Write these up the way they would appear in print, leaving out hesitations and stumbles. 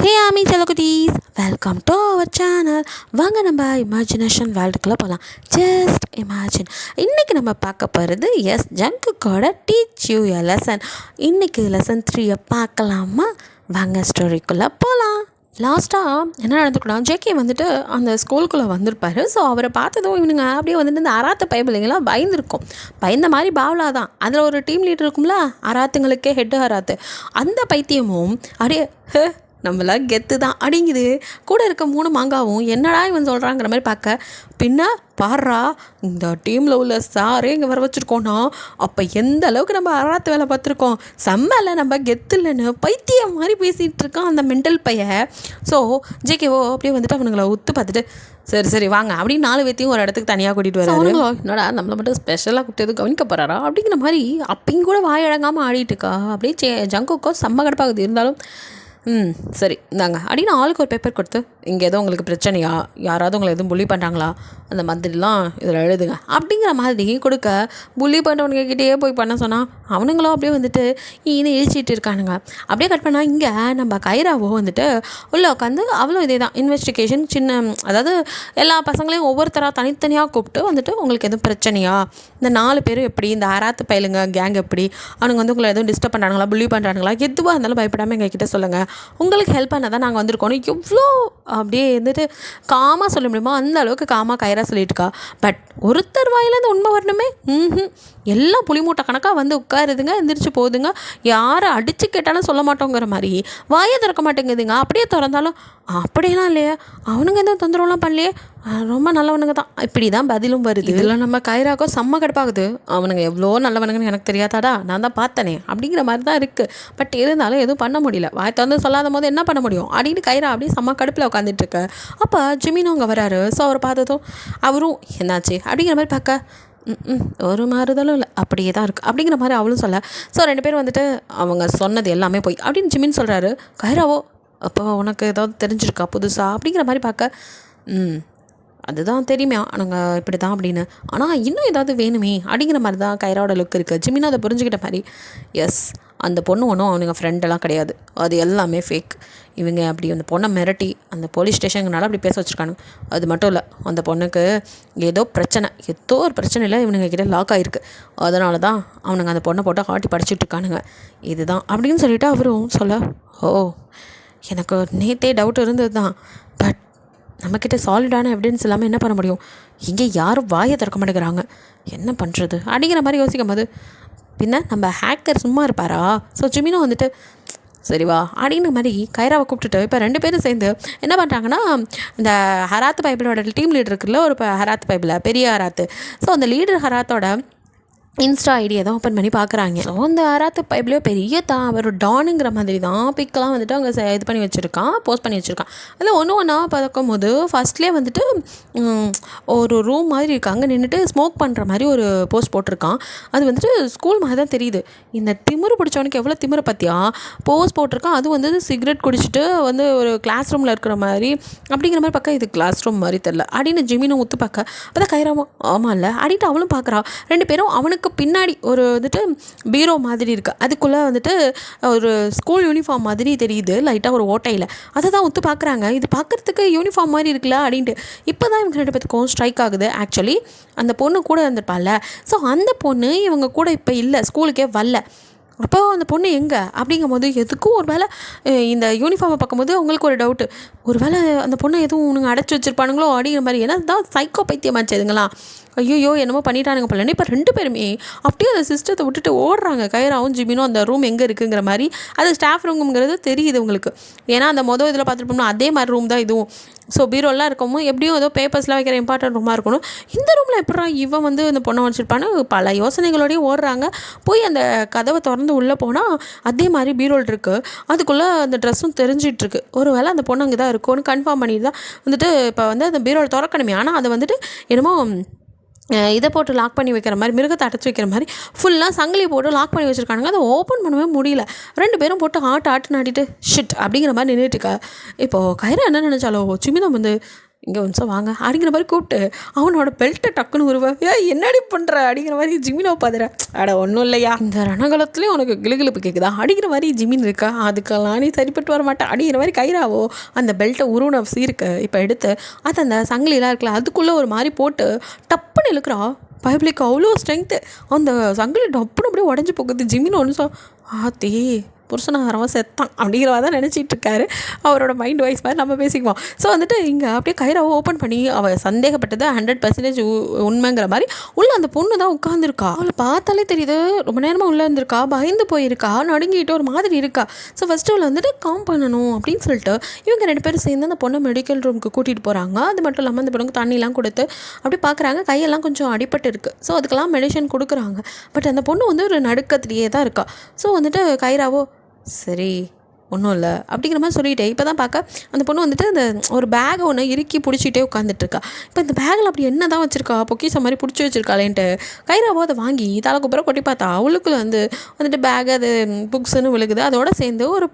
ஹே ஆமி செல்லகுட்டீஸ், welcome to our channel. வாங்க நம்ம இமேஜினேஷன் வேர்ல்டுக்குள்ளே போகலாம். Just imagine. இன்றைக்கி நம்ம பார்க்க போகிறது ஜங்குக்கோட டீச் யூ எ லெசன். இன்றைக்கி லெசன் 3 பார்க்கலாமா? வாங்க ஸ்டோரிக்குள்ளே போகலாம். லாஸ்ட்டாக என்ன நடந்துக்கணும், ஜேகே வந்துட்டு அந்த ஸ்கூலுக்குள்ளே வந்திருப்பார். ஸோ அவரை பார்த்ததும் இவனுங்க அப்படியே வந்துட்டு இந்த அராத்த பைபிளைங்களாம் பயந்துருக்கும். பயந்த மாதிரி பாவலா தான். அதில் ஒரு டீம் லீடர் இருக்கும்ல, அராத்துங்களுக்கே ஹெட்டு அராத்து. அந்த பைத்தியமும் அப்படியே நம்மளாம் கெத்து தான் அடிங்குது. கூட இருக்க 3 மாங்காவும் என்னடா இவன் சொல்கிறாங்கிற மாதிரி பார்க்க, பின்ன பாடுறா இந்த டீமில் உள்ள சாரே இங்கே வர வச்சுருக்கோன்னா அப்போ எந்த அளவுக்கு நம்ம அராத்து வேலை பார்த்துருக்கோம். செம்மல நம்ம கெத்து இல்லைன்னு பைத்தியம் மாதிரி பேசிகிட்டு இருக்கான் அந்த மென்டல் பைய. ஸோ ஜேகேவோ அப்படியே வந்துட்டு அவனுங்களை உத்து பார்த்துட்டு சரி சரி வாங்க அப்படின்னு 4 பேத்தையும் ஒரு இடத்துக்கு தனியாக கூட்டிகிட்டு வராங்களோ. என்னடா நம்மளை மட்டும் ஸ்பெஷலாக கூப்பிட்டு கவனிக்க போகிறாரா அப்படிங்கிற மாதிரி அப்பயும் கூட வாயடங்காமல் ஆடிட்டு இருக்கா. அப்படியே ஜங்குக்கோ செம்ம கடுப்பாகுது. இருந்தாலும் சரி இந்தாங்க அப்படின்னு ஆளுக்கு ஒரு பேப்பர் கொடுத்து, இங்கே எதுவும் உங்களுக்கு பிரச்சனையா, யாராவது உங்களை எதுவும் புள்ளி பண்ணுறாங்களா, அந்த மாதிரிலாம் இதில் எழுதுங்க அப்படிங்கிற மாதிரி கொடுக்க, புள்ளி பண்ணுறவனுக்கிட்டேயே போய் பண்ண சொன்னால் அவனுங்களும் அப்படியே வந்துட்டு ஈன்னு இழிச்சிட்டு இருக்கானுங்க. அப்படியே கட் பண்ணால் இங்கே நம்ம கைராவோ வந்துட்டு உள்ளே உட்காந்து அவளும் இதே தான் இன்வெஸ்டிகேஷன் சின்ன, அதாவது எல்லா பசங்களையும் ஒவ்வொருத்தராக தனித்தனியாக கூப்பிட்டு வந்துட்டு உங்களுக்கு எதுவும் பிரச்சனையா, இந்த 4 பேரும் எப்படி, இந்த அராத்து பயிலுங்க கேங் எப்படி, அவனுங்க வந்து உங்களை எதுவும் டிஸ்டர்ப் பண்ணுறாங்களா, புள்ளி பண்ணுறாங்களா, எதுவாக இருந்தாலும் பயப்படாமல் எங்ககிட்ட சொல்லுங்கள், உங்களுக்கு ஹெல்ப் பண்ண தான் நாங்கள் வந்திருக்கோம். எவ்வளோ அப்படியே வந்துட்டு காமாக சொல்ல முடியுமோ அந்த அளவுக்கு காமாக கைரா சொல்லிட்டுருக்கா. பட் ஒருத்தர் வாயிலேருந்து உண்மை வரணுமே, எல்லாம் புளிமூட்டை கணக்காக வந்து உட்காருதுங்க, எந்திரிச்சு போகுதுங்க. யாரை அடித்து கேட்டாலும் சொல்ல மாட்டோங்கிற மாதிரி வாயை திறக்க மாட்டேங்குதுங்க. அப்படியே திறந்தாலும் அப்படியெல்லாம் இல்லையா, அவனுங்க எதுவும் தொந்தரவுலாம் பண்ணலையே, ரொம்ப நல்லவனுங்க தான், இப்படி தான் பதிலும் வருது. இதெல்லாம் நம்ம கைராக்கோ செம்ம கடுப்பாகுது. அவனுங்க எவ்வளோ நல்லவனுங்கன்னு எனக்கு தெரியாதாடா, நான் தான் பார்த்தனே அப்படிங்கிற மாதிரி தான் இருக்குது. பட் இருந்தாலும் எதுவும் பண்ண முடியல, வாய் திறந்து சொல்லாத போது என்ன பண்ண முடியும் அப்படின்னு கைரா அப்படியே செம்ம கடுப்பில் உட்காந்துட்ருக்கு. அப்போ ஜிமினும் அங்கே வராரு. ஸோ அவர் பார்த்ததும் அவரும் என்னாச்சு அப்படிங்கிற மாதிரி பார்க்க, ஒரு மாறுதலும் இல்லை, அப்படியே தான் இருக்குது அப்படிங்கிற மாதிரி அவளும் சொல்ல. ஸோ 2 பேரும் வந்துட்டு அவங்க சொன்னது எல்லாமே போய் அப்படின்னு ஜிமின் சொல்கிறாரு. கைராவோ அப்போ உனக்கு ஏதாவது தெரிஞ்சிருக்கா புதுசாக அப்படிங்கிற மாதிரி பார்க்க, அதுதான் தெரியுமே நாங்கள் இப்படி தான் அப்படின்னு, ஆனால் இன்னும் ஏதாவது வேணுமே அப்படிங்கிற மாதிரி தான் கைராவோட லுக் இருக்குது. ஜிமினும் அதை புரிஞ்சுக்கிட்ட மாதிரி, எஸ் அந்த பொண்ணு ஒன்றும் அவனுங்க ஃப்ரெண்டெல்லாம் கிடையாது, அது எல்லாமே ஃபேக். இவங்க அப்படி அந்த பொண்ணை மிரட்டி அந்த போலீஸ் ஸ்டேஷனுக்குனால அப்படி பேச வச்சுருக்கானு. அது மட்டும் இல்லை, அந்த பொண்ணுக்கு ஏதோ ஒரு பிரச்சனையில் இவனுங்க கிட்டே லாக் ஆகிருக்கு. அதனால தான் அவனுங்க அந்த பொண்ணை போட்டு ஆட்டி படிச்சுட்டு இருக்கானுங்க. இதுதான் அப்படின்னு சொல்லிவிட்டு அவரும் சொல்ல, ஓ எனக்கு நேற்றே டவுட் இருந்தது தான், பட் நம்மக்கிட்ட சாலிடான எவிடன்ஸ் இல்லாமல் என்ன பண்ண முடியும், இங்கே யாரும் வாயை திறக்க மாட்டேங்கிறாங்க, என்ன பண்ணுறது அப்படிங்கிற மாதிரி யோசிக்கும் போது, பின்ன நம்ம ஹேக்கர் சும்மா இருப்பாரா. ஸோ ஜிமினும் வந்துட்டு சரிவா அப்படிங்கிற மாதிரி கைராவை கூப்பிட்டுட்டு இப்போ 2 பேரும் சேர்ந்து என்ன பண்ணுறாங்கன்னா, இந்த ஹராத்து பைபிளோட டீம் லீடர் இருக்குல்ல, ஒரு ஹராத்து பைபிள பெரிய ஹராத்து. ஸோ அந்த லீடர் ஹராத்தோட இன்ஸ்டா ஐடியை தான் ஓப்பன் பண்ணி பார்க்குறாங்க. ஸோ அந்த அராத்து பைப்லேயோ பெரிய தான் அவர் டானுங்கிற மாதிரி தான் பிக்கெலாம் வந்துட்டு அவங்க இது பண்ணி வச்சுருக்கான், போஸ்ட் பண்ணி வச்சுருக்கான். அதில் ஒன்றா பார்க்கும் போது ஃபஸ்ட்லேயே வந்துட்டு ஒரு ரூம் மாதிரி இருக்குது, அங்கே நின்றுட்டு ஸ்மோக் பண்ணுற மாதிரி ஒரு போஸ்ட் போட்டிருக்கான். அது வந்துட்டு ஸ்கூல் மாதிரி தான் தெரியுது. இந்த திமிரு பிடிச்சவனுக்கு எவ்வளோ திமிரை பற்றியா போஸ்ட் போட்டிருக்கான். அதுவும் வந்து சிகரெட் குடிச்சிட்டு வந்து ஒரு கிளாஸ் ரூமில் இருக்கிற மாதிரி அப்படிங்கிற மாதிரி பார்க்க, இது கிளாஸ் ரூம் மாதிரி தெரில அப்படின்னு ஜிமினும் ஒத்து பார்க்க, அப்போ தான் கைராமோ ஆமாம் இல்லை அப்படின்ட்டு அவளும் பார்க்குறான். 2 பேரும் அவனுக்கு பின்னாடி ஒரு வந்துட்டு பீரோ மாதிரி இருக்குது, அதுக்குள்ளே வந்துட்டு ஒரு ஸ்கூல் யூனிஃபார்ம் மாதிரி தெரியுது லைட்டாக ஒரு ஓட்டையில். அதை தான் ஒத்து பார்க்குறாங்க. இது பார்க்குறதுக்கு யூனிஃபார்ம் மாதிரி இருக்குல்ல அப்படின்ட்டு. இப்போ தான் இவங்க 2 பேத்துக்கும் ஸ்ட்ரைக் ஆகுது. ஆக்சுவலி அந்த பொண்ணு கூட இருந்திருப்பாள்ல, ஸோ அந்த பொண்ணு இவங்க கூட இப்போ இல்லை, ஸ்கூலுக்கே வரல. அப்போ அந்த பொண்ணு எங்கே அப்படிங்கும் போது எதுக்கும் ஒரு வேளை இந்த யூனிஃபார்மை பார்க்கும்போது அவங்களுக்கு ஒரு டவுட்டு, ஒரு வேளை அந்த பொண்ணை எதுவும் உனக்கு அடைச்சி வச்சுருப்பானுங்களோ அப்படிங்கிற மாதிரி. ஏன்னா தான் சைக்கோ பைத்தியமாச்சு இதுங்களாம். ஐயோ என்னமோ பண்ணிட்டானுங்க போலன்னு இப்போ 2 பேருமே அப்படியே அந்த சிஸ்டத்தை விட்டுட்டு ஓடுறாங்க. கைராவும் ஜிமினும் அந்த ரூம் எங்கே இருக்குங்கிற மாதிரி. அது ஸ்டாஃப் ரூம்ங்கிறது தெரியுது உங்களுக்கு, ஏன்னா அந்த இதில் பார்த்துருப்போம்னா அதே மாதிரி ரூம் தான் இதுவும். ஸோ பீரோலாம் இருக்கமோ எப்படியும் ஏதோ பேப்பர்ஸ்லாம் வைக்கிற இம்பார்ட்டன்ட் ரூமாக இருக்கணும். இந்த ரூமில் எப்படா இவன் வந்து இந்த பொண்ணை வச்சுருப்பான்னு பல யோசனைகளோடய ஓடுறாங்க. போய் அந்த கதவை திறந்து உள்ளே போனால் அதே மாதிரி பீரோல் இருக்குது, அதுக்குள்ளே அந்த ட்ரெஸ்ஸும் தெரிஞ்சிட்ருக்கு. ஒரு வேளை அந்த பொண்ணு அங்கே தான் இருக்கும்னு கன்ஃபார்ம் பண்ணிட்டு தான் வந்துட்டு இப்போ வந்து அந்த பீரோல் திறக்கணுமே. ஆனால் அதை வந்துட்டு என்னமோ இதை போட்டு லாக் பண்ணி வைக்கிற மாதிரி, மிருகத்தை அடைச்சி வைக்கிற மாதிரி ஃபுல்லாக சங்கிலி போட்டு லாக் பண்ணி வச்சுருக்கானுங்க. அதை ஓப்பன் பண்ணவே முடியல. 2 பேரும் போட்டு ஆட்டு நாட்டிட்டு ஷிட் அப்படிங்கிற மாதிரி நின்றுட்டுருக்கா. இப்போது கைரா என்ன நினச்சாலோ, ஜிமினும் வந்து இங்கே ஒரு நிமிஷம் வாங்க அப்படிங்கிற மாதிரி கூப்பிட்டு அவனோட பெல்ட்டை டக்குன்னு உருவ என்னடி பண்ணுற அப்படிங்கிற மாதிரி ஜிமினை பார்த்துற. அட ஒன்றும் இல்லையா, இந்த ரணகலத்துலேயும் உனக்கு கிளுகிழப்பு கேட்குதா அப்படிங்கிற மாதிரி ஜிமின் இருக்கா, அதுக்கெல்லாம் நீ சரிப்பட்டு வர மாட்டேன் அப்படிங்கிற மாதிரி கைராவோ அந்த பெல்ட்டை உருவன சீருக்கு இப்போ எடுத்து அது அந்த சங்கிலிலாம் இருக்குல்ல அதுக்குள்ளே ஒரு மாதிரி போட்டு டப்புன்னு இழுக்கிறா. பைபிளுக்கு அவ்வளோ ஸ்ட்ரென்த்து, அந்த சங்கிலி டப்புன்னு அப்படியே உடஞ்சி போகுது. ஜிமின் ஒன்று ஆத்தி புருஷனாகிறவன் செத்தான் அப்படிங்கிற மாதிரி தான் நினச்சிட்டு இருக்காரு. அவரோட மைண்ட் வாய்ஸ் மாதிரி நம்ம பேசிக்குவோம். ஸோ வந்துட்டு இங்கே அப்படியே கைராவை ஓப்பன் பண்ணி அவள் சந்தேகப்பட்டது 100% உண்மைங்கிற மாதிரி உள்ளே அந்த பொண்ணு தான் உட்காந்துருக்கா. அவளை பார்த்தாலே தெரியுது ரொம்ப நேரமாக உள்ளே இருந்திருக்கா, பயந்து போயிருக்கா, நடுங்கிட்டு ஒரு மாதிரி இருக்கா. ஸோ ஃபஸ்ட்டு அவளை வந்துட்டு காம் பண்ணணும் அப்படின்னு சொல்லிட்டு இவங்க 2 பேரும் சேர்ந்து அந்த பொண்ணை மெடிக்கல் ரூமுக்கு கூட்டிகிட்டு போகிறாங்க. அது மட்டும் இல்லாமல் அந்த பொண்ணுக்கு தண்ணிலாம் கொடுத்து அப்படி பார்க்குறாங்க. கையெல்லாம் கொஞ்சம் அடிபட்டு இருக்குது. ஸோ அதுக்கெல்லாம் மெடிசன் கொடுக்குறாங்க. பட் அந்த பொண்ணு வந்து ஒரு நடுக்கத்திலேயே தான் இருக்கா. ஸோ வந்துட்டு கைராவோ சரி ஒன்றும் இல்லை அப்படிங்கிற மாதிரி சொல்லிட்டேன். இப்போ தான் பார்க்க அந்த பொண்ணு வந்துட்டு அந்த ஒரு பேகை ஒன்று இறுக்கி பிடிச்சிட்டே உட்காந்துட்ருக்கா. இப்போ இந்த பேக்கில் அப்படி என்ன தான் வச்சுருக்கா, பொக்கிஷம் மாதிரி பிடிச்சி வச்சுருக்காளேன்ட்டு கைராவோ அதை வாங்கி தலைக்குப்புறம் கொட்டி பார்த்தா அவளுக்கு வந்துட்டு பேக் அது புக்ஸுன்னு விழுகுது. அதோடு சேர்ந்து ஒரு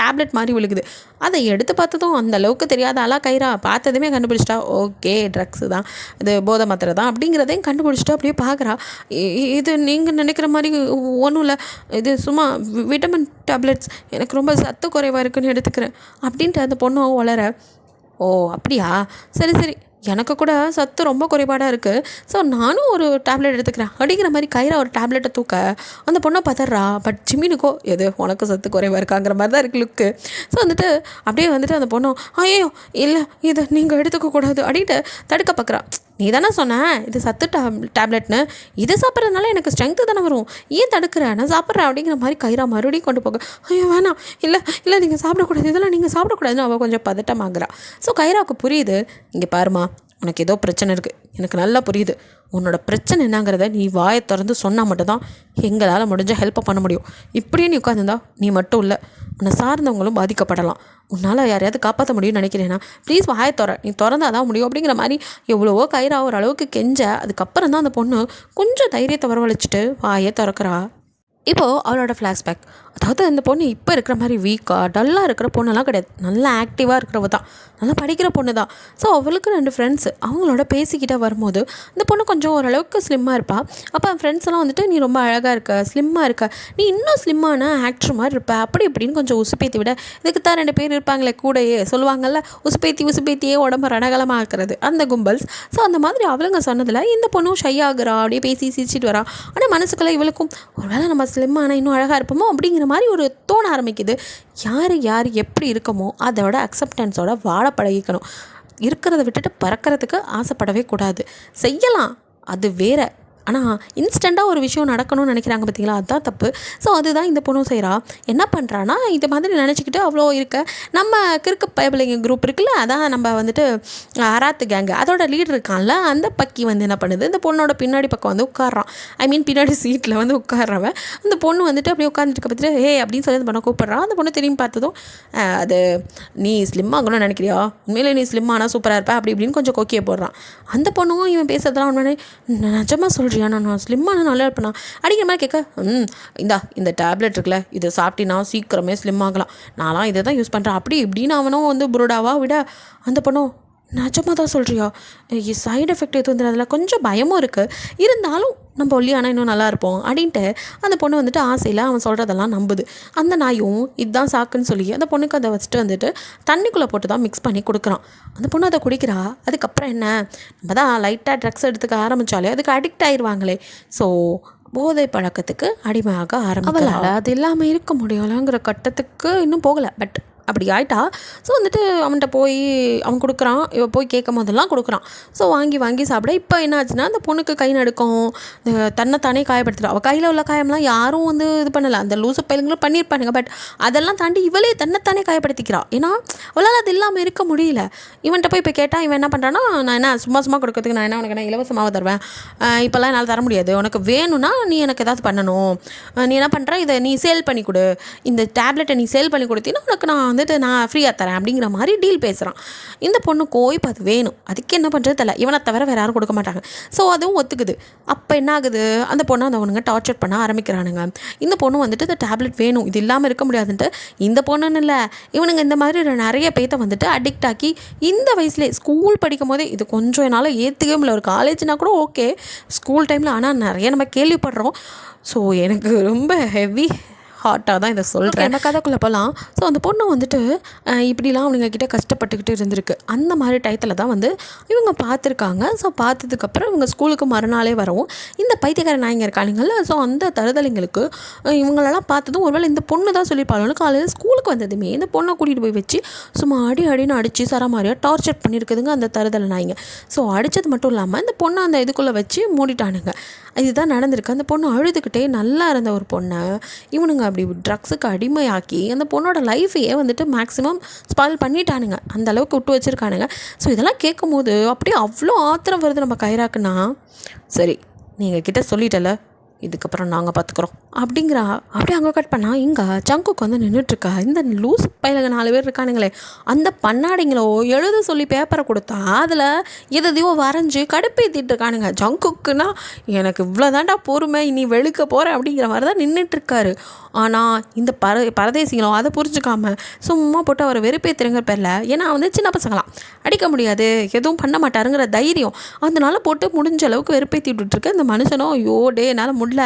டேப்லெட் மாதிரி விழுகுது. அதை எடுத்து பார்த்ததும் அந்த அளவுக்கு தெரியாத ஆளா கைரா பார்த்ததுமே கண்டுபிடிச்சிட்டா. ஓகே ட்ரக்ஸு தான், இது போதை மாத்திரை தான் அப்படிங்கிறதையும் கண்டுபிடிச்சிட்டு அப்படியே பார்க்குறா. இது நீங்கள் நினைக்கிற மாதிரி ஒன்றும் இல்லை, இது சும்மா விட்டமின் டேப்லெட்ஸ், எனக்கு ரொம்ப சத்து குறைவாக இருக்குன்னு எடுத்துக்கிறேன் அப்படின்ட்டு அந்த பொண்ணும் வளர. ஓ அப்படியா, சரி சரி, எனக்கு கூட சத்து ரொம்ப குறைபாடாக இருக்குது. ஸோ நானும் ஒரு டேப்லெட் எடுத்துக்கிறேன் அப்படிங்கிற மாதிரி கைரா ஒரு டேப்லெட்டை தூக்க அந்த பொண்ணை பதறா. பட் ஜிமினுக்கோ எது உனக்கு சத்து குறைவாக இருக்காங்கிற மாதிரி தான் இருக்குது லுக்கு. ஸோ வந்துட்டு அப்படியே வந்துட்டு அந்த பொண்ணும் ஐயோ இல்லை இதை நீங்கள் எடுத்துக்கக்கூடாது அப்படின்ட்டு தடுக்க பார்க்குறா. நீ தானே சொன்ன இது சத்து டேப்லெட்னு, இது சாப்பிட்றதுனால எனக்கு ஸ்ட்ரென்த்து தானே வரும், ஏன் தடுக்கிறேன், நான் சாப்பிட்றேன் அப்படிங்கிற மாதிரி கைரா மறுபடியும் கொண்டு போக. ஐயோ வேணாம், இல்லை இல்லை நீங்கள் சாப்பிடக்கூடாது, இதெல்லாம் நீங்கள் சாப்பிடக்கூடாதுன்னு அவள் கொஞ்சம் பதட்டமாகறா. ஸோ கைராவுக்கு புரியுது, இங்கே பாருமா உனக்கு ஏதோ பிரச்சனை இருக்குது, எனக்கு நல்லா புரியுது, உன்னோட பிரச்சனை என்னங்கிறத நீ வாயை திறந்து சொன்னால் மட்டும்தான் எங்களால் முடிஞ்ச ஹெல்ப்பை பண்ண முடியும். இப்படியே நீ உட்காந்துருந்தா நீ மட்டும் இல்லை உன்னை சார்ந்தவங்களும் பாதிக்கப்படலாம். உன்னால் யாரையாவது காப்பாற்ற முடியும்னு நினைக்கிறேன்னா ப்ளீஸ் வாயை நீ திறந்தா தான் முடியும் அப்படிங்கிற மாதிரி எவ்வளவோ கைரா ஒரு அளவுக்கு கெஞ்ச. அதுக்கப்புறம் தான் அந்த பொண்ணு கொஞ்சம் தைரியத்தை வரவழைச்சிட்டு வாயை திறக்கிறா. இப்போது அவளோட ஃப்ளாஷ்பேக், அதாவது அந்த பொண்ணு இப்போ இருக்கிற மாதிரி வீக்காக டல்லாக இருக்கிற பொண்ணெல்லாம் கிடையாது, நல்லா ஆக்டிவாக இருக்கிறவ தான், நல்லா படிக்கிற பொண்ணு தான். ஸோ அவளுக்கு 2 ஃப்ரெண்ட்ஸு அவங்களோட பேசிக்கிட்டே வரும்போது இந்த பொண்ணு கொஞ்சம் ஓரளவுக்கு ஸ்லிம்மாக இருப்பாள். அப்போ என் ஃப்ரெண்ட்ஸ் எல்லாம் வந்துட்டு நீ ரொம்ப அழகாக இருக்க, ஸ்லிம்மாக இருக்க, நீ இன்னும் ஸ்லிம்மான ஆக்டர் மாதிரி இருப்ப அப்படி இப்படின்னு கொஞ்சம் உசுப்பேத்தி விட. இதுக்கு தான் 2 பேர் இருப்பாங்களே கூடையே, சொல்லுவாங்கள்ல உசுப்பேத்தியே உடம்பு ரணகலமாக இருக்கிறது அந்த கும்பல்ஸ். ஸோ அந்த மாதிரி அவளுங்க சொன்னதில் இந்த பொண்ணும் ஷை ஆகுறா, அப்படியே பேசி சிரிச்சிட்டு வரா. ஆனால் மனசுக்குள்ளே இவளுக்கும் ஒரு வேளை நம்ம ஸ்லிம்மான இன்னும் அழகாக இருப்போமோ அப்படிங்கிற மாதிரி ஒரு தோண ஆரம்பிக்குது. யார் எப்படி இருக்கமோ அதோட அக்செப்டன்ஸோட வாழ பழகிக்கணும். இருக்கிறத விட்டுட்டு பறக்கிறதுக்கு ஆசைப்படவே கூடாது. செய்யலாம், அது வேறு. ஆனால் இன்ஸ்டண்ட்டாக ஒரு விஷயம் நடக்கணும்னு நினைக்கிறாங்க பார்த்தீங்களா, அதுதான் தப்பு. ஸோ அதுதான் இந்த பொண்ணும் செய்கிறா. என்ன பண்ணுறான்னா இது மாதிரி நினச்சிக்கிட்டு அவ்வளோ இருக்க நம்ம கிறுக்கு பயபிள்ளைங்க குரூப் இருக்குல்ல, அதான் நம்ம வந்துட்டு அராத்து கேங்கு அதோட லீடர் இருக்கான்ல, அந்த பக்கி வந்து என்ன பண்ணுது, இந்த பொண்ணோட பின்னாடி பக்கம் வந்து உட்காடுறான். பின்னாடி சீட்டில் வந்து உட்காடுறவன் அந்த பொண்ணு வந்துட்டு அப்படியே உட்காந்துட்டு பார்த்துட்டு ஹே அப்படின்னு சொல்லி அந்த பொண்ணை கூப்பிட்றான். அந்த பொண்ணு திரும்பி பார்த்ததும் அது நீ ஸ்லிம் ஆகணும்னு நினைக்கிறியா, உண்மையிலே நீ ஸ்லிம் ஆனால் சூப்பராக இருப்பேன் அப்படி இப்படின்னு கொஞ்சம் கொக்கியை போடுறான். அந்த பொண்ணும் இவன் பேசுறதுலாம் உண்மையே நிஜமாக சொல்கிறேன், நான் ஸ்லிம்மான நல்லா இருப்பேனா அப்படிங்கிற மாதிரி கேட்க, இந்த டேப்லெட் இருக்குல்ல இதை சாப்பிட்டினா சீக்கிரமே ஸ்லிம் ஆகலாம், நான்லாம் இதை தான் யூஸ் பண்ணுறேன் அப்படி இப்படின்னு அவனும் வந்து புரோடாவா விட அந்த பொண்ணும் நிஜமாக தான் சொல்கிறியா, சைடு எஃபெக்ட் எதுவும் வந்து அதில் கொஞ்சம் பயமும் இருக்குது, இருந்தாலும் நம்ம ஒல்லியானா இன்னும் நல்லா இருப்போம் அப்படின்ட்டு அந்த பொண்ணு வந்துட்டு ஆசையில் அவன் சொல்கிறதெல்லாம் நம்புது. அந்த நாயும் இதுதான் சாக்குன்னு சொல்லி அந்த பொண்ணுக்கு அதை வச்சுட்டு வந்துட்டு தண்ணிக்குள்ளே போட்டு தான் மிக்ஸ் பண்ணி கொடுக்குறான். அந்த பொண்ணு அதை குடிக்கிறா. அதுக்கப்புறம் என்ன, நம்ம தான் லைட்டாக ட்ரக்ஸ் எடுத்துக்க ஆரம்பித்தாலே அதுக்கு அடிக்ட் ஆயிடுவாங்களே. ஸோ போதை பழக்கத்துக்கு அடிமையாக ஆரம்பிக்கலாம்ல, அது இல்லாமல் இருக்க முடியலாங்கிற கட்டத்துக்கு இன்னும் போகலை. பட் அப்படி ஆயிட்டா. ஸோ வந்துட்டு அவன்கிட்ட போய் அவன் கொடுக்குறான், இவன் போய் கேட்கும் போதெல்லாம் கொடுக்குறான். ஸோ வாங்கி சாப்பிட இப்போ என்ன ஆச்சுன்னா அந்த பொண்ணுக்கு கை நடுக்கும், தன்னைத்தானே காயப்படுத்துகிறா. அவள் கையில் உள்ள காயம்லாம் யாரும் வந்து இது பண்ணலை, அந்த லூசு பயிலுங்களும் பண்ணியிருப்பானுங்க. பட் அதெல்லாம் தாண்டி இவளே தன்னைத்தானே காயப்படுத்திக்கிறா. ஏன்னா அவளால் அது இல்லாமல் இருக்க முடியல. இவன்கிட்ட போய் இப்போ கேட்டால் இவன் என்ன பண்ணுறான்னா, நான் என்ன சும்மா கொடுக்கறதுக்கு நான் என்ன உனக்கு என்ன இலவசமாக தருவேன், இப்போல்லாம் என்னால் தர முடியாது, உனக்கு வேணும்னா நீ எனக்கு ஏதாவது பண்ணணும், நீ என்ன பண்ணுற இதை நீ சேல் பண்ணி கொடு, இந்த டேப்லெட்டை நீ சேல் பண்ணி கொடுத்தீங்கன்னா உனக்கு நான் வந்துட்டு நான் ஃப்ரீயாக தரேன் அப்படிங்கிற மாதிரி டீல் பேசுகிறான். இந்த பொண்ணுக்கோ இப்போ அது வேணும். அதுக்கு என்ன பண்ணுறது தெரியல. இவனை தவிர வேறு யாரும் கொடுக்க மாட்டாங்க. ஸோ அதுவும் ஒத்துக்குது. அப்போ என்ன ஆகுது, அந்த பொண்ணை அந்த பொண்ணுங்க டார்ச்சர் பண்ண ஆரம்பிக்கிறானுங்க. இந்த பொண்ணு வந்துட்டு இந்த டேப்லெட் வேணும், இது இல்லாமல் இருக்க முடியாதுன்ட்டு இந்த பொண்ணுன்னு இல்லை, இவனுங்க இந்த மாதிரி நிறைய பேர்த்த வந்துட்டு அடிக்ட் ஆக்கி இந்த வயசுலேயே ஸ்கூல் படிக்கும் போதே இது கொஞ்சம் என்னால் ஏற்றுக்கவே முடியல. ஒரு காலேஜ்னா கூட ஓகே, ஸ்கூல் டைமில் ஆனால் நிறைய நம்ம கேள்விப்படுறோம். ஸோ எனக்கு ரொம்ப ஹெவி ஹார்ட்டாக தான் இதை சொல்கிறேன். என்ன கதைக்குள்ளே போகலாம். ஸோ அந்த பொண்ணு வந்துட்டு இப்படிலாம் அவங்க கிட்டே கஷ்டப்பட்டுக்கிட்டு இருந்திருக்கு. அந்த மாதிரி டயத்தில் தான் வந்து இவங்க பார்த்துருக்காங்க. ஸோ பார்த்ததுக்கப்புறம் இவங்க ஸ்கூலுக்கு மறுநாளே வரவும் இந்த பைத்தியக்கார நாய்ங்க இருக்கானுங்கள்ல, ஸோ அந்த தருதலைங்களுக்கு இவங்களெல்லாம் பார்த்ததும் ஒருவேளை இந்த பொண்ணு தான் சொல்லியிருப்பாளு. காலையில் ஸ்கூலுக்கு வந்ததுமே இந்த பொண்ணை கூட்டிகிட்டு போய் வச்சு சும்மா அடின்னு அடித்து சரமாரியாக டார்ச்சர் பண்ணியிருக்குதுங்க அந்த தருதலை நாய்ங்க. ஸோ அடித்தது மட்டும் இல்லாமல் இந்த பொண்ணை அந்த இதுக்குள்ளே வச்சு மூடிட்டானுங்க. இதுதான் நடந்திருக்கு. அந்த பொண்ணு அழுதுகிட்டே நல்லா இருந்த ஒரு பொண்ணை இவனுங்க அப்படி ட்ரக்ஸுக்கு அடிமையாக்கி அந்த பொண்ணோட லைஃபையே வந்துட்டு மேக்ஸிமம் ஸ்பாயில் பண்ணிட்டானுங்க. அந்த அளவுக்கு விட்டு வச்சுருக்கானுங்க. ஸோ இதெல்லாம் கேட்கும் போது அப்படியே அவ்வளோ ஆத்திரம் வருது நம்ம கைராக்குன்னா. சரி, நீங்கள் கிட்ட சொல்லிட்டல, இதுக்கப்புறம் நாங்கள் பார்த்துக்குறோம் அப்படிங்கிறா. அப்படியே அங்கே கட் பண்ணால் இங்கே ஜங்குக்கு வந்து நின்றுட்டுருக்கா. இந்த லூஸ் பையலுங்க 4 பேர் இருக்கானுங்களே, அந்த பண்ணாடிங்களோ எழுத சொல்லி பேப்பரை கொடுத்தா அதில் எதையோ வரைஞ்சி கடுப்பேற்றிட்டு இருக்கானுங்க. ஜங்குக்குன்னா எனக்கு இவ்வளோ தாண்டா பொறுமை, இனி வெளுக்க போகிறேன் அப்படிங்கிற மாதிரி தான் நின்றுட்டுருக்காரு. ஆனால் இந்த பரதேசிங்களோ அதை புரிஞ்சுக்காம சும்மா போட்டு அவரை வெறுப்பேற்றுங்கிற பேரில், ஏன்னா வந்து சின்ன பசங்களாம் அடிக்க முடியாது, எதுவும் பண்ண மாட்டாருங்கிற தைரியம், அதனால போட்டு முடிஞ்ச அளவுக்கு வெறுப்பேற்றி விட்டுட்டுருக்க இந்த மனுஷனும் ஐயோ டே என்னால் முடியல,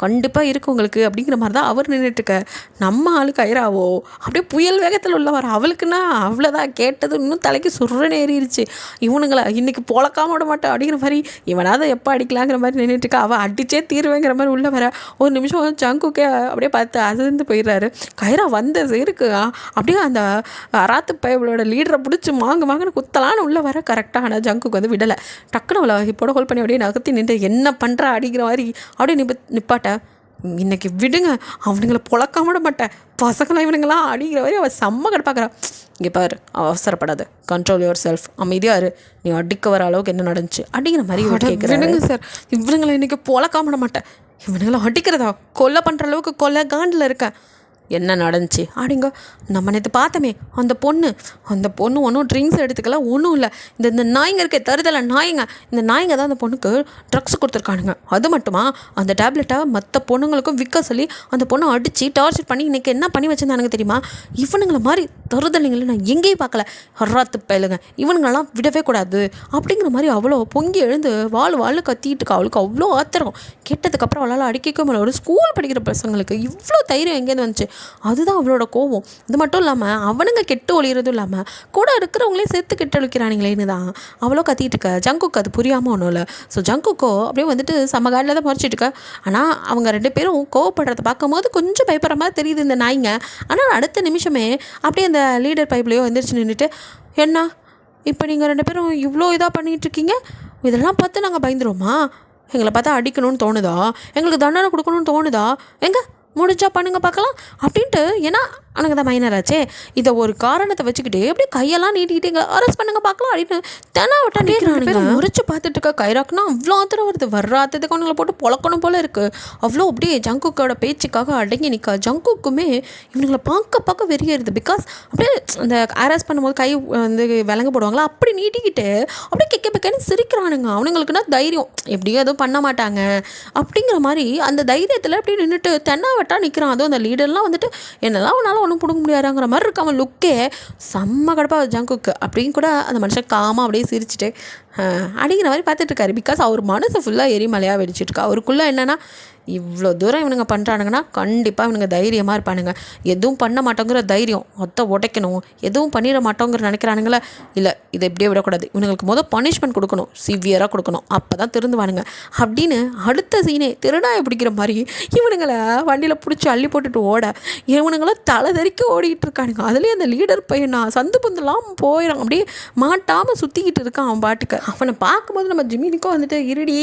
கண்டிப்பாக இருக்கு உங்களுக்கு அப்படிங்கிற மாதிரி தான் அவர் நின்றுட்டுருக்க. நம்ம ஆளுக்கு ஐராவோ அப்படியே புயல் வேகத்தில் உள்ளவர். அவளுக்குன்னா அவ்வளோதான், கேட்டது இன்னும் தலைக்கு சுருன்னு ஏறிடுச்சு. இவனுங்களை இன்றைக்கி பொழக்காம விட மாட்டேன் அப்படிங்கிற மாதிரி, இவனாவது எப்போ அடிக்கலாங்கிற மாதிரி நின்றுட்டுருக்கா. அவள் அடித்தே தீர்வேங்கிற மாதிரி உள்ள வர ஒரு நிமிஷம் ஜங்குக்கே அப்படியே பார்த்து அதிர்ந்து போயிடுறாரு. கைரா வந்த இருக்கு அப்படியே அந்த அராத்து பயவளோட லீடரை பிடிச்சி வாங்கன்னு குத்தலான்னு உள்ள வர கரெக்டாக. ஆனால் ஜங்குக்கு வந்து விடலை. டக்குன்னு அவளை இப்போட ஹோல்ட் பண்ணி அப்படியே நகர்த்தி நின்று என்ன பண்ணுறா அப்படிங்கிற மாதிரி அப்படியே நிப்பாட்ட. இன்னைக்கு விடுங்க, அவனுங்களை பொழக்காம விட மாட்டேன், பசங்களாம் இவனுங்களாம் அப்படிங்கிற மாதிரி அவள் செம்ம கடுப்பாக்குறா. இங்கே பாரு, அவசரப்படாது, கண்ட்ரோல் யுவர் செல்ஃப், அமைதியாக இரு, நீ அடிக்க வர அளவுக்கு என்ன நடந்துச்சு அப்படிங்கிற மாதிரி கேட்குறாங்க. சார், இவனுங்களை இன்றைக்கி பொழக்காம விட மாட்டேன், இவனுங்களை அடிக்கிறதா கொலை பண்ணுற அளவுக்கு கொலை காண்டில் இருக்கேன். என்ன நடந்துச்சு அப்படிங்க. நம்ம நேற்று பார்த்தோமே அந்த பொண்ணு ஒன்றும் ட்ரிங்க்ஸ் எடுத்துக்கலாம், ஒன்றும் இல்லை, இந்த நாய்ங்க இருக்க தருதலை நாய்ங்க, இந்த நாய்ங்க தான் அந்த பொண்ணுக்கு ட்ரக்ஸ் கொடுத்துருக்கானுங்க. அது மட்டுமா அந்த டேப்லெட்டை மற்ற பொண்ணுங்களுக்கும் விற்க சொல்லி அந்த பொண்ணை அடித்து டார்ச்சர் பண்ணி இன்றைக்கி என்ன பண்ணி வச்சுருந்தானுங்க தெரியுமா? இவனுங்களை மாதிரி தருதலைங்களை நான் எங்கேயும் பார்க்கல, ஹர்ராத்து பயலுங்க, இவனுங்களெல்லாம் விடவே கூடாது அப்படிங்கிற மாதிரி அவ்வளோ பொங்கி எழுந்து வாழ் கத்திட்டு இருக்கா. அவளுக்கு அவ்வளோ ஆத்திரம். கேட்டதுக்கப்புறம் அவளால் அடிக்க முடியல. ஒரு ஸ்கூல் படிக்கிற பசங்களுக்கு இவ்வளோ தைரியம் எங்கேருந்து வந்துச்சு? அதுதான் அவளோட கோவம். இது மட்டும் இல்லாமல் அவனுங்க கெட்டு ஒழிகிறதும் இல்லாமல் கூட இருக்கிறவங்களே சேர்த்து கெட்டு ஒழிக்கிறானுங்களேன்னு தான் அவ்வளோ கத்திட்டு இருக்க. ஜங்குக்கு அது புரியாமல் ஒன்றும் இல்லை. ஸோ ஜங்குக்கோ அப்படியே வந்துட்டு செம்ம காலில் தான் முறைச்சிட்டு இருக்க. ஆனால் அவங்க 2 பேரும் கோவப்படுறத பார்க்கும்போது கொஞ்சம் பயப்படுற மாதிரி தெரியுது இந்த நாய்ங்க. ஆனால் அடுத்த நிமிஷமே அப்படியே அந்த லீடர் பைப்லையோ எந்திரிச்சு நின்றுட்டு, என்ன இப்போ நீங்கள் 2 பேரும் இவ்வளோ இதாக பண்ணிகிட்ருக்கீங்க, இதெல்லாம் பார்த்து நாங்கள் பயந்துருவோமா? எங்களை பார்த்தா அடிக்கணும்னு தோணுதா? எங்களுக்கு தண்டனை கொடுக்கணும்னு தோணுதா? எங்கே முடிஞ்சா பண்ணுங்க பார்க்கலாம் அப்படின்ட்டு. ஏன்னா அவனுங்க தான் மைனராச்சே. இதை ஒரு காரணத்தை வச்சுக்கிட்டு அப்படியே கையெல்லாம் நீட்டிக்கிட்டு எங்களை அரெஸ்ட் பண்ணுங்க பார்க்கலாம் அப்படின்னு தெனாவட்டா நிற்கிறானுங்க. முறைச்சு பார்த்துட்டு இருக்க கைராக்குனா அவ்வளோ ஆத்திரம் வருது. வர்றாத்ததுக்கு அவனுங்களை போட்டு பொழக்கணும் போல இருக்குது. அவ்வளோ அப்படியே ஜங்குக்கோட பேச்சுக்காக அடங்கி நிற்க. ஜங்குக்குமே இவனுங்களை பார்க்க வெறியேறுது. பிகாஸ் அப்படியே அந்த அரெஸ்ட் பண்ணும்போது கை வந்து விலங்கு போடுவாங்களா, அப்படி நீட்டிக்கிட்டு அப்படியே கெக்கன்னு சிரிக்கிறானுங்க. அவனுங்களுக்குன்னா தைரியம், எப்படியும் எதுவும் பண்ண மாட்டாங்க அப்படிங்கிற மாதிரி அந்த தைரியத்தில் அப்படியே நின்றுட்டு தென்னாவட்டா நிற்கிறான். அதுவும் அந்த லீடர்லாம் வந்துட்டு என்னெல்லாம் அவனால் ஒன்றும் பிடுங்க முடியாதுங்கிற மாதிரி இருக்கு. அவன் லுக்கே செம்ம கடுப்பாக ஜங்குக்கு. அப்படின்னு கூட அந்த மனுஷன் காமாக அப்படியே சிரிச்சுட்டு அப்படிங்கிற மாதிரி பார்த்துட்ருக்காரு. பிகாஸ் அவர் மனசு ஃபுல்லாக எரிமலையாக வெடிச்சிட்ருக்கா. அவருக்குள்ளே என்னென்னா இவ்வளோ தூரம் இவனுங்க பண்ணுறானுங்கன்னா கண்டிப்பாக இவனுங்க தைரியமாக இருப்பானுங்க. எதுவும் பண்ண மாட்டோங்கிற தைரியம், உடைக்கணும், எதுவும் பண்ணிட மாட்டோங்கிற நினைக்கிறானுங்களா? இல்லை, இதை எப்படியே விடக்கூடாது, இவனுங்களுக்கு பனிஷ்மெண்ட் கொடுக்கணும், சிவியராக கொடுக்கணும், அப்போ தான் திருந்துவானுங்க அப்படின்னு அடுத்த சீனே திருநாயை பிடிக்கிற மாதிரி இவனுங்களை வண்டியில் பிடிச்சி அள்ளி போட்டுட்டு ஓட இவனுங்களாம் தலை தெறிக்க ஓடிக்கிட்டு இருக்கானுங்க. அதுலேயே அந்த லீடர் பையனா சந்து பந்தெல்லாம் போயிடும், அப்படியே மாட்டாமல் சுற்றிக்கிட்டு இருக்கான் அவன் பாட்டுக்கு. அவனை பார்க்கும்போது நம்ம ஜிமினிக்கோ வந்துட்டு இருடி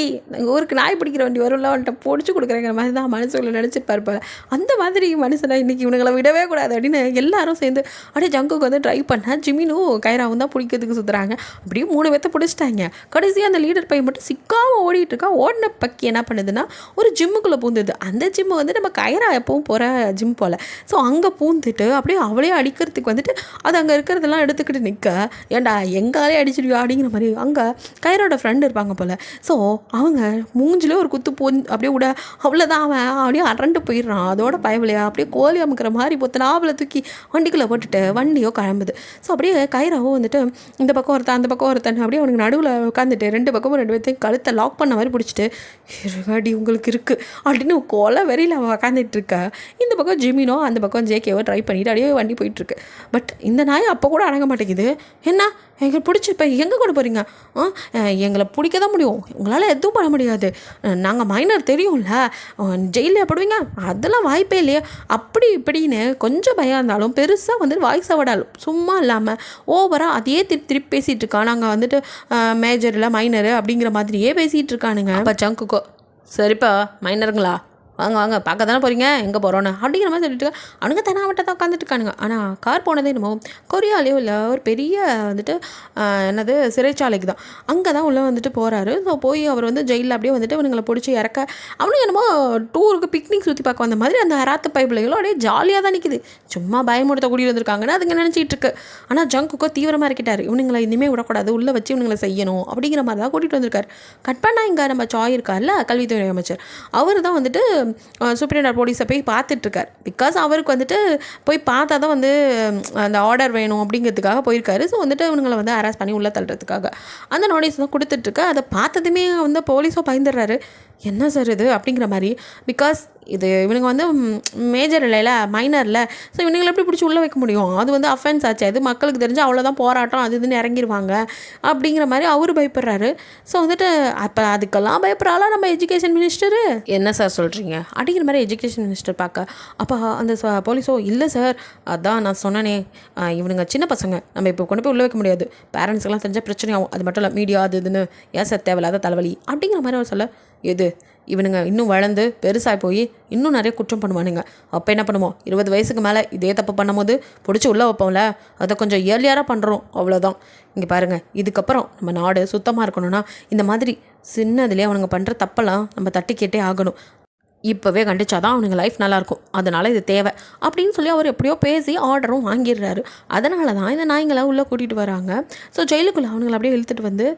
ஊருக்கு நாய் பிடிக்கிற வண்டி வரும்ல, அவன்கிட்ட பிடிச்சி கொடுக்க கொடுக்குறேங்கிற மாதிரி தான் மனசுக்குள்ள நினச்சிருப்பார் போல. அந்த மாதிரி மனுஷனை இன்றைக்கி இவனுங்களை விடவே கூடாது அப்படின்னு எல்லாரும் சேர்ந்து அப்படியே ஜங்குக்கு வந்து ட்ரை பண்ண ஜிமினும் கைராவும் தான் பிடிக்கிறதுக்கு சுற்றுறாங்க. அப்படியே 3 பேர்த்த பிடிச்சிட்டாங்க. கடைசியாக அந்த லீடர் பையன் மட்டும் சிக்காமல் ஓடிட்டு இருக்கான். ஓடின பக்கி என்ன பண்ணுதுன்னா ஒரு ஜிம்முக்குள்ளே பூந்துது. அந்த ஜிம்மு வந்து நம்ம கைரா எப்பவும் போகிற ஜிம் போல். ஸோ அங்கே பூந்துட்டு அப்படியே அவளே அடிக்கிறதுக்கு வந்துட்டு அது அங்கே இருக்கிறதெல்லாம் எடுத்துக்கிட்டு நிற்க, ஏன்டா எங்காலே அடிச்சிருவியா அப்படிங்கிற மாதிரி அங்கே கைரோட ஃப்ரெண்டு இருப்பாங்க போல். ஸோ அவங்க மூஞ்சிலே ஒரு குத்து அப்படியே விட அவ்வளோதான் அவன் அப்படியே அரண்டு போயிடுறான். அதோட பயவில்லையா அப்படியே கோழி அமுக்கிற மாதிரி நாவலை தூக்கி வண்டிக்குள்ளே போட்டுட்டு வண்டியோ கிளம்புது. ஸோ அப்படியே கைராவோ வந்துட்டு இந்த பக்கம் ஒருத்தன் அந்த பக்கம் ஒருத்தன் அப்படியே அவனுக்கு நடுவில் உட்காந்துட்டு 2 பக்கமும் 2 பேர்த்தையும் கழுத்தை லாக் பண்ண மாதிரி பிடிச்சிட்டு இருகாடி உங்களுக்கு இருக்குது அப்படின்னு கொலை வெறியில் அவள் உட்காந்துட்டு இருக்கா. இந்த பக்கம் ஜிமினோ அந்த பக்கம் ஜேகேவோ ட்ரை பண்ணிவிட்டு அப்படியே வண்டி போயிட்டுருக்கு. பட் இந்த நாய் அப்போ கூட அடங்க மாட்டேங்குது. என்ன எங்களை பிடிச்சி இப்போ எங்கே கொண்டு போகிறீங்க? எங்களை பிடிக்க தான் முடியும், உங்களால் எதுவும் பண்ண முடியாது. நாங்கள் மைனர் தெரியும்ல, ஜெயிலில் போடுவீங்க அதெல்லாம் வாய்ப்பே இல்லையா அப்படி இப்படின்னு கொஞ்சம் பயம் இருந்தாலும் பெருசாக வந்துட்டு வாய்ஸ் அவடாலும் சும்மா இல்லாமல் ஓவராக அதையே திருப்பி பேசிகிட்டு இருக்கா. நாங்கள் வந்துட்டு மேஜரில் மைனரு அப்படிங்கிற மாதிரியே பேசிகிட்டு இருக்கானுங்க. அப்போ ஜங்குக்கோ சரிப்பா மைனருங்களா வாங்க வாங்க பார்க்க தானே போகிறீங்க எங்கே போகிறோன்னு அப்படிங்கிற மாதிரி சொல்லிட்டு அவனுங்க தெனாவட்ட தான் உட்காந்துட்டு இருக்கானுங்க. ஆனால் கார் போனதே என்னமோ கொரியாலேயோ இல்லை ஒரு பெரிய வந்துட்டு என்னது சிறைச்சாலைக்கு தான். அங்கே தான் உள்ளே வந்துட்டு போகிறாரு. ஸோ போய் அவர் வந்து ஜெயிலில் அப்படியே வந்துட்டு அவனுங்களை பிடிச்சி இறக்க அவனுங்க என்னமோ டூருக்கு பிக்னிக் சுற்றி பார்க்க வந்த மாதிரி அந்த அராத்து பைப்பிள்ளைகளும் அப்படியே ஜாலியாக தான் நிற்கிது. சும்மா பயமுடுத்த கூட்டிகிட்டு வந்திருக்காங்கன்னு அதுங்க நினச்சிட்டு இருக்கு. ஆனால் ஜங்குக்கோ தீவிரமாக இருக்கிட்டார். இவனுங்களை இனிமேல் விடக்கூடாது, உள்ளே வச்சு இவனுங்களை செய்யணும் அப்படிங்கிற மாதிரி தான் கூட்டிகிட்டு வந்திருக்காரு. கட் பண்ணால் இங்கே நம்ம சாய் இருக்கார்ல கல்வித்துறை அமைச்சர், அவர் தான் வந்துட்டு சூப்பரிண்டர் போலீஸை போய் பார்த்துட்ருக்கார். பிகாஸ் அவருக்கு வந்துட்டு போய் பார்த்தா தான் வந்து அந்த ஆர்டர் வேணும் அப்படிங்கிறதுக்காக போயிருக்காரு. ஸோ வந்துட்டு இவங்களை வந்து அரெஸ்ட் பண்ணி உள்ளே தள்ளுறதுக்காக அந்த நோட்டீஸ் தான் கொடுத்துட்ருக்கு. அதை பார்த்ததுமே வந்து போலீஸோ பயந்துடுறாரு. என்ன சார் இது அப்படிங்கிற மாதிரி. பிகாஸ் இது இவனுங்க வந்து மேஜர் இல்லைல்ல மைனரில். ஸோ இவனுங்களை எப்படி பிடிச்சி உள்ளே வைக்க முடியும்? அது வந்து அஃபென்ஸ் ஆச்சு, அது மக்களுக்கு தெரிஞ்சு அவ்வளோதான் போராட்டம் அது இதுன்னு இறங்கிடுவாங்க அப்படிங்கிற மாதிரி அவர் பயப்படுறாரு. ஸோ வந்துட்டு அப்போ அதுக்கெல்லாம் பயப்படுறாளா நம்ம எஜுகேஷன் மினிஸ்டரு? என்ன சார் சொல்கிறீங்க அப்படிங்கிற மாதிரி எஜுகேஷன் மினிஸ்டர் பார்க்க. அப்போ அந்த போலீஸோ இல்லை சார் அதான் நான் சொன்னேனே இவனுங்க சின்ன பசங்க, நம்ம இப்போ கொண்டு போய் உள்ளே வைக்க முடியாது, பேரண்ட்ஸ்க்கெல்லாம் தெரிஞ்சால் பிரச்சனையாகும், அது மட்டும் இல்லை மீடியா அது இதுன்னு ஏன் சார் தேவையில்லாத தலைவலி அப்படிங்கிற மாதிரி அவர் சொல்ல. எது இவனுங்க இன்னும் வளர்ந்து பெருசாக போய் இன்னும் நிறைய குற்றம் பண்ணுவானுங்க. அப்போ என்ன பண்ணுவோம்? 20 வயசுக்கு மேலே இதே தப்பு பண்ணும் போது பிடிச்சி உள்ளே வைப்போம்ல, அதை கொஞ்சம் ஏர்லியராக பண்ணுறோம் அவ்வளோதான். இங்கே பாருங்கள், இதுக்கப்புறம் நம்ம நாடு சுத்தமாக இருக்கணும்னா இந்த மாதிரி சின்னதுலேயே அவனுங்க பண்ணுற தப்பெல்லாம் நம்ம தட்டி கேட்டே ஆகணும். இப்போவே கண்டிச்சாதான் அவனுங்க லைஃப் நல்லாயிருக்கும், அதனால் இது தேவை அப்படின்னு சொல்லி அவர் எப்படியோ பேசி ஆர்டரும் வாங்கிடுறாரு. அதனால தான் இந்த நாய்ங்களை உள்ளே கூட்டிகிட்டு வராங்க. ஸோ ஜெயிலுக்குள்ளே அவனுங்களை அப்படியே இழுத்துட்டு வந்து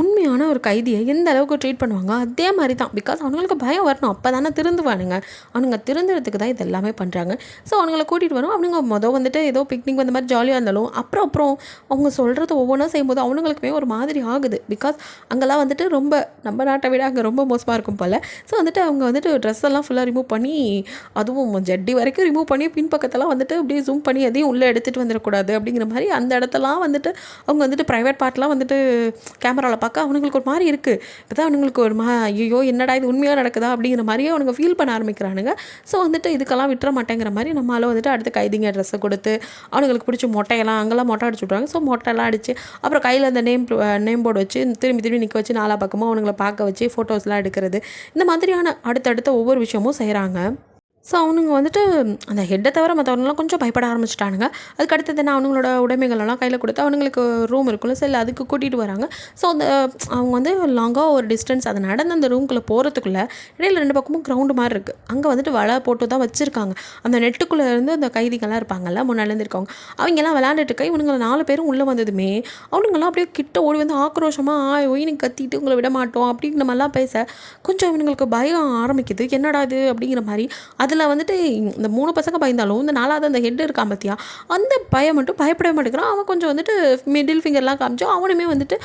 உண்மையான ஒரு கைதியை எந்த அளவுக்கு ட்ரீட் பண்ணுவாங்க அதே மாதிரி தான். பிகாஸ் அவங்களுக்கு பயம் வரணும், அப்போ தானே திருந்துவானுங்க. அவனுங்க திருந்துறதுக்கு தான் இது எல்லாமே பண்ணுறாங்க. ஸோ அவங்கள கூட்டிகிட்டு வரும். அவனுங்க வந்துட்டு ஏதோ பிக்னிக் வந்த மாதிரி ஜாலியாக இருந்தாலும் அப்புறம் அவங்க சொல்கிறது ஒவ்வொன்றா செய்யும்போது அவனுங்களுக்குமே ஒரு மாதிரி ஆகுது. பிகாஸ் அங்கெல்லாம் வந்துட்டு ரொம்ப நம்ம நாட்டை விட அங்கே ரொம்ப மோசமாக இருக்கும் போல். ஸோ வந்துட்டு அவங்க வந்துட்டு ட்ரெஸ் எல்லாம் ஃபுல்லாக ரிமூவ் பண்ணி அதுவும் ஜட்டி வரைக்கும் ரிமூவ் பண்ணி பின்பக்கத்தெல்லாம் வந்துட்டு அப்படியே ஜூம் பண்ணி எதையும் உள்ளே எடுத்துகிட்டு வந்துடக்கூடாது அப்படிங்கிற மாதிரி அந்த இடத்தெல்லாம் வந்துட்டு அவங்க வந்துட்டு ப்ரைவேட் பார்ட்லாம் வந்துட்டு கேமராவில் பார்க்க அவனுங்களுக்கு ஒரு மாதிரி இருக்குது. இப்போ தான் அவனுங்களுக்கு ஒரு ஐயோ என்னடா இது உண்மையாக நடக்குதா அப்படிங்கிற மாதிரியே அவனுங்க ஃபீல் பண்ண ஆரம்பிக்கிறானுங்க. ஸோ வந்துட்டு இதுக்கெல்லாம் விட்டுற மாட்டேங்கிற மாதிரி நம்மளால் வந்துட்டு அடுத்து கைதிங்க ட்ரெஸ்ஸை கொடுத்து அவனுங்களுக்கு பிடிச்ச மொட்டையெல்லாம் அங்கெல்லாம் மொட்டை அடிச்சு விட்ருவாங்க. ஸோ மொட்டையெல்லாம் அடித்து அப்புறம் கையில் அந்த நேம் போர்டு வச்சு திரும்பி நிற்க வச்சு நாலா பக்கமாக அவனுங்களை பார்க்க வச்சு ஃபோட்டோஸ்லாம் எடுக்கிறது, இந்த மாதிரியான அடுத்தடுத்த ஒவ்வொரு விஷயமும் செய்கிறாங்க. ஸோ அவனுங்க வந்துட்டு அந்த ஹெட்டை தவிர மற்றவங்களாம் கொஞ்சம் பயப்பட ஆரம்பிச்சிட்டானுங்க. அதுக்கு அடுத்தது நான் அவங்களோட உடைமைகளெல்லாம் கையில் கொடுத்து அவனுங்களுக்கு ரூம் இருக்குல்ல செல் அதுக்கு கூட்டிகிட்டு வராங்க. ஸோ அந்த அவங்க வந்து லாங்காக ஒரு டிஸ்டன்ஸ் அதை நடந்து அந்த ரூம்குள்ளே போகிறதுக்குள்ளே இடையில 2 பக்கமும் கிரவுண்டு மாதிரி இருக்குது. அங்கே வந்துட்டு வலை போட்டு தான் வச்சுருக்காங்க. அந்த நெட்டுக்குள்ளே இருந்து அந்த கைதிகள்லாம் இருப்பாங்கல்ல முன்னாலேருந்து இருக்கவங்க அவங்கெல்லாம் விளையாண்டுட்டு இருக்க இவனுங்களை 4 பேரும் உள்ளே வந்ததுமே அவனுங்கெல்லாம் அப்படியே கிட்ட ஓடி வந்து ஆக்ரோஷமாக ஒயினுக்கு கத்திட்டு உங்களை விட மாட்டோம் அப்படிங்கிற மாதிரிலாம் பேச கொஞ்சம் இவனுங்களுக்கு பயம் ஆரம்பிக்குது. என்னடா இது அப்படிங்கிற மாதிரி. அதில் வந்துட்டு இந்த 3 பசங்க பயந்தாலும் இந்த 4வது அந்த ஹெட் இருக்கான் பார்த்தியா அந்த பையன் மட்டும் பயப்படவே மாட்டேங்கிறான். அவன் கொஞ்சம் வந்துட்டு மிடில் ஃபிங்கர்லாம் காமிச்சோம் அவனுமே வந்துட்டு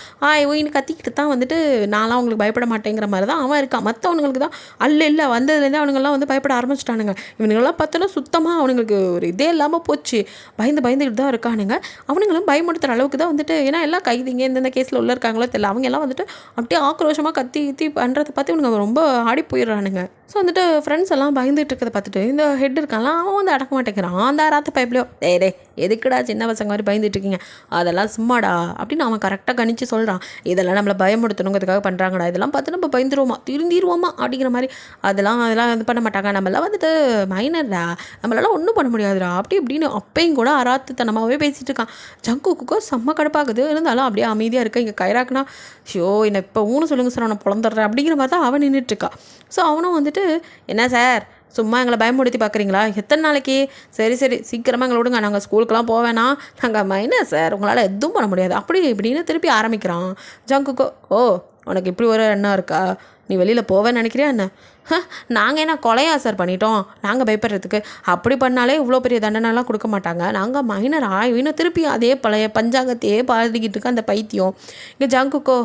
ஒயின்னு கத்திக்கிட்டு தான் வந்துட்டு நான்லாம் அவங்களுக்கு பயப்பட மாட்டேங்கிற மாதிரி தான் அவன் இருக்கான். மற்றவனுங்களுக்கு தான் இல்லை வந்ததுலேருந்து அவனுங்கெல்லாம் வந்து பயப்பட ஆரம்பிச்சிட்டானுங்க. இவனுங்கெல்லாம் பார்த்தோன்னா சுத்தமாக அவனுங்களுக்கு ஒரு இதே இல்லாமல் போச்சு. பயந்துக்கிட்டு தான் இருக்கானுங்க. அவனுங்களும் பயமுடுத்துகிற அளவுக்கு தான் வந்துட்டு ஏன்னா எல்லாம் கைதிங்க எந்தெந்த கேஸில் உள்ள இருக்காங்களோ தெரியல அவங்க எல்லாம் வந்துட்டு அப்படியே ஆக்ரோஷமாக கத்தி பண்ணுறதை பார்த்து இவனுங்க ரொம்ப ஆடி போயிடுறானுங்க. ஸோ வந்துட்டு ஃப்ரெண்ட்ஸ் எல்லாம் பயந்துட்டு இருக்கிறத பார்த்துட்டு இந்த ஹெட் இருக்கான்லாம் அவன் வந்து அடக்க மாட்டேங்கிறான். அந்த ராத்த பைப்லையோ டே எதுக்குடா சின்ன பசங்க மாதிரி பயந்துட்டு இருக்கீங்க, அதெல்லாம் சும்மாடா அப்படின்னு அவன் கரெக்டாக கணிச்சு சொல்கிறான். இதெல்லாம் நம்மளை பயமுடுத்தணுங்கிறதுக்காக பண்ணுறாங்கடா, இதெல்லாம் பார்த்து நம்ம பயந்துருவோமா திருந்திடுவோமா அப்படிங்கிற மாதிரி. அதெல்லாம் இது பண்ண மாட்டாங்க, நம்மளாம் வந்துட்டு மைனர்டா, நம்மளால ஒன்றும் பண்ண முடியாதுடா அப்படி இப்படின்னு அப்பையும் கூட அராத்துத்தனமாகவே பேசிகிட்டு இருக்கான். ஜங்குக்குக்கோ செம்ம கடுப்பாகுது. இருந்தாலும் அப்படியே அமைதியாக இருக்க. இங்கே கைராக்குனா ஷோ என்னை இப்போ ஊன்னு சொல்லுங்க சார், நான் பொழந்துடுறேன் அப்படிங்கிற மாதிரி தான் அவன் நின்றுட்டுருக்கா. ஸோ அவனும் வந்துட்டு என்ன சார் சும்மா எங்களை பயமுடுத்தி பார்க்குறீங்களா, எத்தனை நாளைக்கு, சரி சீக்கிரமாக எங்களை விடுங்க, நாங்கள் ஸ்கூலுக்கெலாம் போவேனா, நாங்கள் மைனர் சார், உங்களால் எதுவும் பண்ண முடியாது அப்படி இப்படின்னு திருப்பி ஆரம்பிக்கிறான். ஜங்குக்கோ ஓ உனக்கு இப்படி ஒரு எண்ணம் இருக்கா, நீ வெளியில் போவேன்னு நினைக்கிறியா என்ன, நாங்கள் என்ன கொலையா சார் பண்ணிட்டோம் நாங்கள் பயப்படுறதுக்கு, அப்படி பண்ணாலே இவ்வளோ பெரிய தண்டனைலாம் கொடுக்க மாட்டாங்க, நாங்கள் மைனர் ஆய்வின்னு திருப்பி அதே பழைய பஞ்சாங்கத்தையே பாதிக்கிட்டு இருக்க அந்த பைத்தியம். இங்கே ஜங்குக்கோ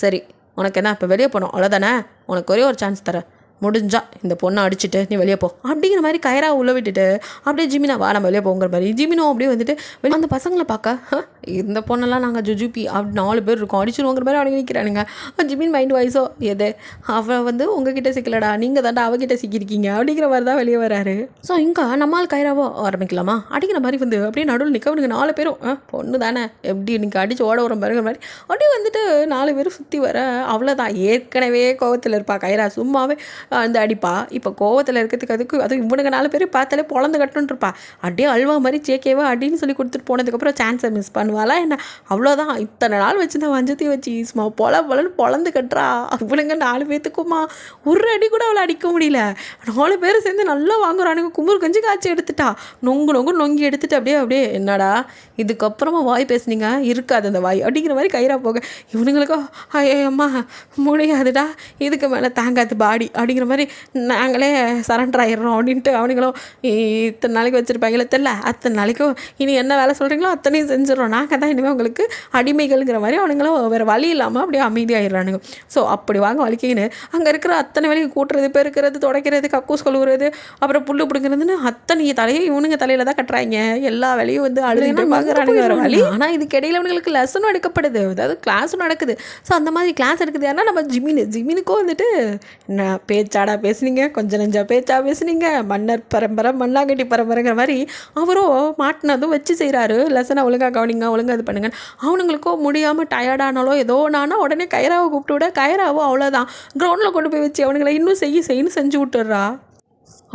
சரி உனக்கு என்ன இப்போ வெளியே போகணும் அவ்வளோதானே, உனக்கு ஒரே ஒரு சான்ஸ் தரேன், முடிஞ்சா இந்த பொண்ணை அடிச்சுட்டு நீ வெளியே போ அப்படிங்கிற மாதிரி கயிறா உள்ள விட்டுட்டு அப்படியே ஜிமினா வா நம்ம வெளியே போங்கிற மாதிரி ஜிமினோ அப்படியே வந்துட்டு அந்த பசங்களை பார்க்க இந்த பொண்ணெல்லாம் நாங்கள் ஜுஜுபி அப்படி 4 பேர் இருக்கோம் அடிச்சிருவோங்கிற மாதிரி அவங்க நிற்கிறானுங்க. ஜிமின் மைண்ட் வாய்ஸோ எது அவள் வந்து உங்ககிட்ட சிக்கலடா, நீங்கள் தாண்டா அவகிட்ட சிக்கியிருக்கீங்க அப்படிங்கிற மாதிரி தான் வெளியே வராரு. ஸோ இங்கே நம்மால் கைராவோ ஆரம்பிக்கலாமா அப்படிங்கிற மாதிரி வந்து அப்படியே நடுவில் நிற்கவனுங்க 4 பேரும் பொண்ணு தானே எப்படி நீங்கள் அடித்து ஓட வர பாருங்கிற மாதிரி அப்படியே வந்துட்டு 4 பேரும் சுற்றி வர. அவ்வளோதான், ஏற்கனவே கோவத்தில் இருப்பா கைரா, சும்மாவே அந்த அடிப்பா. இப்போ கோவத்தில் இருக்கிறதுக்கு அதுவும் இவனுங்க 4 பேர் பார்த்தாலே பொழந்து கட்டணுன்ருப்பா. அப்படியே அல்வா மாதிரி ஜேகேவா அப்படின்னு சொல்லி கொடுத்துட்டு போனதுக்கப்புறம் சான்ஸை மிஸ் பண்ணுவாளா என்ன, அவ்வளோதான். இத்தனை நாள் வச்சு தான் வஞ்சத்தையும் வச்சு சும்மா பொலன்னு பொழந்து கட்டுறா. இவனுங்க 4 பேர்த்துக்குமா ஒரு அடி கூட அவளை அடிக்க முடியல. 4 பேர் சேர்ந்து நல்லா வாங்குறானுங்க. கும்பூர் கஞ்சி காய்ச்சி எடுத்துட்டா, நொங்கி எடுத்துட்டு அப்படியே என்னடா இதுக்கப்புறமா வாய் பேசுனீங்க இருக்காது அந்த வாய் அப்படிங்கிற மாதிரி கயிறா போக. இவனுங்களுக்கும் அம்மா முடியாதுடா, இதுக்கு மேலே தாங்காது பாடி அப்படிங்கிற மாதிரி நாங்களே சரண்டர் ஆகிடுறோம் அப்படின்ட்டு அவனுங்களும் இத்தனை நாளைக்கு வச்சுருப்பாங்களே தெரில, அத்தனை நாளைக்கும் இனி என்ன வேலை சொல்கிறீங்களோ அத்தனையும் செஞ்சிடறோம், நாங்கள் தான் இனிமேல் உங்களுக்கு அடிமைகள்ங்கிற மாதிரி அவனுங்களும் வேறு வழி இல்லாமல் அப்படியே அமைதியாகிடுறானுங்க. ஸோ அப்படி வாங்க வலிக்கின்னு அங்கே இருக்கிற அத்தனை வேலைக்கு கூட்டுறது, பெருக்கிறது, துடைக்கிறது, கக்கூஸ் கழுவுறது, அப்புறம் புல்லு பிடுங்கிறதுன்னு அத்தனை தலையை இவனுங்க தலையில் தான் கட்டுறாங்க. எல்லா வேலையும் வந்து அழுதுகிட்டு பார்க்குறானுங்க வேறு வழி. ஆனால் இதுக்கு இடையில அவனுங்களுக்கு லெசனும் எடுக்கப்படுது, அதாவது கிளாஸும் நடக்குது. ஸோ அந்த மாதிரி கிளாஸ் எடுக்குது யாருன்னா நம்ம ஜிமினுக்கும் வந்துட்டு என்ன பேச்சாடா பேசுனீங்க, கொஞ்சம் நெஞ்சா பேச்சா பேசுனீங்க, மன்னர் பரம்பரை மண்ணாங்கட்டி பரம்பரைங்கிற மாதிரி அவரும் மாட்டினதும் வச்சு செய்கிறாரு. லெசனை ஒழுங்காக கவனிங்க, ஒழுங்காக இது பண்ணுங்க. அவனுங்களுக்கோ முடியாமல் டயர்டானாலோ ஏதோ நானா உடனே கைராவை கூப்பிட்டு விட, கைராவோ அவ்வளோதான் கிரவுண்டில் கொண்டு போய் வச்சு அவனுங்களை இன்னும் செய்யு செஞ்சு விட்டுறா.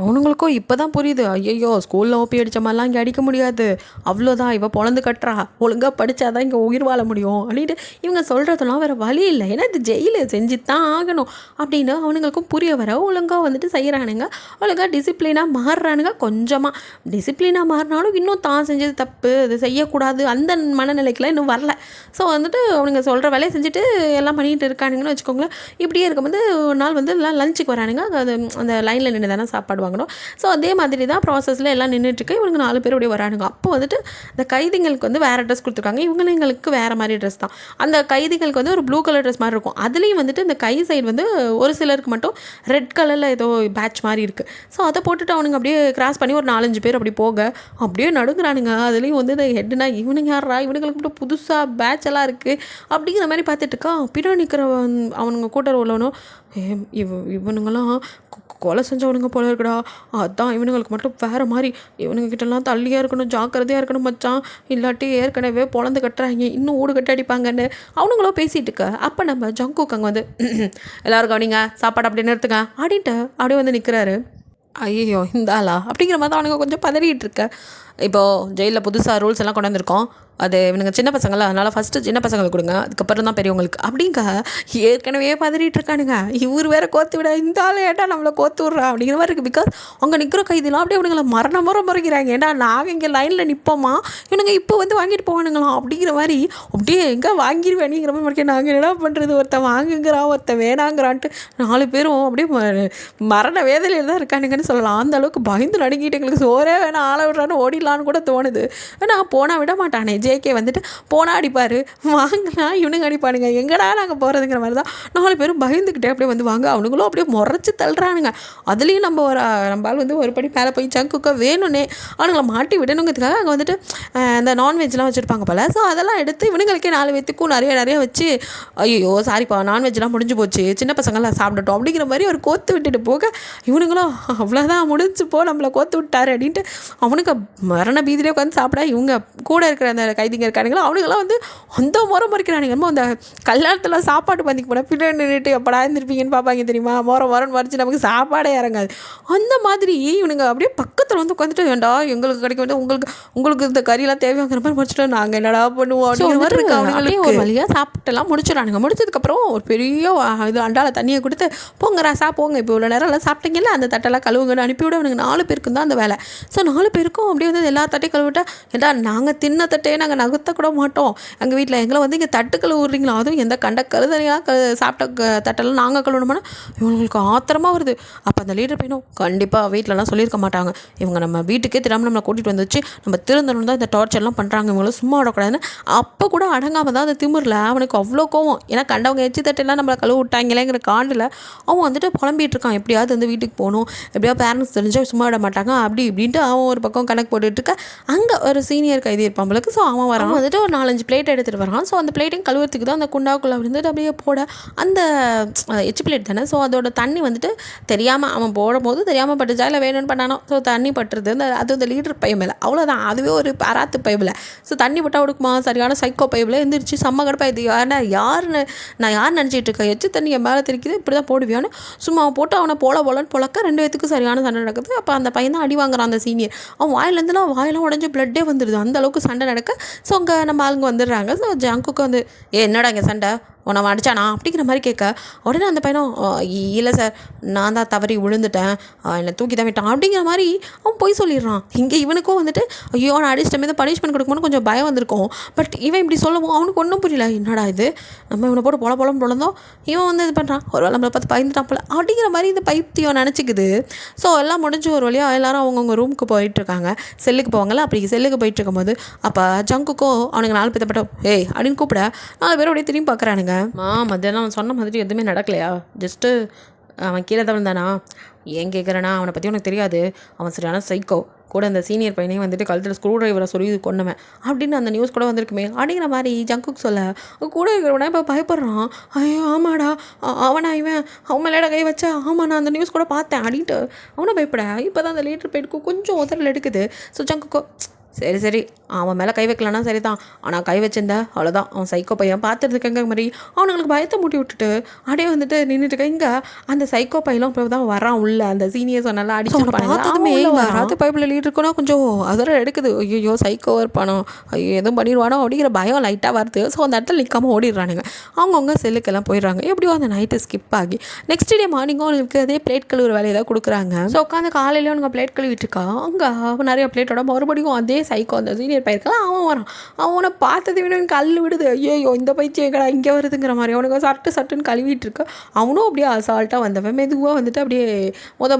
அவனுங்களுக்கும் இப்போ தான் புரியுது, ஐயோ ஸ்கூலில் ஓப்பி அடித்த மாதிரிலாம் இங்கே அடிக்க முடியாது, அவ்வளோதான் இவள் பொழந்து கட்டுறா, ஒழுங்காக படித்தாதான் இங்கே உயிர் வாழ முடியும் அப்படின்ட்டு இவங்க சொல்கிறதெல்லாம் வேறு வழி இல்லை, ஏன்னா இது ஜெயிலு செஞ்சு தான் ஆகணும் அப்படின்னு அவனுங்களுக்கும் புரிய வர ஒழுங்காக வந்துட்டு செய்கிறானுங்க. ஒழுங்காக டிசிப்ளினாக மாறுறானுங்க. கொஞ்சமாக டிசிப்ளினாக மாறினாலும் இன்னும் தான் செஞ்சது தப்பு, இது செய்யக்கூடாது அந்த மனநிலைக்கெலாம் இன்னும் வரல. ஸோ வந்துட்டு அவனுங்க சொல்கிற வேலையை செஞ்சுட்டு எல்லாம் பண்ணிகிட்டு இருக்கானுங்கன்னு வச்சுக்கோங்களேன். இப்படியே இருக்கும்போது ஒரு நாள் வந்து எல்லாம் லஞ்சுக்கு வரானுங்க. அது அந்த லைனில் நின்று தானே சாப்பாடு வாங்கணும். ஸோ அதே மாதிரி தான் ப்ராசஸில் எல்லாம் நின்றுட்டுருக்கு. இவங்க 4 பேர் அப்படியே வரானுங்க. அப்போ வந்துட்டு இந்த கைதிங்களுக்கு வந்து வேறு ட்ரெஸ் கொடுத்துருக்காங்க, இவங்களுக்கு வேறு மாதிரி ட்ரெஸ் தான். அந்த கைதிங்களுக்கு வந்து ஒரு ப்ளூ கலர் ட்ரெஸ் மாதிரி இருக்கும். அதுலேயும் வந்துட்டு இந்த கை சைடு வந்து ஒரு சிலருக்கு மட்டும் ரெட் கலரில் ஏதோ பேட்ச் மாதிரி இருக்குது. ஸோ அதை போட்டுட்டு அவனுங்க அப்படியே கிராஸ் பண்ணி ஒரு 4-5 பேர் அப்படி போக அப்படியே நடுங்குறானுங்க. அதுலேயும் வந்து இந்த ஹெட்னா இவனுங்க யாரா, இவனுங்களுக்கு மட்டும் புதுசாக பேட்ச் எல்லாம் இருக்குது அப்படிங்கிற மாதிரி பார்த்துட்டு இருக்கா. பின்னாடி நிற்கிற அவனுங்க கூட்டர் உள்ளவனும் இவனுங்கெல்லாம் கொலை செஞ்சவனுங்க போல இருக்குடா, அதான் இவனுங்களுக்கு மட்டும் வேறு மாதிரி, இவனுங்ககிட்டலாம் தள்ளியாக இருக்கணும், ஜாக்கிரதையாக இருக்கணும் மச்சான், இல்லாட்டி ஏற்கனவே பொழந்து கட்டுறாங்க, இன்னும் ஊடு கட்டி அடிப்பாங்கன்னு அவனுங்களோ பேசிகிட்டு இருக்க. அப்போ நம்ம ஜங்குக்கு அங்கே வந்து எல்லோரும் கவனிங்க, சாப்பாடு அப்படி நிறுத்துங்க அப்படின்ட்டு அப்படியே வந்து நிற்கிறாரு. ஐயோ இந்த ஆளா அப்படிங்கிற மாதிரி தான் அவனுங்க கொஞ்சம் பதறிட்டு இருக்க. இப்போது ஜெயிலில் புதுசாக ரூல்ஸ் எல்லாம் கொண்டு வந்திருக்கோம், அது இவனுங்க சின்ன பசங்கள, அதனால் ஃபஸ்ட்டு சின்ன பசங்களுக்கு கொடுங்க, அதுக்கப்புறம் தான் பெரியவங்களுக்கு அப்படிங்க ஏற்கனவே பதறிட்டு இருக்கானுங்க. இவர் வேறு கோத்து விட இந்த ஆள் ஏட்டா நம்மளை கோத்து விட்றா அப்படிங்கிற மாதிரி இருக்குது. பிகாஸ் அங்கே நிற்கிற கைதிலாம் அப்படியே இவனுங்களை முறைக்கிறாங்க. ஏன்னா நாங்கள் இங்கே லைனில் நிற்போமா, இவனுங்க இப்போ வந்து வாங்கிட்டு போவானுங்களாம் அப்படிங்கிற மாதிரி, அப்படியே எங்கே வாங்கிடுவேனிங்கிற மாதிரி நாங்கள் என்ன பண்ணுறது, ஒருத்தன் வாங்குங்கிறான் ஒருத்தன் வேணாங்கிறான்ட்டு 4 பேரும் அப்படியே மரண வேதனையில் தான் இருக்கானுங்கன்னு சொல்லலாம். அந்த அளவுக்கு பயந்து நடுங்கிட்டு எங்களுக்கு சோறே வேணாம் ஆளை விட்றான்னு ஓடிடலான்னு கூட தோணுது. ஆனால் போனால் விட மாட்டானே, ஜேகே வந்துட்டு போனால் அடிப்பார், வாங்கினா இவனுங்க அடிப்பானுங்க, எங்கடா நாங்கள் போகிறதுங்கிற மாதிரி தான் 4 பேரும் பயந்துக்கிட்டே அப்படியே வந்து வாங்க. அவனுங்களும் அப்படியே முறைச்சி தள்ளுறானுங்க. அதுலேயும் நம்மளால் வந்து ஒரு படி மேலே போய் ஜங்குக்கை வேணும்னே அவனுங்களை மாட்டி விடணுங்கிறதுக்காக அங்கே வந்துட்டு இந்த நான்வெஜ்லாம் வச்சுருப்பாங்க போல். ஸோ அதெல்லாம் எடுத்து இவனுங்களுக்கே 4 பேத்துக்கும் நிறைய வச்சு, ஐயோ சாரிப்பா நான்வெஜ்லாம் முடிஞ்சு போச்சு, சின்ன பசங்களாம் சாப்பிடட்டும் அப்படிங்கிற மாதிரி ஒரு கோத்து விட்டுட்டு போக, இவனுங்களும் அவ்வளோதான் முடிஞ்சு போ நம்மளை கோத்து விட்டாரு அப்படின்ட்டு அவனுக்கு மரண பீதியிலே உட்காந்து சாப்பிட, இவங்க கூட இருக்கிற அந்த கைதிங்க இருக்கானுங்களோ அவனுங்களாம் வந்து அந்த முறைக்கிறானுங்க. என்னமோ அந்த கல்யாணத்தில் சாப்பாடு பந்திக்கு போனால் பின்னாடி நின்றுட்டு எப்படா இருந்திருப்பீங்கன்னு பார்ப்பாங்க தெரியுமா, மொரன்னு மறைச்சி நமக்கு சாப்பாடே இறங்காது. அந்த மாதிரி இவனுங்க அப்படியே பக்கத்தில் வந்து உட்காந்துட்டு, வேண்டா எங்களுக்கு கிடைக்க வேண்டிய உங்களுக்கு இந்த கறியெல்லாம் தேவையாங்கிற மாதிரி முடிச்சுட்டு நாங்கள் என்னடா பண்ணுவோம் அப்படிங்கிற மாதிரி இருக்கு. அவனுங்களுக்கு ஒரு வழியாக சாப்பிட்டுலாம் முடிச்சிடறானுங்க. முடிச்சதுக்கப்புறம் ஒரு பெரிய இது அண்டாவில் தண்ணியை கொடுத்து, போங்க ராசா போங்க, இப்போ இவ்வளோ நேரம் எல்லாம் சாப்பிட்டீங்கல்ல, அந்த தட்டெல்லாம் கழுவுங்கன்னு அனுப்பிவிட. அவனுக்கு 4 பேருக்கு தான் அந்த வேலை. ஸோ 4 பேருக்கும் அப்படியே வந்து எல்லா தட்டையும் கழுவிட்டா, ஏடா நாங்கள் தின்ன தட்டையே நாங்கள் நகர்த்த கூட மாட்டோம், எங்கள் வீட்டில் எங்களை வந்து இங்கே தட்டு கழுவுறீங்களா, அதுவும் எந்த கண்ட கருதனையாக சாப்பிட்ட தட்டெல்லாம் நாங்கள் கழுவணுமானா இவங்களுக்கு ஆத்திரமாக வருது. அப்போ அந்த லீடர் பையனும் கண்டிப்பாக வீட்டிலலாம் சொல்லியிருக்க மாட்டாங்க, இவங்க நம்ம வீட்டுக்கே தெரியாமல் நம்மளை கூட்டிகிட்டு வந்துச்சு, நம்ம திருந்தணும் தான் இந்த டார்ச்சர்லாம் பண்ணுறாங்க, இவங்களும் சும்மா விடக்கூடாதுன்னு அப்போ கூட அடங்காமல் தான் அந்த திமிரில் அவனுக்கு அவ்வளோ கோவம். ஏன்னா கண்டவங்க எச்சி தட்டெல்லாம் நம்மளை கழுவு விட்டாங்களேங்கிற காண்டில் அவன் வந்துட்டு புலம்பிகிட்டு இருக்கான், எப்படியாவது வந்து வீட்டுக்கு போகணும், எப்படியாவது பேரண்ட்ஸ் தெரிஞ்சால் சும்மா விட மாட்டாங்க அப்படி இப்படின்ட்டு அவன் ஒரு பக்கம் கணக்கு போட்டுட்ருக்க. அங்கே ஒரு சீனியர் கைதி இருப்பாங்களுக்கு. ஸோ அவன் வரான், வந்துட்டு ஒரு 4-5 பிளேட் எடுத்துகிட்டு வரான். ஸோ அந்த பிளேட்டையும் கழுவுறதுக்கு தான் அந்த குண்டாக்குள்ளே வந்துட்டு அப்படியே போட, அந்த எச்சு பிளேட் தானே, ஸோ அதோட தண்ணி வந்துட்டு தெரியாமல் அவன் போடும்போது தெரியாமல் பட்டுச்சா இல்லை வேணும்னு பண்ணானோ, ஸோ தண்ணி பட்டுருது அந்த லீடர் பையன் மேலே. அவ்வளோதான், அதுவே ஒரு பராத்து பைபில். ஸோ தண்ணி பட்டா கொடுக்குமா, சரியான சைக்கோ பைபில் எந்திரிச்சு செம்ம கடுப்பா, இது யாருன்னு நான் யார் நினச்சிட்டு இருக்கேன், எச்சு தண்ணி என் மேலே தெரிக்குது, இப்படி தான் போடுவியான்னு சும்மா போட்டு அவனை போலன்னு பொழக்க 2 பேத்துக்கும் சரியான சண்டை நடக்குது. அப்போ அந்த பையன் தான் அடி வாங்குறான் அந்த சீனியர். அவன் வாயெல்லாம் உடஞ்சி பிளட்டே வந்துடுது, அந்த அளவுக்கு சண்டை நடக்க. ஸோ அங்கே நம்ம ஆளுங்க வந்துடுறாங்க. ஸோ ஜங்குக்கு வந்து என்னடா இங்கே சண்டை, உன்னை அடிச்சானா அப்படிங்கிற மாதிரி கேட்க, உடனே அந்த பையனும் இல்லை சார் நான் தான் தவறி விழுந்துட்டேன், என்னை தூக்கி தான் விட்டான் அப்படிங்கிற மாதிரி அவன் போய் சொல்லிடுறான். இங்கே இவனுக்கும் வந்துட்டு ஐயோ நான் அடிச்சிட்ட மீது பனிஷ்மெண்ட் கொடுக்கணும்னு கொஞ்சம் பயம் வந்திருக்கும். பட் இவன் இப்படி சொல்லவும் அவனுக்கு ஒன்றும் புரியல, என்னடா இது நம்ம இவனை போட்டு பொலம் பொழந்தோம், இவன் வந்து இது பண்ணுறான், ஒரு வேளை நம்மளை பார்த்து பயந்துட்டான் போல அப்படிங்கிற மாதிரி இந்த பைத்தியம் நினச்சிக்குது. ஸோ எல்லாம் முடிஞ்சு ஒரு வழியாக எல்லோரும் அவங்கவுங்க ரூமுக்கு போயிட்டுருக்காங்க, செல்லுக்கு போவாங்கள்ல. அப்படி செல்லுக்கு போயிட்டு இருக்கும்போது அப்போ ஜங்குக்கோ அவனுக்கு 4 பேர் பட்டம் ஏய் அப்படின்னு கூப்பிட 4 பேரும் அப்படியே திரும்பி பார்க்குறானுங்க. மத்தியானம் அவன் சொன்ன மாதிரி எதுவுமே நடக்கலையா, ஜஸ்ட்டு அவன் கீழே தான் தானா, ஏன் கேட்குறேன்னா அவனை பற்றி உனக்கு தெரியாது, அவன் சரியான சைக்கோ, கூட அந்த சீனியர் பையனையும் வந்துட்டு கழுத்தில் ஸ்க்ரூ டிரைவரை சொல்லி கொண்டவன் அப்படின்னு அந்த நியூஸ் கூட வந்திருக்குமே அப்படிங்கிற மாதிரி ஜங்குக்கு சொல்ல, கூட இருக்கிறவனா இப்போ பயப்படுறான். ஐயோ ஆமாடா இவன் அவன் மேலேட கை வச்சா, ஆமாம் நான் அந்த நியூஸ் கூட பார்த்தேன் அப்படின்ட்டு அவனை பயப்பட. இப்போ தான் அந்த லீட்டர் போயிட்டு கொஞ்சம் உதறல் எடுக்குது. ஸோ ஜங்குக்கோ சரி அவன் மேலே கை வைக்கலன்னா சரி தான், ஆனால் கை வச்சிருந்தா அவ்வளோதான், அவன் சைக்கோ பையன் பார்த்துருக்கங்க மாதிரி அவனுங்களுக்கு பயத்தை மூட்டி விட்டுட்டு அப்படியே வந்துட்டு நின்றுட்டு இங்கே அந்த சைக்கோ பையனும் இப்போ தான் வரான் உள்ள. அந்த சீனியர் சொன்னால அடிச்சு பார்த்ததுமே ராத்து பைப்பில் லீட் இருக்கணும், கொஞ்சம் அதெல்லாம் எடுக்குது, ஐயோ சைக்கோ இருப்பானோ, ஐயோ எதுவும் பண்ணிடுவானோ அப்படிங்கிற பயம் லைட்டாக வருது. ஸோ அந்த இடத்துல நிற்காமல் ஓடிடுறானுங்க. அவங்கவுங்க செல்லுக்கெல்லாம் போயிடுறாங்க. எப்படியோ அந்த நைட்டு ஸ்கிப் ஆகி நெக்ஸ்ட் டே மார்னிங்கும் அவங்களுக்கு அதே பிளேட் கழுவுற வேலையை தான் கொடுக்குறாங்க. ஸோ உட்காந்து காலையிலேயும் அவங்க பிளேட் கழுவிட்டு இருக்கா. அங்கே நிறைய பிளேட்டோட மறுபடியும் அதே சைக்கோ அந்த சீனியர் பையன் அவன் வரான். அவனை பார்த்தது விட கல் விடுது, ஐயோ இந்த பயிற்சி எங்கடா இங்கே வருதுங்கிற மாதிரி அவனுக்கு சட்டுன்னு கழுவிட்டு இருக்க. அவனும் அப்படியே அசால்ட்டாக வந்தவன் மெதுவாக வந்துட்டு அப்படியே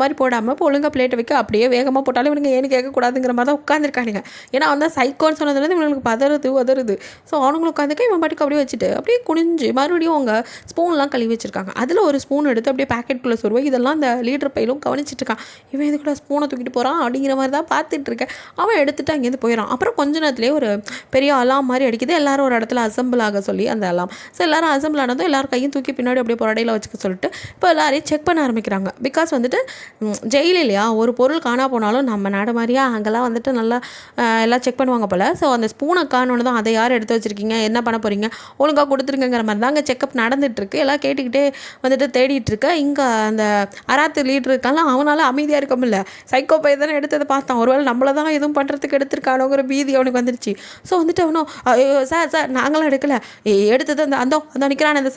மாதிரி போடாமல் இப்போ ஒழுங்காக பிளேட்டை வைக்க அப்படியே வேகமாக போட்டாலும் இவனுங்க ஏன்னு கேட்கக்கூடாதுங்கிற மாதிரி தான் உட்காந்துருக்கானுங்க. ஏன்னா அவன் தான் சைக்கோன்னு சொன்னதுலேருந்து இவனுக்கு உதறுது. ஸோ அவனுங்களும் உட்காந்துக்க இவன் பாட்டுக்கு அப்படியே வச்சுட்டு அப்படியே குனிஞ்சு மறுபடியும் அவங்க ஸ்பூன்லாம் கழுவி வச்சுருக்காங்க. அதில் ஒரு ஸ்பூன் எடுத்து அப்படியே பேக்கெட்டுக்குள்ளே சொருவா. இதெல்லாம் அந்த லீடர் பையிலும் கவனிச்சிட்டு இருக்கான். இவன் இது கூட ஸ்பூனை தூக்கிட்டு போகிறான் அப்படிங்கிற மாதிரி தான் பார்த்துட்டு இருக்கேன். அவன் எடுத்துகிட்டு அங்கேருந்து போயிடறான். அப்புறம் கொஞ்ச நேரத்துலேயே ஒரு பெரிய அலாம் மாதிரி அடிக்குது. எல்லாரும் ஒரு இடத்துல அசம்பிள் ஆக சொல்லி அந்த அலாம். ஸோ எல்லாரும் அசம்பிள் ஆனதும் எல்லாரும் கையும் தூக்கி பின்னாடி அப்படியே புரடையில் வச்சுக்க சொல்லிட்டு இப்போ எல்லாரையும் செக் பண்ண ஆரம்பிக்கிறாங்க. பிகாஸ் வந்துட்டு ஜெயிலு இல்லையா, ஒரு பொருள் காணா போனாலும் நம்ம நாடு மாதிரியா அங்கெல்லாம் வந்துட்டு நல்லா எல்லாம் செக் பண்ணுவாங்க போல். ஸோ அந்த ஸ்பூனை காணோன்னு தான் அதை யார் எடுத்து வச்சுருக்கீங்க, என்ன பண்ண போகிறீங்க, ஒழுங்காக கொடுத்துருங்கிற மாதிரி தான் அங்கே செக்கப் நடந்துகிட்ருக்கு. எல்லாம் கேட்டுக்கிட்டே வந்துட்டு தேடிட்டு இருக்க. இங்கே அந்த அராத்து லீடர் இருக்கான்லாம் அவனால் அமைதியாக இருக்க முடியல. சைக்கோ பை தானே எடுத்ததை பார்த்தான், ஒருவேளை நம்மள தான் எதுவும் பண்ணுறதுக்கு எடுத்திருக்கானோங்கிற பீதி அவனுக்கு வந்துருச்சு. ஸோ வந்துட்டு அவனும் சார் நாங்களாம் எடுக்கலை, எடுத்தது அந்த நிற்கிறான் அந்த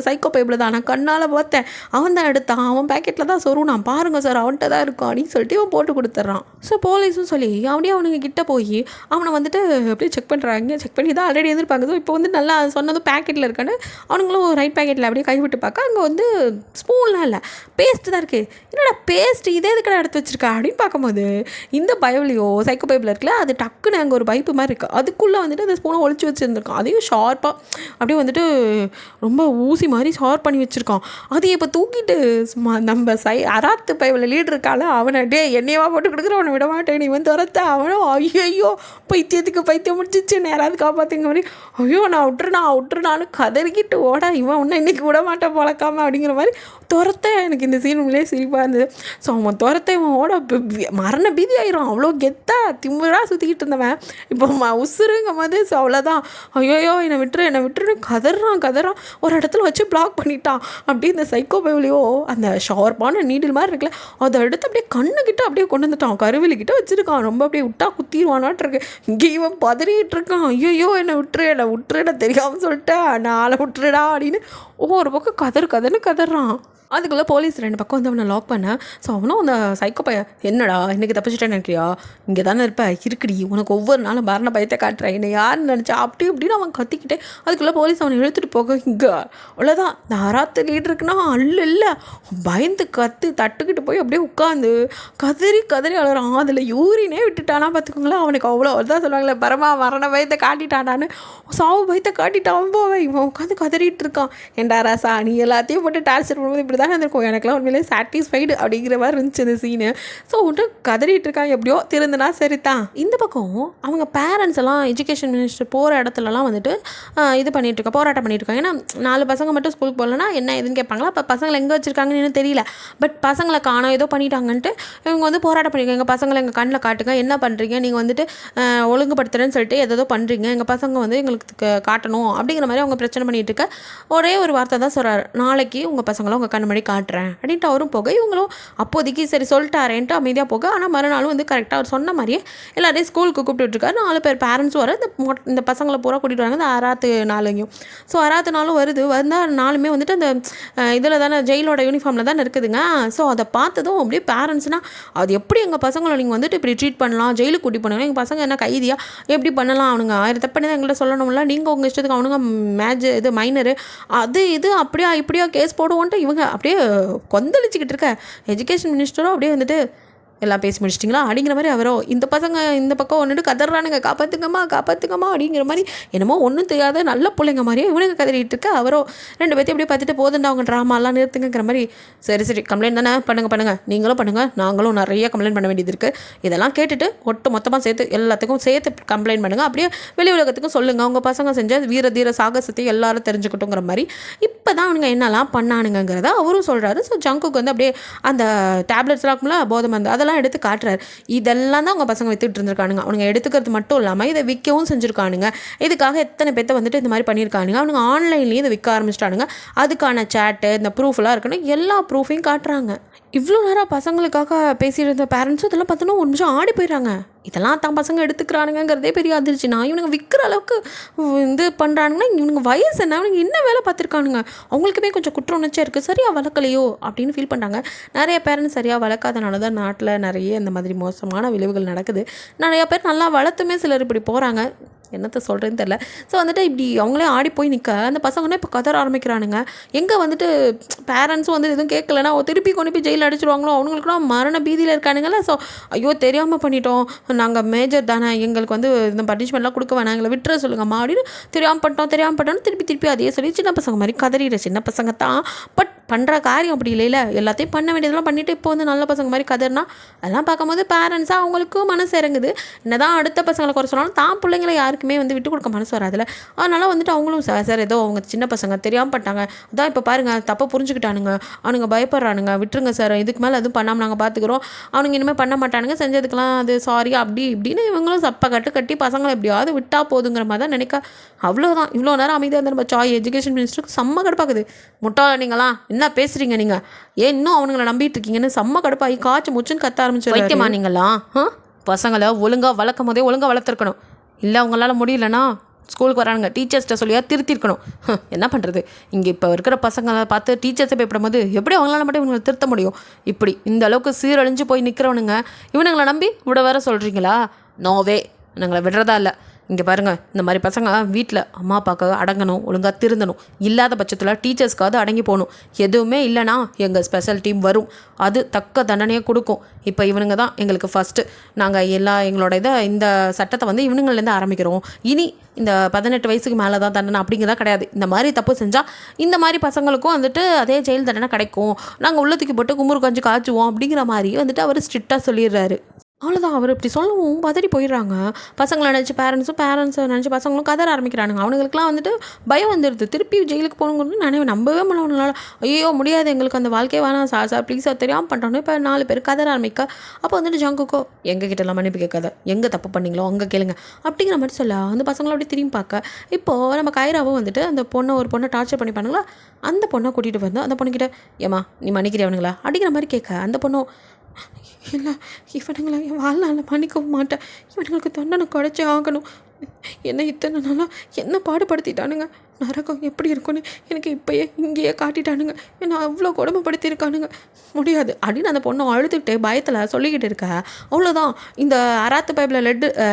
சைக்கோ பைப்பில் தான் நான் கண்ணால் பார்த்தேன், அவன் தான் எடுத்தான், அவன் பேக்கெட்டில் தான் சொருனான் பாருங்கள் சார், அவன்கிட்ட தான் இருக்கும் அப்படின்னு சொல்லிட்டு அவன் போட்டு கொடுத்துட்றான். ஸோ போலீஸும் சொல்லி அப்படியே அவனுங்க கிட்ட போய் அவனை வந்துட்டு அப்படியே செக் பண்ணுறாங்க. செக் பண்ணி தான் ஆல்ரெடி இருந்திருப்பாங்க. ஸோ இப்போ வந்து நல்லா சொன்னதும் பேக்கெட்டில் இருக்கான்னு அவனுங்களும் ரைட் பேக்கெட்டில் அப்படியே கைவிட்டு பார்க்க அங்கே வந்து ஸ்பூன்லாம் இல்லை, பேஸ்ட்டு தான் இருக்குது. என்னடா பேஸ்ட் இதே எதுக்கடா எடுத்து வச்சிருக்கா அப்படின்னு பார்க்கும்போது இந்த பைபிளையோ சைக்கோ பைபிள் இருக்குல்ல, அது அது டக்குன்னு அங்கே ஒரு பைப்பு மாதிரி இருக்குது, அதுக்குள்ளே வந்துட்டு அந்த ஸ்பூனை ஒழிச்சு வச்சுருந்துருக்கான். அதையும் ஷார்ப்பாக அப்படியே வந்துட்டு ரொம்ப ஊசி மாதிரி ஷார்ப் பண்ணி வச்சுருக்கான். அதையும் இப்போ தூக்கிட்டு நம்ம அராத்து பைவில் லீடர் இருக்கால அவனை டே என்னையவா போட்டு கொடுக்குற, அவனை விட மாட்டேன், நீ துரத்த. அவனும் ஐயோ பைத்தியத்துக்கு பைத்தியம் முடிச்சிச்சு, யாராவது காப்பாற்றுங்க மாதிரி, ஐயோ நான் விட்டுருனான்னு கதறிக்கிட்டு ஓட, இவன் ஒன்றும் இன்றைக்கி விட மாட்டேன் பழக்காம அப்படிங்கிற மாதிரி துரத்த. எனக்கு இந்த சீன் உண்மையிலே சிரிப்பாக இருந்தது. ஸோ அவன் துரத்த இவன் ஓட மரண பீதி ஆயிரும். அவ்வளோ கெத்தா திமுறா சுற்றிக்கிட்டு இருந்தவன் இப்போ உசுருங்கும் போது ஸோ அவ்வளோதான். ஐயோயோ என்னை விட்டுரு கதறான். ஒரு இடத்துல வச்சு பிளாக் பண்ணிட்டான். அப்படியே இந்த சைக்கோ பைவிலையோ அந்த ஷார்ப்பான நீடில் மாதிரி இருக்குல்ல, அதை எடுத்து அப்படியே கண்ணுக்கிட்ட அப்படியே கொண்டு வந்துட்டான், கருவிலிக்கிட்ட வச்சுருக்கான். ரொம்ப அப்படியே விட்டா குத்திடுவானாட்டு இருக்கு. இங்கே இவன் பதறிட்டு இருக்கான். ஐயோ என்னை விட்டுரு தெரியாமல் சொல்லிட்டேன், நான் ஆளை விட்டுருடா அப்படின்னு ஒரு பக்கம் கதறுன்னு கதறான். அதுக்குள்ளே போலீஸ் 2 பக்கம் வந்து அவனை லாக் பண்ண. ஸோ அவனும் அந்த சைக்கோ பையன், என்னடா இன்றைக்கி தப்பிச்சிட்டேன்னு நினைக்கிறியா, இங்கே தானே இருப்பேன், இருக்குடி, உனக்கு ஒவ்வொரு நாளும் மரண பயத்தை காட்டுறேன், என்னை யாருன்னு நினச்சா அப்படி இப்படின்னு அவன் கத்திக்கிட்டே. அதுக்குள்ளே போலீஸ் அவனை இழுத்துட்டு போக இங்கே அவ்வளோதான். இந்த அராத்து லீடருக்குன்னா இல்லை பயந்து தட்டுக்கிட்டு போய் அப்படியே உட்காந்து கதறி அழுறான். அதில் யூரினே விட்டுட்டானா பார்த்துக்கோங்களேன். அவனுக்கு அவ்வளோ தான் சொல்லுவாங்களே, பரமா மரண பயத்தை காட்டிட்டானான்னு, சாவு பயத்தை காட்டிட்டான் போவேன். இவன் உட்காந்து கதறிட்டு இருக்கான். ஏண்டா ராசா நீ எல்லாத்தையும் போட்டு டார்ச்சர் பண்ணும்போது இப்படி தான் இருக்கும், எனக்குலாம் உண்மையிலே சாட்டிஸ்ஃபைடு அப்படிங்கிற மாதிரி இருந்துச்சு அந்த சீனு. ஸோ வந்துட்டு கதறிட்டு இருக்கான். எப்படியோ திருந்தினா சரிதான். இந்த பக்கம் அவங்க பேரண்ட்ஸ் எல்லாம் எஜுகேஷன் மினிஸ்டர் போகிற இடத்துலலாம் வந்துட்டு இது பண்ணிகிட்ருக்கா, போராட்டம் பண்ணிகிட்ருக்காங்க. ஏன்னா 4 பசங்க மட்டும் ஸ்கூலுக்கு போகலன்னா என்ன எதுன்னு கேட்பாங்களா. அப்போ பசங்களை எங்கே வச்சுருக்காங்கன்னு தெரியல. பட் பசங்களை காணோம் ஏதோ பண்ணிட்டாங்கன்ட்டு இவங்க வந்து போராட்டம் பண்ணியிருக்காங்க. எங்கள் பசங்களை எங்கள் கண்ணில் காட்டுங்க, என்ன பண்ணுறீங்க நீங்கள் வந்துட்டு ஒழுங்குபடுத்துறேன்னு சொல்லிட்டு ஏதோ பண்ணுறீங்க, எங்கள் பசங்க வந்து எங்களுக்கு காட்டணும் அப்படிங்கிற மாதிரி அவங்க பிரச்சனை பண்ணிகிட்டு இருக்க. ஒரே ஒரு வார்த்தை தான் சொல்கிறார், நாளைக்கு உங்கள் பசங்களும் உங்கள் கண் முன்னாடி காட்டுறேன் அப்படின்ட்டு அவரும் போக, இவங்களும் அப்போதைக்கு சரி சொல்லிட்டாரேன்ட்டு அமைதியாக போக. ஆனால் மறுநாளும் வந்து கரெக்டாக அவர் சொன்ன மாதிரியே எல்லாரையும் ஸ்கூலுக்கு கூப்பிட்டுருக்காரு. 4 பேர் பேரண்ட்ஸும் வர, இந்த பசங்களை பூரா கூட்டிகிட்டு வராங்க. இந்த அராத்து நாளையும். ஸோ அராத்து நாளும் வந்தால் 4மே வந்துட்டு அந்த இதில் தானே ஜெயிலோட யூனிஃபார்மில் தானே இருக்குதுங்க. ஸோ அதை பார்த்ததும் அப்படியே பேரண்ட்ஸ்னால் அது எப்படி எங்கள் பசங்களை நீங்கள் வந்துட்டு இப்படி ட்ரீட் பண்ணலாம், ஜெயிலுக்கு கூட்டி பண்ணணும், எங்கள் பசங்க என்ன கைதியா எப்படி பண்ணலாம், அவனுங்க 1000 தப்பு தான் எங்கள்கிட்ட சொல்லணும்ல, நீங்கள் உங்கள் இஷ்டத்துக்கு அவனுங்க இது மைனரு அது இது அப்படியா இப்படியா கேஸ் போடுவோன்ட்டு இவங்க அப்படியே கொந்தளிச்சிக்கிட்டு இருக்க. எஜுகேஷன் மினிஸ்டரும் அப்படியே வந்துட்டு எல்லாம் பேசி முடிச்சிட்டிங்களா அப்படிங்கிற மாதிரி அவரோ இந்த பசங்க இந்த பக்கம் ஒன்றுட்டு கதறானுங்க, காப்பாற்றுங்கம்மா அப்படிங்கிற மாதிரி என்னமோ ஒன்றும் தெரியாத நல்ல பிள்ளைங்க மாதிரியே இவனுங்க கதறிட்டு இருக்க. அவரோ 2 பேர்த்தையும் அப்படியே பார்த்துட்டு போதுண்டா அவங்க ட்ராமாலாம் நிறுத்துங்கிற மாதிரி. சரி கம்ப்ளைண்ட் தானே பண்ணுங்கள், நீங்களும் பண்ணுங்கள், நாங்களும் நிறைய கம்ப்ளைண்ட் பண்ண வேண்டியது இருக்குது. இதெல்லாம் கேட்டுட்டு மொத்தமாக சேர்த்து எல்லாத்துக்கும் சேர்த்து கம்ப்ளைண்ட் பண்ணுங்கள், அப்படியே வெளி உலகத்துக்கும் சொல்லுங்கள், அவங்க பசங்க செஞ்ச வீர தீர சாகசத்தை எல்லாரும் தெரிஞ்சுக்கிட்டோங்கிற மாதிரி. இப்போ தான் அவனுங்க என்னெல்லாம் பண்ணானுங்கிறத அவரும் சொல்கிறாரு. ஸோ ஜங்குக்கு வந்து அப்படியே அந்த டேப்லெட்ஸ்லாம் இருக்கும்ல போதை மருந்து அதெல்லாம் எடுத்து காட்டுறாரு. இதெல்லாம் தான் அவங்க பசங்க வித்துட்டு இருந்திருக்கானுங்க. அவனுங்க எடுத்துக்கிறது மட்டும் இல்லாமல் இதை விற்கவும் செஞ்சுருக்கானுங்க. இதுக்காக எத்தனை பேர்த்த வந்துட்டு இந்த மாதிரி பண்ணியிருக்கானுங்க. அவனுங்க ஆன்லைன்லேயே இதை விற்க ஆரம்பிச்சிட்டானுங்க. அதுக்கான சேட்டு இந்த ப்ரூஃப்லாம் இருக்குன்னு எல்லா ப்ரூஃபையும் காட்டுறாங்க. இவ்வளோ நேரம் பசங்களுக்காக பேசியிருந்த பேரண்ட்ஸும் இதெல்லாம் பார்த்தோன்னா ஒரு நிமிஷம் ஆடி போயிடுறாங்க. இதெல்லாம் தான் பசங்க எடுத்துக்கிறானுங்கிறதே பெரிய அதிர்ச்சினா, இவனுங்க விற்கிற அளவுக்கு இது பண்ணுறானுங்கன்னா இவனுங்க வயசு என்ன, அவனுங்க என்ன வேலை பார்த்துருக்கானுங்க, அவங்களுக்குமே கொஞ்சம் குற்ற உணர்ச்சியாக இருக்குது, சரியாக வளர்க்கலையோ அப்படின்னு ஃபீல் பண்ணுறாங்க. நிறைய பேரண்ட்ஸ் சரியாக வளர்க்காதனால தான் நாட்டில் நிறைய இந்த மாதிரி மோசமான விளைவுகள் நடக்குது. நிறையா பேர் நல்லா வளர்த்துமே சிலர் இப்படி போகிறாங்க. என்னத்தை சொல்கிறேன்னு தெரில. ஸோ வந்துட்டு இப்படி அவங்களே ஆடி போய் நிற்க அந்த பசங்கன்னா இப்போ கதற ஆரம்பிக்கிறானுங்க. எங்கே வந்துட்டு பேரண்ட்ஸும் வந்து எதுவும் கேட்கலன்னா திருப்பி கொண்டு போய் ஜெயிலில் அடிச்சிருவாங்களோ, அவங்களுக்குலாம் மரண பீதியில் இருக்கானுங்கள. ஸோ ஐயோ தெரியாமல் பண்ணிட்டோம், நாங்கள் மேஜர் தானே, எங்களுக்கு வந்து இந்த பனிஷ்மெண்ட்லாம் கொடுக்க வேணாம், எங்களை விட்டுற சொல்லுங்கம்மா அப்படின்னு தெரியாமல் பண்ணிட்டோம் திருப்பி அதையே சொல்லி சின்ன பசங்க மாதிரி கதறிடுற. சின்ன பசங்க தான், பட் பண்ணுற காரியம் அப்படி இல்லைல்ல, எல்லாத்தையும் பண்ண வேண்டியதெல்லாம் பண்ணிவிட்டு இப்போ வந்து நல்ல பசங்க மாதிரி கதறினா அதெல்லாம் பார்க்கும்போது பேரண்ட்ஸாக அவங்களுக்கும் மனசு இறங்குது. என்னதான் அடுத்த பசங்களை குறை சொன்னாலும் தான் பிள்ளைங்களை யாருக்குமே வந்து விட்டு கொடுக்க மனசு வராதுல்ல. அதனால் வந்துட்டு அவங்களும் சார் ஏதோ அவங்க சின்ன பசங்க தெரியாமல் பண்ணிட்டாங்க, அதான் இப்போ பாருங்கள் தப்பை புரிஞ்சுக்கிட்டானுங்க, அவனுங்க பயப்படுறானுங்க, விட்டுருங்க சார், இதுக்கு மேலே எதுவும் பண்ணாமல் நாங்கள் பார்த்துக்குறோம், அவனுங்க இனிமேல் பண்ண மாட்டானுங்க, செஞ்சதுக்கெலாம் அது சாரி அப்படி இப்படின்னு இவங்களும் சப்பை கட்டி பசங்களை எப்படியாவது விட்டால் போதுங்கிற மாதிரி தான் நினைக்க. அவ்வளோதான். இவ்வளோ நேரம் அமைதியாக இருந்தால் நம்ம எஜுகேஷன் மினிஸ்டருக்கு செம்ம கடுப்பாக்குது. முட்டாள நீங்களாம் என்ன பேசுகிறீங்க, நீங்கள் ஏன் இன்னும் அவனுங்களை நம்பிட்டு இருக்கீங்கன்னு செம்ம கடுப்பாகி காய்ச்சி முச்சுன்னு கத்த ஆரம்பிச்சு. வைத்தியமா நீங்களாம் பசங்களை ஒழுங்காக வளர்க்கும் போதே ஒழுங்காக வளர்த்துருக்கணும், இல்லை அவங்களால முடியலன்னா ஸ்கூலுக்கு வரானுங்க டீச்சர்ஸ்கிட்ட சொல்லியா திருத்திருக்கணும். என்ன பண்ணுறது, இங்கே இப்போ இருக்கிற பசங்களை பார்த்து டீச்சர்ஸை பயப்படும் போது எப்படி அவங்களால மட்டும் இவங்களை திருத்த முடியும்? இப்படி இந்த அளவுக்கு சீரழிஞ்சு போய் நிற்கிறவனுங்க இவனுங்களை நம்பி விட வேற சொல்கிறீங்களா? நோவே, நாங்களை விடுறதா இல்லை. இங்கே பாருங்கள், இந்த மாதிரி பசங்க வீட்டில் அம்மா அப்பாவுக்கு அடங்கணும், ஒழுங்காக திருந்தணும். இல்லாத பட்சத்தில் டீச்சர்ஸ்க்காவது அடங்கி போகணும். எதுவுமே இல்லைனா எங்கள் ஸ்பெஷல் டீம் வரும், அது தக்க தண்டனையை கொடுக்கும். இப்போ இவனுங்க தான் எங்களுக்கு ஃபஸ்ட்டு. நாங்கள் எங்களோட இந்த சட்டத்தை வந்து இவனுங்கள்லேருந்து ஆரம்பிக்கிறோம். இனி இந்த 18 வயசுக்கு மேலே தான் தண்டனை அப்படிங்கிறதா கிடையாது. இந்த மாதிரி தப்பு செஞ்சால் இந்த மாதிரி பசங்களுக்கும் வந்துட்டு அதே ஜெயில் தண்டனை கிடைக்கும். நாங்கள் உள்ளத்துக்கு போட்டு குமுறு கஞ்சி காய்ச்சுவோம் அப்படிங்கிற மாதிரி வந்துட்டு அவர் ஸ்ட்ரிக்டாக சொல்லிடுறாரு. அவ்வளோதான். அவர் இப்படி சொல்லவும் பதறி போயிடுறாங்க. பசங்களை நினச்சி பேரண்ட்ஸை நினச்சி பசங்களும் கதற ஆரம்பிக்கிறானுங்க. அவனுங்களுக்குலாம் வந்துட்டு பயம் வந்துடுது. திருப்பி ஜெயிலுக்கு போகணுங்கிறது நம்பவே முடியல அவங்களால. ஐயோ முடியாது, எங்களுக்கு அந்த வாழ்க்கையே வேணாம் சார் ப்ளீஸ் சார், தெரியாமல் பண்ணிட்டோன்னு இப்போ 4 பேர் கதற ஆரம்பிக்க. அப்போ வந்துட்டு ஜங்குக்கோ எங்ககிட்டலாம் மன்னிப்பு கேட்காத, எங்கே தப்பு பண்ணிங்களோ அங்கே கேளுங்க அப்படிங்கிற மாதிரி சொல்ல அந்த பசங்களை அப்படி திரும்பி பார்க்க. இப்போது நம்ம கைராவும் வந்துட்டு அந்த ஒரு பொண்ணை டார்ச்சர் பண்ணி பண்ணுங்களா, அந்த பொண்ணை கூட்டிகிட்டு வந்து அந்த பொண்ணுக்கிட்ட ஏமா நீ மன்னிக்கிறவனுங்களா அப்படிங்கிற மாதிரி கேட்க அந்த பொண்ணும் இல்லை இவனுங்களை என் வாழ்நாளில் மன்னிக்கவும் மாட்டேன், இவனுங்களுக்கு தண்டனை குறைச்சே ஆகணும். என்ன இத்தனை நாளாக என்ன பாடுபடுத்திட்டானுங்க, நரகம் எப்படி இருக்குன்னு எனக்கு இப்போயே இங்கேயே காட்டிட்டானுங்க, என்னை அவ்வளோ கொடுமைப்படுத்தியிருக்கானுங்க, முடியாது அப்படின்னு அந்த பொண்ணை அழுதுகிட்டே பயத்தில் சொல்லிக்கிட்டு இருக்க. அவ்வளோதான். இந்த அராத்து பைப்பில்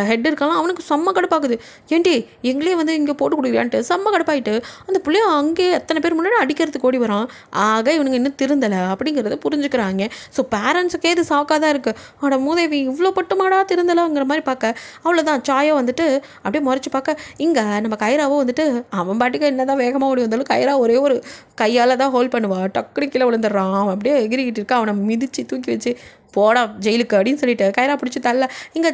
ஹெட் இருக்கலாம் அவனுக்கு செம்ம கடுப்பாகுது. ஏன்டி எங்களே வந்து இங்கே போட்டு கொடுக்குறியான்ட்டு செம்ம கடுப்பாயிட்டு அந்த பிள்ளைய அங்கேயே எத்தனை பேர் முன்னாடி அடிக்கிறதுக்கு ஓடி வரான். ஆக இவனுங்க இன்னும் திருந்தலை அப்படிங்கிறத புரிஞ்சுக்கிறாங்க. ஸோ பேரண்ட்ஸுக்கே இது சாக்காக தான் இருக்குது. அவனோட மூதேவி இவ்வளோ பட்டுமாடா திருந்தலைங்கிற மாதிரி பார்க்க. அவ்வளோதான். சாயோ வந்துட்டு அப்படியே முறைச்சி பார்க்க இங்கே நம்ம கைராவோ வந்துட்டு அவன் பாட்டுக்கு என்ன தான் வேகமாக ஓடி வந்தாலும் கைரா ஒரே ஒரு கையால் தான் ஹோல்ட் பண்ணுவாள். டக்குனு கீழே விழுந்துடுறான். அவன் அப்படியே எகிரிக்கிட்டு இருக்கா. அவனை மிதித்து தூக்கி வச்சு போடா ஜெயிலுக்கு அப்படின்னு சொல்லிட்டு கைரா பிடிச்சி தள்ள. இங்கே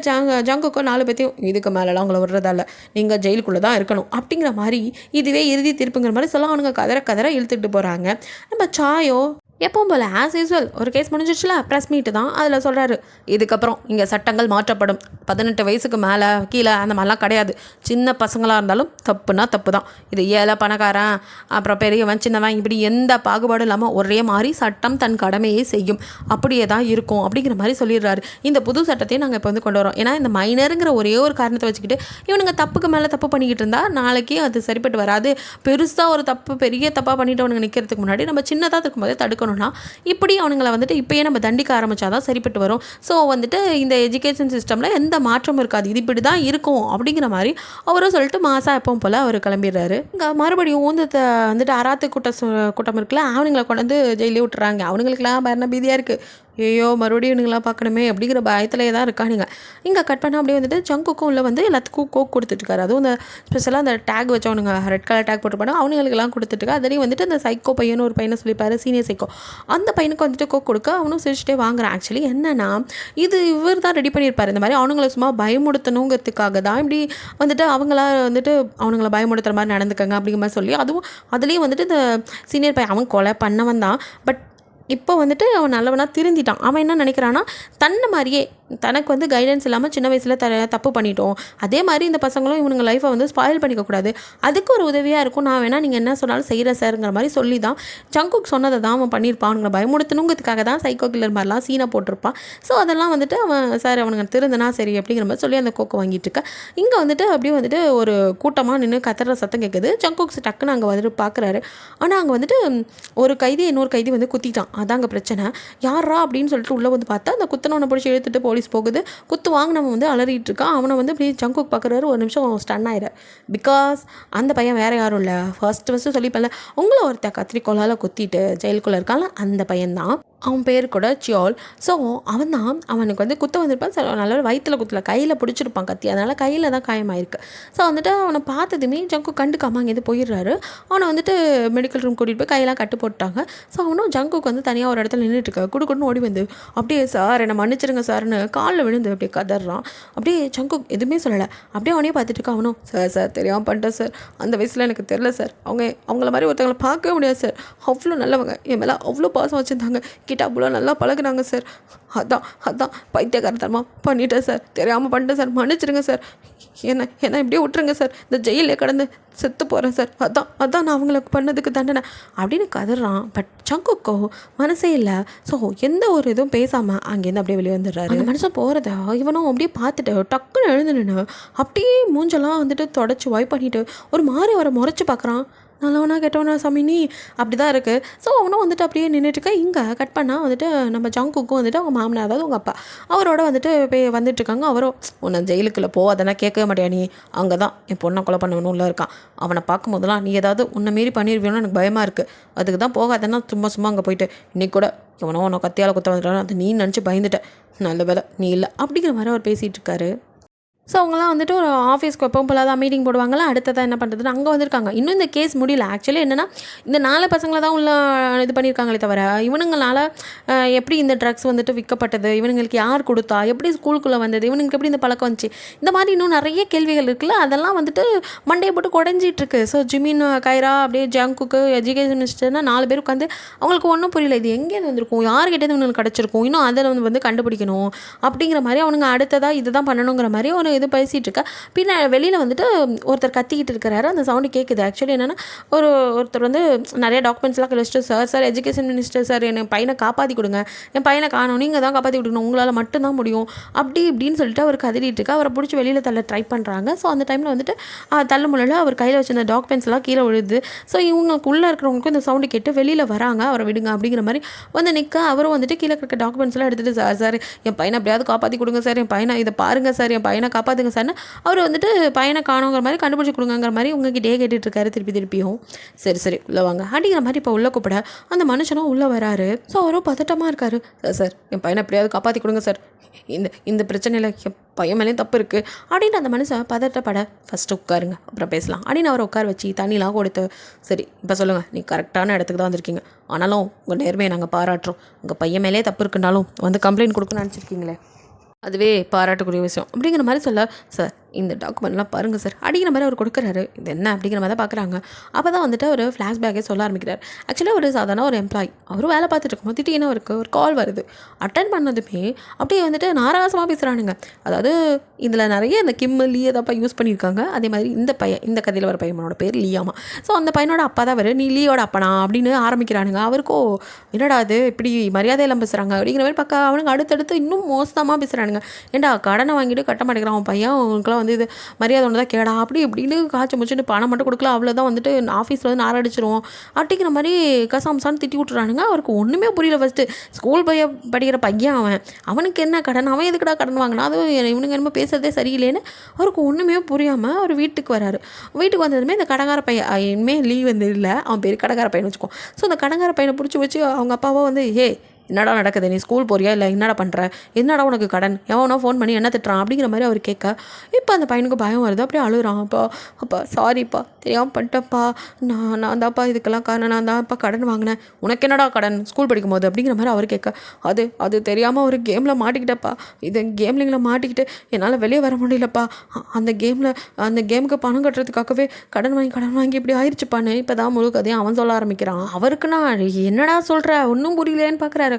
ஜங்குக்கோ 4 பேத்தையும் இதுக்கு மேலெலாம் உங்களை விடுறதால நீங்கள் ஜெயிலுக்குள்ளே தான் இருக்கணும் அப்படிங்கிற மாதிரி இதுவே இறுதி தீர்ப்புங்கிற மாதிரி சொல்ல அவனுங்க கதற இழுத்துக்கிட்டு போகிறாங்க. நம்ம சாயோ எப்பவும் போல் ஆஸ் யூஸ்வல் ஒரு கேஸ் முடிஞ்சிடுச்சுல, ப்ரெஸ் மீட்டு தான். அதில் சொல்கிறாரு இதுக்கப்புறம் இங்கே சட்டங்கள் மாற்றப்படும். 18 வயசுக்கு மேலே கீழே அந்த மாதிரிலாம் கிடையாது. சின்ன பசங்களாக இருந்தாலும் தப்புனா தப்பு தான். இது ஏழை பணக்காரன் அப்புறம் பெரியவன் சின்னவன் இப்படி எந்த பாகுபாடும் இல்லாமல் ஒரே மாதிரி சட்டம் தன் கடமையை செய்யும், அப்படியே தான் இருக்கும் அப்படிங்கிற மாதிரி சொல்லிடுறாரு. இந்த புது சட்டத்தையும் நாங்கள் இப்போ வந்து கொண்டு வரோம். ஏன்னா இந்த மைனருங்கிற ஒரே ஒரு காரணத்தை வச்சுக்கிட்டு இவனுங்க தப்புக்கு மேலே தப்பு பண்ணிக்கிட்டு இருந்தால் நாளைக்கு அது சரிப்பட்டு வராது. பெருசாக ஒரு பெரிய தப்பாக பண்ணிட்டு அவனுங்க நிற்கிறதுக்கு முன்னாடி நம்ம சின்னதாக இருக்கும்போதே தடுக்கணும். இப்படி அவனுங்களை வந்துட்டு இப்பயே நம்ம தண்டிக்க ஆரம்பிச்சாதான் சரிப்பட்டு வரும். ஸோ வந்துட்டு இந்த எஜுகேஷன் சிஸ்டமில் எந்த மாற்றமும் இருக்காது, இது இப்படி தான் இருக்கும் அப்படிங்கிற மாதிரி அவரும் சொல்லிட்டு மாதம் எப்பவும் போல் அவர் கிளம்பிடுறாரு. இங்கே மறுபடியும் வந்துட்டு அராத்து கூட்டம் இருக்குல்ல, அவனுங்களை கொண்டு வந்து ஜெயிலே விட்டுறாங்க. அவனுங்களுக்குலாம் பயண பீதியாக இருக்குது. ஐயோ மறுபடியும் இவனுங்களாம் பார்க்கணுமே அப்படிங்கிற பயத்திலே தான் இருக்கானுங்க. இங்கே கட் பண்ணால் அப்படியே வந்துட்டு ஜங்குக்கும் உள்ள வந்து எல்லாத்துக்கும் கோக் கொடுத்துட்ருக்காரு. அதுவும் இந்த ஸ்பெஷலாக அந்த டேக் வச்சவனுங்க ரெட் கலர் டேக் போட்டுருப்பாங்க அவனுங்களுக்கெல்லாம் கொடுத்துட்ருக்கா. அதுலேயும் வந்துட்டு அந்த சைக்கோ பையனும் ஒரு பையனை சொல்லிப்பாரு, சீனியர் சைக்கோ. அந்த பையனுக்கு வந்துட்டு கோக் கொடுக்க அவனும் சிரிச்சுட்டே வாங்குறான். ஆக்சுவலி என்னன்னா இவர் தான் ரெடி பண்ணியிருப்பார். இந்த மாதிரி அவனுங்களை சும்மா பயமுடுத்தணுங்கிறதுக்காக தான் இப்படி வந்துட்டு அவனுங்களை பயமுடுத்துகிற மாதிரி நடந்துக்கங்க அப்படிங்கிற மாதிரி சொல்லி அதுலேயும் வந்துட்டு இந்த சீனியர் பையன் அவன் கொலை பண்ணவன் தான். பட் இப்போ வந்துட்டு அவன் நல்லவனாக திருந்திட்டான். அவன் என்ன நினைக்கிறான்னா தன்னை மாதிரியே தனக்கு வந்து கைடன்ஸ் இல்லாமல் சின்ன வயசில் தப்பு பண்ணிட்டோம், அதே மாதிரி இந்த பசங்களும் இவனுங்க லைஃப்பை வந்து ஸ்பாயில் பண்ணிக்கக்கூடாது, அதுக்கு ஒரு உதவியாக இருக்கும், நான் வேணால் நீங்கள் என்ன சொன்னாலும் செய்கிறேன் சார்ங்கிற மாதிரி சொல்லி தான் ஜங்குக் சொன்னதை தான் அவன் பண்ணியிருப்பான். அவனுங்களை பயமுடுத்தணுங்கிறதுக்காக தான் சைக்கோ கில்லர் மாதிரிலாம் சீனை போட்டிருப்பான். ஸோ அதெல்லாம் வந்துட்டு அவன் சார் அவனுங்க திருந்தனா சரி அப்படிங்கிற மாதிரி சொல்லி அந்த கோக்கை வாங்கிட்டு இருக்க. இங்கே வந்துட்டு அப்படியே வந்துட்டு ஒரு கூட்டமாக நின்று கத்துற சத்தம் கேட்குது. ஜங்குக் டக்குன்னு அங்கே வந்துட்டு பார்க்குறாரு. ஆனால் அங்கே வந்துட்டு ஒரு கைதி இன்னொரு கைதி வந்து குத்திட்டான். அதாங்க பிரச்சனை. யாரா அப்படின்னு சொல்லிட்டு உள்ளே வந்து பார்த்தா அந்த குத்தனவனை பிடிச்சி இழுத்துட்டு போலீஸ் போகுது. குத்து வாங்கினவன் வந்து அலறிட்டு இருக்கான். அவனை வந்து இப்படி ஜங்குக் பார்க்குறாரு. ஒரு நிமிஷம் ஸ்டன் ஆயிடுறார். பிகாஸ் அந்த பையன் வேறு யாரும் இல்லை, ஃபர்ஸ்ட்டு சொல்லிப்பேன்ல உங்களை ஒருத்த கத்திரிக்கோளால் குத்திட்டு ஜெயிலுக்குள்ளே இருக்கான்ல அந்த பையன்தான். அவன் பேர் கூட சியோல். ஸோ அவனுக்கு வந்து குத்த வந்திருப்பான். நல்ல வயிற்றில் குத்தல, கையில் பிடிச்சிருப்பான் கத்தி, அதனால் கையில் தான் காயமாயிருக்கு. ஸோ வந்துட்டு அவனை பார்த்ததுமே ஜங்கு கண்டுக்காமல் அங்கேருந்து போயிடுறாரு. அவனை வந்துட்டு மெடிக்கல் ரூம் கூட்டிகிட்டு போய் கையெல்லாம் கட்டு போட்டாங்க. ஸோ அவனும் ஜங்குக்கு வந்து தனியாக ஒரு இடத்துல நின்றுட்டுருக்க குடுக்குன்னு ஓடி வந்து அப்படியே சார் என்னை மன்னிச்சிருங்க சார்னு காலில் விழுந்து அப்படியே கதறான். அப்படியே ஜங்கு எதுவுமே சொல்லலை. அப்படியே அவனே பார்த்துட்டு இருக்கா. அவனும் சார் தெரியாமல் பண்ணிட்டேன் சார், அந்த வயசில் எனக்கு தெரில சார், அவங்கள மாதிரி ஒருத்தவங்களை பார்க்கவே முடியாது சார், அவ்வளோ நல்லவங்க, என் மேலே அவ்வளோ பாசம் வச்சுருந்தாங்க, கிட்ட அவ்வளோ நல்லா பழகுனாங்க சார், அதான் பைத்தியக்காரத்தனமாக பண்ணிட்டேன் சார், தெரியாமல் பண்ணிட்டேன் சார், மன்னிச்சிருங்க சார், என்ன இப்படியே விட்டுருங்க சார், இந்த ஜெயிலே கடந்து செத்து போகிறேன் சார், அதான் அதான் நான் அவங்களுக்கு பண்ணதுக்கு தண்டனை அப்படின்னு கதறான். பட் சங்குக்கோ மனசே இல்லை. ஸோ எந்த ஒரு இதுவும் பேசாமல் அங்கேருந்து அப்படியே வெளியே வந்துடுறாரு. அந்த மனுஷன் போகிறத இவனும் அப்படியே பார்த்துட்டு டக்குன்னு எழுந்து நின்று அப்படியே மூஞ்செல்லாம் வந்துட்டு தொடச்சி வாய் பண்ணிட்டு ஒரு மாதிரி அவரை முறைச்சி பார்க்குறான். நல்லவனா கெட்டவனா சாமி நீ, அப்படி தான் இருக்குது. ஸோ அவனும் வந்துட்டு அப்படியே நின்றுட்டுருக்க. இங்கே கட் பண்ணால் வந்துட்டு நம்ம ஜங்குக்கும் வந்துட்டு அவங்க மாமனார், அதாவது உங்கள் அப்பா, அவரோட வந்துட்டு வந்துட்டுருக்காங்க. அவரும் உன்னை ஜெயிலுக்குள்ளே அதெல்லாம் கேட்கவே மாட்டியா நீ, அங்கே தான் என் பொண்ணை கொலை பண்ணவனும் உள்ள இருக்கான், அவனை பார்க்கும் போதெல்லாம் நீ ஏதாவது உன்னை மீறி பண்ணிடுவியோன்னு எனக்கு பயமாக இருக்குது, அதுக்கு தான் போகாதன்னா சும்மா அங்கே போயிட்டு இன்றைக்கி கூட இவனோ உன்னை கத்தியால் குத்த வந்துட்டானோ அது நீ நினச்சி பயந்துட்டேன், நல்ல வேலை நீ இல்லை அப்படிங்கிற மாதிரி அவர் பேசிகிட்டு இருக்காரு. ஸோ அவங்களாம் வந்துட்டு ஒரு ஆஃபீஸ்க்கு எப்பவும் போல தான் மீட்டிங் போடுவாங்களா, அடுத்ததான் என்ன பண்ணுறதுன்னு அங்கே வந்திருக்காங்க. இன்னும் இந்த கேஸ் முடியல. ஆக்சுவலி என்னென்னா இந்த 4 பசங்களை தான் உள்ள இது பண்ணியிருக்காங்களே தவிர இவனுங்களால் எப்படி இந்த ட்ரக்ஸ் வந்துட்டு விற்கப்பட்டது, இவனுங்களுக்கு யார் கொடுத்தா, எப்படி ஸ்கூலுக்குள்ளே வந்தது, இவனுங்களுக்கு எப்படி இந்த பழக்கம் வந்துச்சு, இந்த மாதிரி இன்னும் நிறைய கேள்விகள் இருக்குல்ல, அதெல்லாம் வந்துட்டு மண்டையை போட்டு குடஞ்சிட்ருக்கு. ஸோ ஜிமின், கைரா, அப்படியே ஜங்குக்கு, எஜுகேஷன் மினிஸ்டர்னா 4 பேர் உட்காந்து அவங்களுக்கு ஒன்றும் புரியல, இது எங்கேருந்து வந்திருக்கும், யார்கிட்டேருந்து இவனுக்கு கிடச்சிருக்கும், இன்னும் அதை வந்து கண்டுபிடிக்கணும் அப்படிங்கிற மாதிரி அவனுங்க அடுத்ததாக இதுதான் பண்ணணுங்கிற மாதிரி ஒரு இது பேசிகிட்டு இருக்கா. பின்ன வெளியில் வந்துட்டு ஒருத்தர் கத்திக்கிட்டு இருக்கிறாரு. அந்த சவுண்டு கேட்குது. ஆக்சுவலி என்னென்னா ஒருத்தர் வந்து நிறைய டாக்குமெண்ட்ஸ்லாம் கழிச்சிட்டு சார் எஜுகேஷன் மினிஸ்டர் சார் என் பையனை காப்பாற்றி கொடுங்க, என் பையனை காணும், நீங்கள் தான் காப்பாற்றி கொடுக்கணும், உங்களால் மட்டும்தான் முடியும் அப்படி இப்படின்னு சொல்லிட்டு அவர் கதறிட்டு இருக்கா. அவரை பிடிச்சி வெளியில் தள்ள ட்ரை பண்ணுறாங்க. ஸோ அந்த டைமில் வந்துட்டு தள்ள முடியல, அவர் கையில் வச்சிருந்த டாக்குமெண்ட்ஸ்லாம் கீழே விழுது. ஸோ இவங்களுக்கு உள்ளே இருக்கிறவங்களுக்கும் இந்த சவுண்டு கேட்டு வெளியில் வராங்க, அவரை விடுங்க அப்படிங்கிற மாதிரி வந்து நிற்க. அவரும் வந்துட்டு கீழே இருக்க டாக்குமெண்ட்ஸ்லாம் எடுத்துகிட்டு சார் என் பையனை எப்படியாவது காப்பாற்றி கொடுங்க சார், என் பையனை இதை பாருங்கள் சார், என் பையனை காப்பாற்றுங்க சார்னு அவர் வந்துட்டு பையனை காணுங்கிற மாதிரி கண்டுபிடிச்சி கொடுங்கிற மாதிரி உங்ககிட்டயே கேட்டுட்ருக்காரு திருப்பியும். சரி உள்ளே வாங்க அப்படிங்கிற மாதிரி இப்போ உள்ளே கூப்பிட அந்த மனுஷனும் உள்ளே வராரு. ஸோ அவரும் பதட்டமாக இருக்காரு. சார் என் பையனை எப்படியாவது காப்பாற்றி கொடுங்க சார், இந்த பிரச்சனையில் என் பையன் மேலேயும் தப்பு இருக்குது அப்படின்ட்டு அந்த மனுஷன் பதட்டப்பட ஃபஸ்ட்டு உட்காருங்க அப்புறம் பேசலாம் அப்படின்னு அவரை உட்கார வச்சு தண்ணிலாம் கொடுத்து, சரி இப்போ சொல்லுங்கள், நீ கரெக்டான இடத்துக்கு தான் வந்திருக்கீங்க, ஆனாலும் உங்கள் நேர்மையை நாங்கள் பாராட்டுறோம், உங்கள் பையன் மேலே தப்பு இருக்குனாலும் வந்து கம்ப்ளைண்ட் கொடுக்கணும்னு நினச்சிருக்கீங்களே, அதுவே பாராட்டக்கூடிய விஷயம் அப்படிங்கிற மாதிரி சொல்ல, சார் இந்த டாக்குமெண்ட்லாம் பாருங்கள் சார் அப்படிங்கிற மாதிரி அவர் கொடுக்குறாரு. இது என்ன அப்படிங்கிற மாதிரி தான் பார்க்குறாங்க. அப்போ தான் வந்துட்டு ஒரு ஃப்ளாஷ்பேக்கே சொல்ல ஆரம்பிக்கிறார். ஆக்சுவலாக ஒரு சாதாரண ஒரு எம்ப்ளாயி, அவரும் வேலை பார்த்துட்டு இருக்கும்போது திடீர்னு அவருக்கு ஒரு கால் வருது. அட்டன் பண்ணதுமே அப்படியே வந்துட்டு நாராசமாக பேசுகிறானுங்க. அதாவது இதில் நிறைய இந்த கிம்மு லீ அதப்பா யூஸ் பண்ணியிருக்காங்க. அதே மாதிரி இந்த கதையில் வர பையனோட பேர் லீயாமா. ஸோ அந்த பையனோட அப்பா தான் நீ லீயோட அப்பனா அப்படின்னு ஆரம்பிக்கிறானுங்க. அவருக்கோ என்னடா அது இப்படி மரியாதையெல்லாம் பேசுகிறாங்க அப்படிங்கிற மாதிரி பார்க்க அவனுக்கு அடுத்தடுத்து இன்னும் மோசமாக பேசுகிறானுங்க. ஏன்டா கடனை வாங்கிட்டு கட்ட மாட்டேங்கிறான் அவன் பையன், அவனுக்குலாம் வந்து இது மரியாதை ஒன்று தான் கேடா அப்படி இப்படின்னு காய்ச்சி முடிச்சுட்டு பணம் மட்டும் கொடுக்கல, அவ்வளோதான் வந்துட்டு ஆஃபீஸில் வந்து நாரடிச்சிருவோம் அப்படிங்கிற மாதிரி கசாமசான்னு திட்டி விட்டுறானுங்க. அவருக்கு ஒன்றுமே புரியல. ஃபஸ்ட்டு ஸ்கூல் படிக்கிற பையன் அவனுக்கு என்ன கடன், அவன் எதுக்கடா கடன் வாங்கினா, அதுவும் இவனுங்க என்னமோ பேசுறதே சரியில்லைன்னு அவருக்கு ஒன்றுமே புரியாமல் அவர் வீட்டுக்கு வராரு. வீட்டுக்கு வந்ததுமே இந்த கடங்கார பையன் இனிமேல் லீவ் வந்து இல்லை, அவன் பேர் கடங்கார பையன் வச்சுக்கோ. ஸோ அந்த கடங்கார பையனை பிடிச்சி வச்சு அவங்க அப்பாவோ வந்து என்னடா நடக்குது, நீ ஸ்கூல் போறியா இல்லை என்னடா பண்ணுற, என்னடா உனக்கு கடன், எவனோ ஃபோன் பண்ணி என்ன திட்டுறான் அப்படிங்கிற மாதிரி அவர் கேட்க, இப்போ அந்த பையனுக்கு பயம் வருது. அப்படியே அழுகுறான். அப்பா சாரிப்பா, தெரியாமல் பண்ணிட்டப்பா, நான் தான்ப்பா இதுக்கெல்லாம் காரணம், நான் தான்ப்பா கடன் வாங்கினேன், உனக்கு என்னடா கடன் ஸ்கூல் படிக்கும் போது அப்படிங்கிற மாதிரி அவர் கேட்க, அது தெரியாமல் ஒரு கேமில் மாட்டிக்கிட்டப்பா, இது கேம்லிங்கில் மாட்டிக்கிட்டு என்னால் வெளியே வர முடியலப்பா, அந்த கேமுக்கு பணம் கட்டுறதுக்காகவே கடன் வாங்கி இப்படி ஆயிடுச்சுப்பான்னு இப்போ தான் முழு கதையும் அவன் சொல்ல ஆரம்பிக்கிறான். அவருக்குன்னா என்னடா சொல்கிற ஒன்றும் புரியலேன்னு பார்க்குறாரு.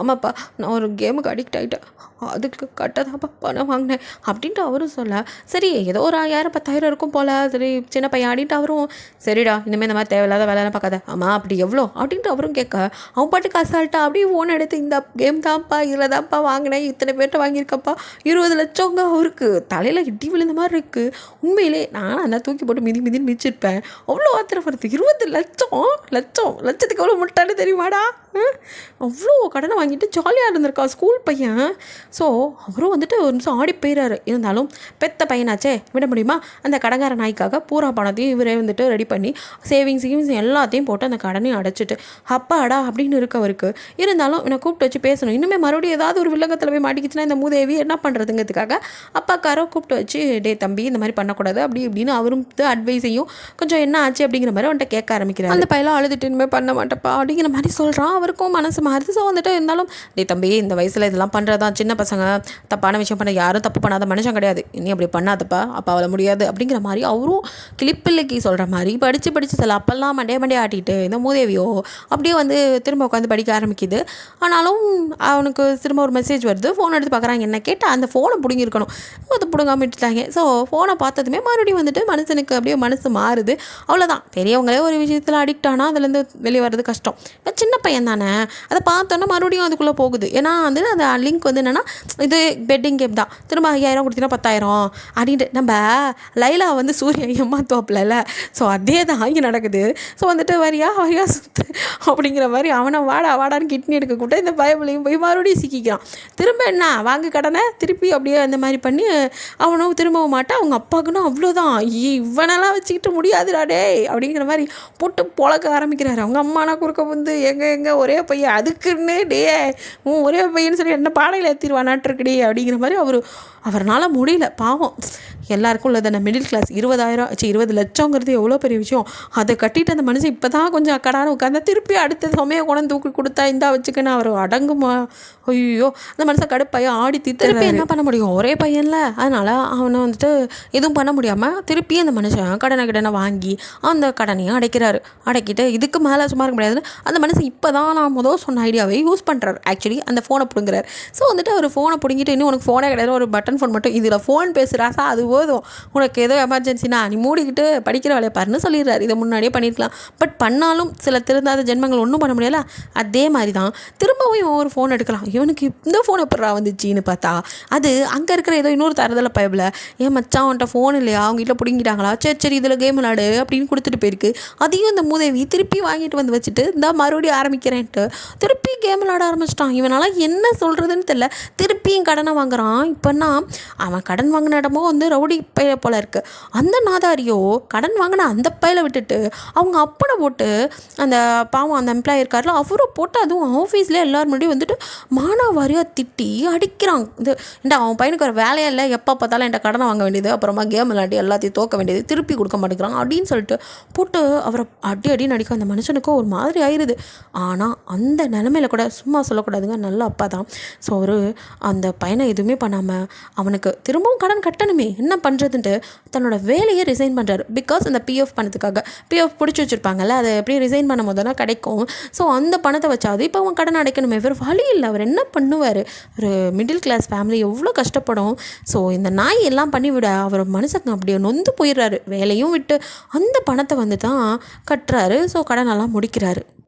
ஆமாப்பா, நான் ஒரு கேமுக்கு அடிக்ட் ஆகிட்டேன், அதுக்கு கட்டதாப்பா பணம் வாங்கினேன் அப்படின்ட்டு அவரும் சொல்ல, சரி ஏதோ ஒரு 1000-10,000 இருக்கும் போல், சரி சின்ன பையன் ஆடிட்டு அவரும் சரிடா இனிமேல் இந்த மாதிரி தேவையில்லாத வேலைலாம் பார்க்காத, ஆமாம் அப்படி எவ்வளோ அப்படின்ட்டு அவரும் கேட்க, அவன் பாட்டுக்கு அசால்ட்டா அப்படியே ஃபோன் எடுத்து இந்த கேம் தான்ப்பா இதில் தான்ப்பா வாங்கினேன், இத்தனை பேர்கிட்ட வாங்கியிருக்கப்பா, 20 லட்சங்க. அவருக்கு தலையில் இடி விழுந்த மாதிரி இருக்குது. உண்மையிலே நான் அந்த தூக்கி போட்டு மிதின்னு மிதிச்சிருப்பேன். அவ்வளோ ஆத்திரம் வருது. 20 லட்சத்துக்கு எவ்வளோ முட்டான்னு தெரியுமாடா, அவ்வளோ கடனை வாங்கிட்டு ஜாலியாக இருந்திருக்கா ஸ்கூல் பையன். ஸோ அவரும் வந்துட்டு ஒரு நிமிஷம் ஆடி போயிடாரு. இருந்தாலும் பெத்த பையனாச்சே விட முடியுமா, அந்த கடங்கார நாய்க்காக பூரா பணத்தையும் இவரே வந்துட்டு ரெடி பண்ணி சேவிங்ஸ் எல்லாத்தையும் போட்டு அந்த கடனையும் அடைச்சிட்டு அப்பாடா அப்படின்னு இருக்கவருக்கு. இருந்தாலும் என்னை கூப்பிட்டு வச்சு பேசணும், இன்னுமே மறுபடியும் ஏதாவது ஒரு வில்லங்கத்தில் போய் மாட்டிக்கிச்சுன்னா இந்த மூதேவி என்ன பண்ணுறதுங்கிறதுக்காக அப்பாக்காரோ கூப்பிட்டு வச்சு டே தம்பி இந்த மாதிரி பண்ணக்கூடாது அப்படி இப்படின்னு அவரும் அட்வைஸையும் கொஞ்சம் என்ன ஆச்சு அப்படிங்கிற மாதிரி அவன்கிட்ட கேட்க ஆரம்பிக்கிறார். அந்த பையெல்லாம் அழுதுட்டு இனிமேல் பண்ண மாட்டேப்பா அப்படிங்கிற மாதிரி சொல்கிறான். அவருக்கும் மனசு மாறுது. ஸோ வந்துட்டு இருந்தாலும் டே தம்பி, இந்த வயசில் இதெல்லாம் பண்ணுறதான், சின்ன பசங்க தப்பான விஷயம் பண்ண, யாரும் தப்பு பண்ணாத மனுஷன் கிடையாது, இனி அப்படி பண்ணாதப்பா, அப்போ அவளை முடியாது அப்படிங்கிற மாதிரி அவரும் கிளிப்பிள்ளைக்கு சொல்கிற மாதிரி படித்து சில அப்பெல்லாம் மண்டே ஆட்டிட்டு இந்த மூதேவியோ அப்படியே வந்து திரும்ப உட்காந்து படிக்க ஆரம்பிக்குது. ஆனாலும் அவனுக்கு திரும்ப ஒரு மெசேஜ் வருது. ஃபோன் எடுத்து பார்க்குறாங்க. என்ன கேட்டால் அந்த ஃபோனை பிடுங்கிருக்கணும், அதை பிடுங்காமல் விட்டுட்டாங்க. ஸோ ஃபோனை பார்த்ததுமே மறுபடியும் வந்துட்டு மனுஷனுக்கு அப்படியே மனசு மாறுது. அவ்வளோதான், பெரியவங்களே ஒரு விஷயத்தில் அடிக்ட் ஆனால் அதுலேருந்து வெளியே வர்றது கஷ்டம். இப்போ சின்ன பையன் தானே, அதை பார்த்தோன்னா மறுபடியும் அதுக்குள்ளே போகுது. ஏன்னா வந்து அந்த லிங்க் வந்து என்னென்னா, இது பெட்டிங் கேம் தான், திரும்ப 5000 கொடுத்தீங்கன்னா 10,000 அப்படின்ட்டு நம்ம லைலா வந்து சூரிய ஏமாத்தோப்பில்ல, ஸோ அதே தான் இங்கே நடக்குது. ஸோ வந்துட்டு வரியா சுத்து அப்படிங்கிற மாதிரி அவனை வாடான்னு கிட்னி எடுக்க கூட இந்த பயபிளையும் போய் மறுபடியும் சிக்கிக்கிறான். திரும்ப என்ன வாங்கு கடனை திருப்பி அப்படியே அந்த மாதிரி பண்ணி அவனும் திரும்பவும் மாட்டான். அவங்க அப்பாவுக்குன்னா அவ்வளோதான், இவனெல்லாம் வச்சுக்கிட்டு முடியாதுடா டே அப்படிங்கிற மாதிரி போட்டு பொழக்க ஆரம்பிக்கிறாரு. அவங்க அம்மானா குறுக்க வந்து எங்கே ஒரே பையன், அதுக்குன்னே டே ஒரே பையன்னு சொல்லி என்ன பாடையில் ஏற்றிடுவானாட்டிருக்குடி அப்படிங்கிற மாதிரி அவரால் முடியல. பாவம், எல்லாருக்கும் உள்ளது அந்த மிடில் கிளாஸ் 20 லட்சங்கிறது எவ்வளோ பெரிய விஷயம். அதை கட்டிட்டு அந்த மனுஷன் இப்போ தான் கொஞ்சம் அக்கடான உட்காந்து திருப்பி அடுத்த சமயம் கொண்டு தூக்கி கொடுத்தா இந்தா வச்சுக்கன்னு அவர் அடங்குமா? ஐயோ, அந்த மனுஷன் கடுப்பையன் ஆடி திருப்பி என்ன பண்ண முடியும், ஒரே பையன்ல. அதனால் அவனை வந்துட்டு எதுவும் பண்ண முடியாமல் திருப்பி அந்த மனுஷன் கடனை வாங்கி அந்த கடனையும் அடைக்கிட்டு இதுக்கு மேலே சும்மா இருக்க முடியாதுன்னு அந்த மனுஷன் இப்போ தான் நான் சொன்ன ஐடியாவை யூஸ் பண்ணுறாரு. ஆக்சுவலி அந்த ஃபோனை பிடுங்குறாரு. ஸோ வந்துட்டு அவர் ஃபோனை பிடுங்கிட்டு இன்னும் உனக்கு ஃபோனே கிடையாது, ஒரு பட்டன் ஃபோன் மட்டும், இதில் ஃபோன் பேசுகிறாசா அது போதும், உனக்கு ஏதோ எமர்ஜென்சினா நீ மூடிக்கிட்டு படிக்கிற வேலையை பாருன்னு சொல்லிடுறாரு. இதை முன்னாடியே பண்ணியிருக்கலாம். பட் பண்ணாலும் சில திருந்தாத ஜென்மங்கள் ஒன்றும் பண்ண முடியல. அதே மாதிரி தான் திரும்பவும் இவன் ஒரு ஃபோன் எடுக்கலாம். இவனுக்கு இந்த ஃபோன் எப்படா வந்துச்சின்னு பார்த்தா அது அங்கே இருக்கிற ஏதோ இன்னொரு தரதில் பயபில், ஏன் மச்சான் அவன்கிட்ட ஃபோன் இல்லையா, அவங்க வீட்டில் பிடுங்கிட்டாங்களா, சரி இதில் கேம் விளாடு அப்படின்னு கொடுத்துட்டு போயிருக்கு. அதையும் இந்த மூதேவி திருப்பி வாங்கிட்டு வந்து வச்சுட்டு இந்த மறுபடியும் ஆரம்பிக்கிறேன்ட்டு திருப்பி கேம் விளாட ஆரம்பிச்சிட்டான். இவனால் என்ன சொல்கிறதுன்னு தெரியல. திருப்பியும் கடனை வாங்குறான். இப்போன்னா அவன் கடன் வாங்கின இடமோ வந்து ரவுடி பைய போல் இருக்குது. அந்த நாதாரியோ கடன் வாங்கின அந்த பையில விட்டுட்டு அவங்க அப்பனை போட்டு அந்த பாவம் அந்த எம்ப்ளாயி இருக்கார்ல அவரை போட்டு அதுவும் ஆஃபீஸில் எல்லோரும் முன்னாடி வந்துட்டு மானாவாரியாக திட்டி அடிக்கிறான். இது ஏன்டா அவன் பையனுக்கு ஒரு வேலையே இல்லை, எப்போ பார்த்தாலும் என்கிட்ட கடனை வாங்க வேண்டியது, அப்புறமா கேம் விளையாடி எல்லாத்தையும் தோக்க வேண்டியது, திருப்பி கொடுக்க மாட்டேங்கிறான் அப்படின்னு சொல்லிட்டு போட்டு அவரை அடி நடிக்க அந்த மனுஷனுக்கும் ஒரு மாதிரி ஆயிடுது. ஆனால் அந்த நிலமையில கூட சும்மா சொல்லக்கூடாதுங்க, நல்ல அப்பா தான். ஸோ அவர் அந்த பையனை எதுவுமே பண்ணாமல் அவனுக்கு திரும்பவும் கடன் கட்டணுமே என்ன பண்ணுறதுன்ட்டு தன்னோட வேலையை ரிசைன் பண்ணுறாரு. பிகாஸ் அந்த பிஎஃப் பணத்துக்காக பிஎஃப் பிடிச்சி வச்சுருப்பாங்கல்ல, அதை எப்படி ரிசைன் பண்ணும் போதுனா கிடைக்கும். ஸோ அந்த பணத்தை வச்சாது இப்போ அவன் கடன் அடைக்கணுமே, வேறு வழி இல்லை. அவர் என்ன பண்ணுவார், ஒரு மிடில் கிளாஸ் ஃபேமிலி எவ்வளோ கஷ்டப்படும். ஸோ இந்த நாய் எல்லாம் பண்ணிவிட அவர் மனுஷங்க அப்படியே நொந்து போயிடுறாரு. வேலையும் விட்டு அந்த பணத்தை வந்து தான் கட்டுறாரு. ஸோ கடனெல்லாம் முடிக்கிறாரு.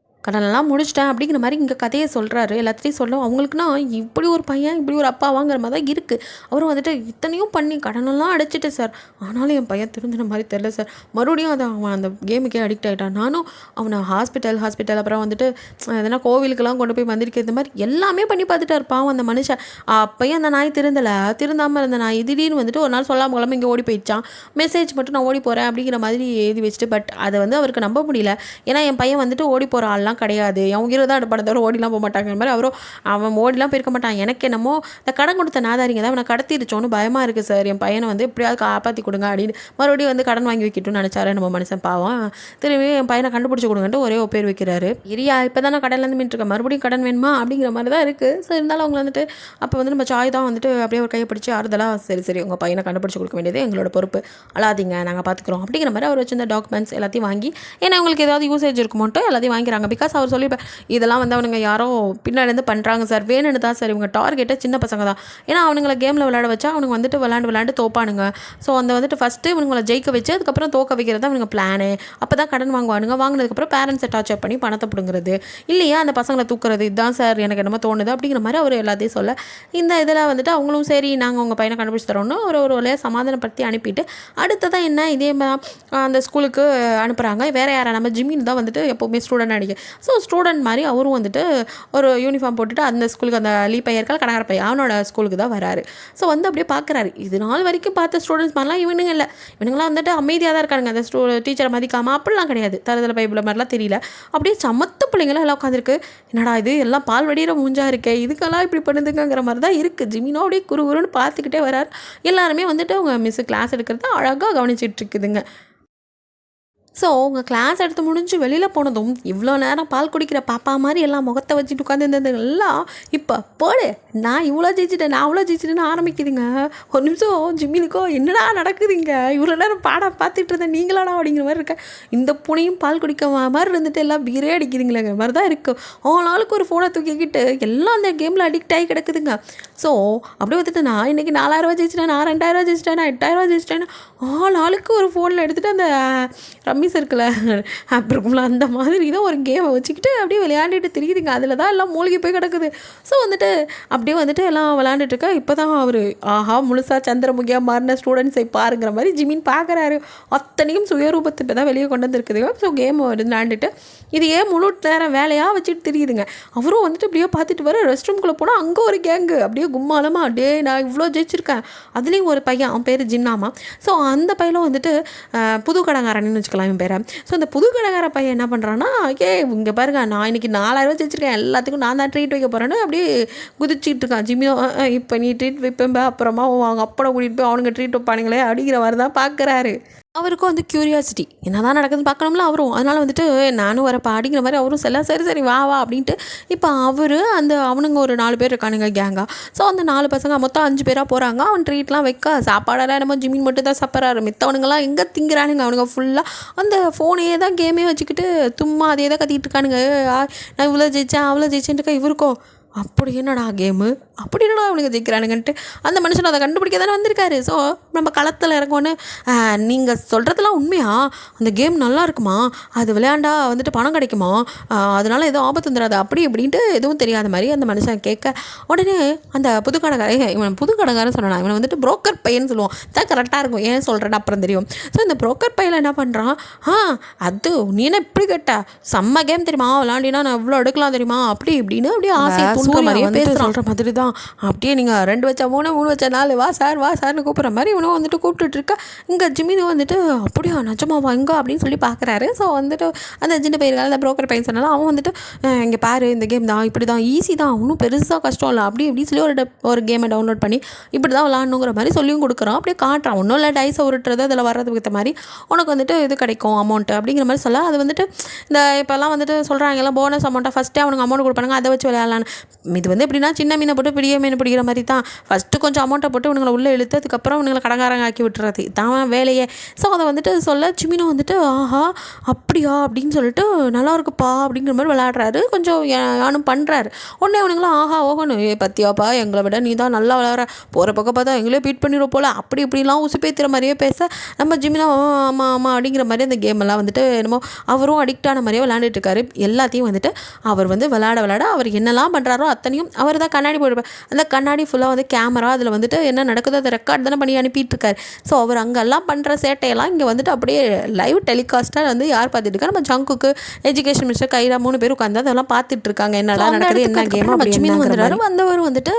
கடனெல்லாம் முடிச்சிட்டேன் அப்படிங்கிற மாதிரி இங்கே கதையை சொல்கிறாரு. எல்லாத்தையும் சொல்ல அவங்களுக்குன்னா இப்படி ஒரு பையன் இப்படி ஒரு அப்பாவாங்கிற மாதிரி தான் இருக்குது. அவரும் வந்துட்டு இத்தனையும் பண்ணி கடனெல்லாம் அடைச்சிட்டு சார், ஆனாலும் என் பையன் திருந்தின மாதிரி தெரில சார், மறுபடியும் அவன் அந்த கேமுக்கே அடிக்ட் ஆகிட்டான். நானும் அவனை ஹாஸ்பிட்டல் அப்புறம் வந்துட்டு எதனா கோவிலுக்கெல்லாம் கொண்டு போய் வந்திருக்கிறது மாதிரி எல்லாமே பண்ணி பார்த்துட்டு இருப்பான் அந்த மனுஷன். அப்போயும் அந்த நாய் திருந்தாமல் இருந்த நாய் திடீர்னு வந்துட்டு ஒரு நாள் சொல்லாமல் கிளம்ப இங்கே ஓடி போயிடுச்சான். மெசேஜ் மட்டும் நான் ஓடி போகிறேன் அப்படிங்கிற மாதிரி எழுதி வச்சுட்டு. பட் அதை வந்து அவருக்கு நம்ப முடியல. ஏன்னா என் பையன் வந்துட்டு ஓடி போகிற ஆள்லாம் கிடையாது, அவங்க உயிரை தான் எடுப்பான தவிர ஓடிலாம் போக மாட்டாங்க மாதிரி. அவன் ஓடிலாம் போயிருக்க மாட்டான். எனக்கு என்னமோ இந்த கடன் கொடுத்த நாதாரிங்க தான் அவனை கடத்திடுச்சோன்னு பயமாக இருக்குது சார், என் பையனை வந்து எப்படியாவது காப்பாற்றி கொடுங்க அப்படின்னு மறுபடியும் வந்து கடன் வாங்கி வைக்கட்டும்னு நினச்சாரு நம்ம மனுஷன். பாவம், திரும்பி என் பையனை கண்டுபிடிச்சி கொடுங்கன்ட்டு ஒரே பேர் வைக்கிறாரு. இரியா இப்போ தான் நான் கடன்லேருந்து மீட்டுருக்கேன், மறுபடியும் கடன் வேணுமா அப்படிங்கிற மாதிரி தான் இருக்குது. ஸோ இருந்தாலும் அவங்க வந்துட்டு அப்போ வந்து நம்ம சாய் தான் வந்துட்டு அப்படியே ஒரு கையை பிடிச்சி ஆறுதலாக சரி உங்கள் பையனை கண்டுபிடிச்சி கொடுக்க வேண்டியது எங்களோட பொறுப்பு, அழாதீங்க நாங்கள் பார்த்துக்குறோம் அப்படிங்கிற மாதிரி அவர் வச்சிருந்த டாக்குமெண்ட்ஸ் எல்லாத்தையும் வாங்கி, ஏன்னா அவங்களுக்கு ஏதாவது யூசேஜ் இருக்குமோன்ட்டு எல்லாத்தையும் வாங்கிறாங்க. பிகாஸ் அவர் சொல்லியிருப்பார் இதெல்லாம் வந்து அவனுங்க யாரோ பின்னாடிருந்து பண்ணுறாங்க சார், வேணுன்னு தான் சார், இவங்க டார்கெட்டை சின்ன பசங்க தான். ஏன்னா அவனுங்களை கேமில் விளையாட வச்சா அவனுங்க வந்துட்டு விளையாண்டு தோப்பானுங்க. ஸோ அந்த வந்துட்டு ஃபஸ்ட்டு இவங்களை ஜெயிக்க வச்சு அதுக்கப்புறம் தோக்க வைக்கிறது தான் இவங்க பிளானு. அப்போ தான் கடன் வாங்கினதுக்கப்புறம் பேரண்ட்ஸை டார்ச்சர் பண்ணி பணத்தை பிடுங்கிறது, இல்லையா அந்த பசங்களை தூக்குறது. இதுதான் சார் எனக்கு என்னமோ தோணுது அப்படிங்கிற மாதிரி அவர் எல்லாத்தையும் சொல்ல, இந்த இதில் வந்துட்டு அவங்களும் சரி நாங்கள் உங்கள் பையனை கண்டுபிடிச்சி தரோன்னு ஒரு வழியாக சமாதானப்படுத்தி அனுப்பிட்டு அடுத்ததான் என்ன இதே அந்த ஸ்கூலுக்கு அனுப்புகிறாங்க. வேறு யாரை நம்ம ஜிம்மின்னு தான் வந்துட்டு எப்போவுமே ஸ்டூடெண்ட் அடிக்க. ஸோ ஸ்டூடெண்ட் மாதிரி அவரும் வந்துட்டு ஒரு யூனிஃபார்ம் போட்டுட்டு அந்த ஸ்கூலுக்கு அந்த லீ பையர்கள் கடற்கரை பையன் அவனோட ஸ்கூலுக்கு தான் வராரு. ஸோ வந்து அப்படியே பார்க்குறாரு. இது நாள் வரைக்கும் பார்த்த ஸ்டூடெண்ட்ஸ் மாதிரிலாம் இவனுங்களாம் வந்துட்டு அமைதியாக தான் இருக்கானுங்க. அந்த டீச்சரை மதிக்காமல் அப்படிலாம் கிடையாது, தரதில் பைபிள் மாதிரிலாம் தெரியல. அப்படியே சமத்த பிள்ளைங்களாம் எல்லாம் உட்காந்துருக்கு. என்னடா இது எல்லாம் பால் வடிகிற மூஞ்சா இருக்கே, இதுக்கெல்லாம் இப்படி பண்ணுதுங்கிற மாதிரி தான் இருக்குது. ஜிமினோ அப்படியே குறுகுறுன்னு பார்த்துக்கிட்டே வரார். எல்லாருமே வந்துட்டு அவங்க மிஸ் கிளாஸ் எடுக்கிறத அழகாக கவனிச்சிட்டு இருக்குதுங்க. ஸோ உங்கள் கிளாஸ் எடுத்து முடிஞ்சு வெளியில் போனதும் இவ்வளோ நேரம் பால் குடிக்கிற பாப்பா மாதிரி எல்லாம் முகத்தை வச்சுட்டு உட்காந்துருந்தது எல்லாம் இப்போ போடு நான் இவ்வளோ ஜெயிச்சிட்டேன் நான் அவ்வளோ ஜெயிச்சிட்டேன்னு ஆரம்பிக்குதுங்க. ஒரு நிமிஷம் ஜிம்மினுக்கோ என்னடா நடக்குதுங்க, இவ்வளோ நேரம் பாடம் பார்த்துட்டு இருந்தேன் நீங்களாடா அப்படிங்கிற மாதிரி இருக்க. இந்த பூனையும் பால் குடிக்க மாதிரி இருந்துட்டு எல்லாம் பீரே அடிக்குதுங்களேங்கிற மாதிரி தான் இருக்குது. ஆளுக்கு ஒரு ஃபோனை தூக்கிக்கிட்டு எல்லாம் அந்த கேமில் அடிக்ட் ஆகி கிடக்குதுங்க. ஸோ அப்படியே வந்துட்டு நான் இன்றைக்கி 4000 ஜெயிச்சிட்டேன், நான் 2000 ஜெயிச்சிட்டேன், நான் 8000 ஜெயிச்சிட்டேன்னு ஆளுக்கு ஒரு ஃபோனில் எடுத்துகிட்டு அந்த ரம்மீஸ் இருக்குல்ல ஆப் இருக்கும்ல அந்த மாதிரி தான் ஒரு கேமை வச்சுக்கிட்டு அப்படியே விளையாண்டுட்டு தெரியுதுங்க. அதில் தான் எல்லாம் மூழ்கி போய் கிடக்குது. ஸோ வந்துட்டு அப்படியே வந்துட்டு எல்லாம் விளையாண்டுட்டுருக்கா. இப்போ தான் அவர் ஆஹா முழுசாக சந்திரமுகியாக மாறின ஸ்டூடெண்ட்ஸை பாருங்கிற மாதிரி ஜிமின் பார்க்குறாரு. அத்தனையும் சுயரூபத்தை இப்போ தான் வெளியே கொண்டு வந்துருக்குதுங்க. ஸோ கேமை விளையாண்டுட்டு இது ஏன் முழு நேரம் வேலையாக வச்சுட்டு தெரியுதுங்க. அவரும் வந்துட்டு அப்படியே பார்த்துட்டு வர ரெஸ்ட் ரூம்குள்ளே போனால் அங்கே ஒரு கேங்கு அப்படியே கும்மாலமாக டே நான் இவ்வளோ ஜெயிச்சிருக்கேன். அதுலேயும் ஒரு பையன் அவன் பேர் ஜின்னாமா. ஸோ அந்த பையனும் வந்துட்டு புது கடங்காரன்னு வச்சுக்கலாம் இவன் பேரை. ஸோ அந்த புது கடங்கார பையன் என்ன பண்ணுறான்னா இங்கே பாருங்க நான் இன்றைக்கி 4000 ஜெயிச்சிருக்கேன், எல்லாத்துக்கும் நான் தான் ட்ரீட் வைக்க போகிறேன்னு அப்படியே குதிச்சிட்டு இருக்கான். ஜிம்மியோ இப்போ நீ ட்ரீட் வைப்பேன் அப்புறமா அவங்க அப்பனை கூட்டிகிட்டு போய் அவனுங்க ட்ரீட் வைப்பானுங்களே அப்படிங்கிற மாதிரி தான் பார்க்குறாரு. அவருக்கும் வந்து க்யூரியாசிட்டி என்ன தான் நடக்குதுன்னு பார்க்கணும்ல அவரும். அதனால் வந்துட்டு நானும் வரப்பா அப்படிங்கிற மாதிரி அவரும் சரி சரி வா வா அப்படின்ட்டு இப்போ அவர் அந்த அவனுங்க ஒரு 4 பேர் இருக்கானுங்க கேங்காக. ஸோ அந்த 4 பசங்க மொத்தம் 5 பேராக போகிறாங்க. அவன் ட்ரீட்லாம் வைக்க சாப்பாடெல்லாம் என்னமோ ஜிமின் மட்டும் தான் சாப்பிட்றாரு. மித்தவனுங்கெல்லாம் எங்கே திங்கிறானுங்க. அவனுங்க ஃபுல்லாக அந்த ஃபோனையே தான் கேமே வச்சுக்கிட்டு சும்மா அதே தான் கத்திட்டு இருக்கானுங்க. நான் இவ்வளோ ஜெயித்தேன் அவ்வளோ ஜெயிச்சேன்ட்டு இவருக்கோ அப்படி என்னடா கேமு அப்படி என்னடா அவனுங்க ஜெயிக்கிறானுங்கன்ட்டு அந்த மனுஷன் அதை கண்டுபிடிக்க தானே வந்திருக்காரு. ஸோ நம்ம களத்தில் இறங்கோன்னு நீங்கள் சொல்கிறதுலாம் உண்மையா, அந்த கேம் நல்லா இருக்குமா, அது விளையாண்டா வந்துட்டு பணம் கிடைக்குமா, அதனால் எதுவும் ஆபத்து வந்துடாது அப்படி இப்படின்ட்டு எதுவும் தெரியாத மாதிரி அந்த மனுஷன் கேட்க உடனே அந்த புது கடைக்காரன் இவன் புது கடைக்காரன் சொன்னான். இவனை வந்துட்டு புரோக்கர் பையன்னு சொல்லுவோம். தான் கரெக்டாக இருக்கும். ஏன் சொல்கிறேன்னு அப்புறம் தெரியும். ஸோ இந்த புரோக்கர் பையன் என்ன பண்ணுறான், அது நீ என்ன இப்படி கேட்ட செம்ம கேம் தெரியுமா, விளையாண்டினா நான் எவ்வளோ எடுக்கலாம் தெரியுமா அப்படி இப்படின்னு அப்படியே ஆசை சொல்கிற மாதிரி தான். அப்படியே நீங்கள் 2 வச்சா 3 வச்சா 4 வா சார்னு கூப்பிட்ற மாதிரி இவனும் வந்துட்டு கூப்பிட்டுட்டு இருக்கா. இங்கே ஜிமினும் வந்துட்டு அப்படியா நிஜமாவா இங்கே அப்படின்னு சொல்லி பார்க்குறாரு. ஸோ வந்துட்டு அந்த சின்ன பையன் அந்த புரோக்கர் பையன் சொன்னாலும் அவன் வந்துட்டு இங்கே பாரு இந்த கேம் தான் இப்படி தான் ஈஸி தான் ஒன்றும் பெருசாக கஷ்டம் இல்லை அப்படி இப்படி சொல்லி ஒரு கேமை டவுன்லோட் பண்ணி இப்படி தான் விளாட்ணுங்கிற மாதிரி சொல்லியும் கொடுக்குறான். அப்படியே காட்டுறான். ஒன்றும் இல்லை டைஸை உருட்டுறது அதில் வர்றதுக்கு ஏற்ற மாதிரி உனக்கு வந்துட்டு இது கிடைக்கும் அமௌண்ட்டு அப்படிங்கிற மாதிரி சொல்ல. அது வந்துட்டு இந்த இப்போல்லாம் வந்துட்டு சொல்கிறாங்க எல்லாம் போனஸ் அமௌண்ட்டாக ஃபஸ்ட்டே அவனுக்கு அமௌண்ட் கொடுப்பானுங்க அதை வச்சு விளையாடலான்னு. இது வந்து எப்படின்னா சின்ன மீனை போட்டு பெரிய மீனை பிடிக்கிற மாதிரி தான். ஃபஸ்ட்டு கொஞ்சம் அமௌண்ட்டை போட்டு இவங்களை உள்ளே இழுத்து அதுக்கப்புறம் இவங்களை கடங்காரங்க ஆக்கி விட்டுறது தான் வேலையே. ஸோ அதை வந்துட்டு சொல்ல சிமினும் வந்துட்டு ஆஹா அப்படியா அப்படின்னு சொல்லிட்டு நல்லா இருக்குப்பா அப்படிங்கிற மாதிரி விளையாடுறாரு. கொஞ்சம் யானும் பண்ணுறாரு. உடனே அவனுங்களாம் ஆஹா ஓகணும் பத்தியாப்பா எங்களை விட நீ தான் நல்லா விளையாடுற, போகிற பக்கம் பார்த்தா எங்களே பீட் பண்ணிடுவோம் போல் அப்படி இப்படிலாம் உசுப்பேத்துற மாதிரியே பேச நம்ம ஜிமினா ஆமாம் அப்படிங்கிற மாதிரி அந்த கேம் எல்லாம் வந்துட்டு என்னமோ அவரும் அடிக்ட் ஆன மாதிரியே விளையாண்டுட்டு இருக்காரு. எல்லாத்தையும் வந்துட்டு அவர் வந்து விளையாட அவர் என்னெல்லாம் பண்ணுறாரோ அத்தனையும் அவர் தான் கண்ணாடி போடுவார். அந்த கண்ணாடி ஃபுல்லாக வந்து கேமரா அதில் வந்துட்டு என்ன நடக்குதோ அதை ரெக்கார்ட் தானே பண்ணி அனுப்பிட்டுருக்காரு. ஸோ அவர் அங்கெல்லாம் பண்ணுற சேட்டையெல்லாம் இங்கே வந்துட்டு அப்படியே லைவ் டெலிகாஸ்ட்டாக வந்து யார் பார்த்துட்டு இருக்கா, நம்ம ஜங்குக்கு எஜுகேஷன் மினிஸ்டர் கைரா 3 பேர் உட்காந்து அதெல்லாம் பார்த்துட்டு இருக்காங்க. என்னடா நடக்குது என்ன கேம் அப்படின்னு வந்துடுறாரு. வந்தவர் வந்துட்டு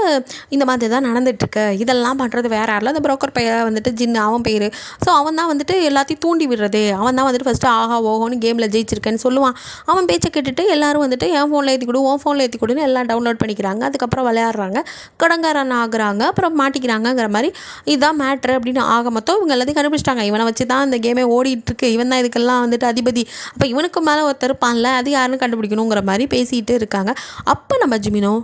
இந்த மாதிரி தான் நடந்துட்டுருக்கு இதெல்லாம் பண்ணுறது வேற யாரில் அந்த புரோக்கர் பையன் வந்துட்டு ஜின்னு அவன் பேர். ஸோ அவன் தான் வந்துட்டு எல்லாத்தையும் தூண்டி விடுறது. அவன் தான் வந்துட்டு ஃபஸ்ட்டு ஆஹா ஓஹோன்னு கேமில் ஜெயிச்சிருக்கேன்னு சொல்லுவான். அவன் பேச்சை கேட்டுட்டு எல்லாரும் வந்துட்டு என் ஃபோனில் ஏற்றி கொடு உன் ஃபோனில் ஏற்றி கொடுன்னு எல்லாம் டவுன்லோட் பண்ணிக்கிறாங்க. அதுக்கப்புறம் விளையாடுறாங்க, கடங்காரன் ஆகுறாங்க, அப்புறம் மாட்டிக்கிறாங்கங்கிற மாதிரி இதுதான் மேட்ரு அப்படின்னு ஆக மொத்தம் இவங்க எல்லாத்தையும் கண்டுபிடிச்சிட்டாங்க. இவனை வச்சு தான் இந்த கேமே ஓடிட்டுருக்கு, இவன் தான் இதுக்கெல்லாம் வந்துட்டு அதிபதி, அப்போ இவனுக்கு மேலே ஒருத்தர் இருப்பான்ல அது யாருன்னு கண்டுபிடிக்கணுங்கிற மாதிரி பேசிகிட்டு இருக்காங்க. அப்போ நம்ம ஜிமினோ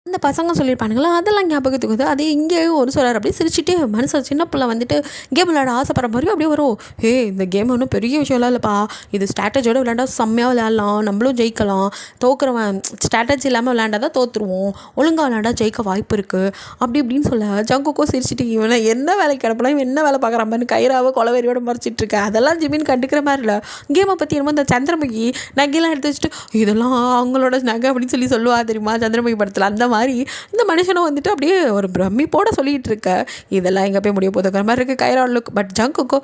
அந்த பசங்க சொல்லியிருப்பானுங்களா அதெல்லாம் ஞாபகத்துக்கு வந்து அதே இங்கேயும் ஒரு சொல்கிறார். அப்படியே சிரிச்சுட்டே மனுஷன் சின்ன பிள்ளை வந்துட்டு கேம் விளையாட ஆசைப்படுற மாதிரி அப்படியே வரும். இந்த கேம் ஒன்றும் பெரிய விஷயம்லாம் இல்லைப்பா, இது ஸ்ட்ராட்டஜியோட விளையாண்டா செம்மையாக விளையாடலாம், நம்மளும் ஜெயிக்கலாம், தோக்குறவன் ஸ்ட்ராட்டஜி இல்லாமல் விளையாண்டா தான் தோற்றுருவோம், ஒழுங்காக விளையாண்டா ஜெயிக்க வாய்ப்பு இருக்குது அப்படி இப்படின்னு சொல்ல ஜங்குக்கும் சிரிச்சுட்டு இவனை என்ன வேலைக்கு அனுப்பலாம் இவன் என்ன வேலை பார்க்குற மாதிரி கைராவை கொலவெறியோட மறைச்சிட்ருக்கேன். அதெல்லாம் ஜிமின் கண்டுக்கிற மாதிரி இல்லை. கேமை பற்றி என்னமோ இந்த சந்திரமுகி நகையெல்லாம் எடுத்து வச்சுட்டு இதெல்லாம் அவங்களோட நகை அப்படின்னு சொல்லி சொல்லுவா தெரியுமா சந்திரமுகி படத்தில். அந்த மாதிரி இந்த மனுஷனும் வந்துட்டு அப்படியே ஒரு பிரமிப்போட சொல்லிகிட்டு இருக்க இதெல்லாம் எங்கே போய் முடிய போதுங்கிற மாதிரி இருக்குது கைரால் லுக். பட் ஜங்குக்கோ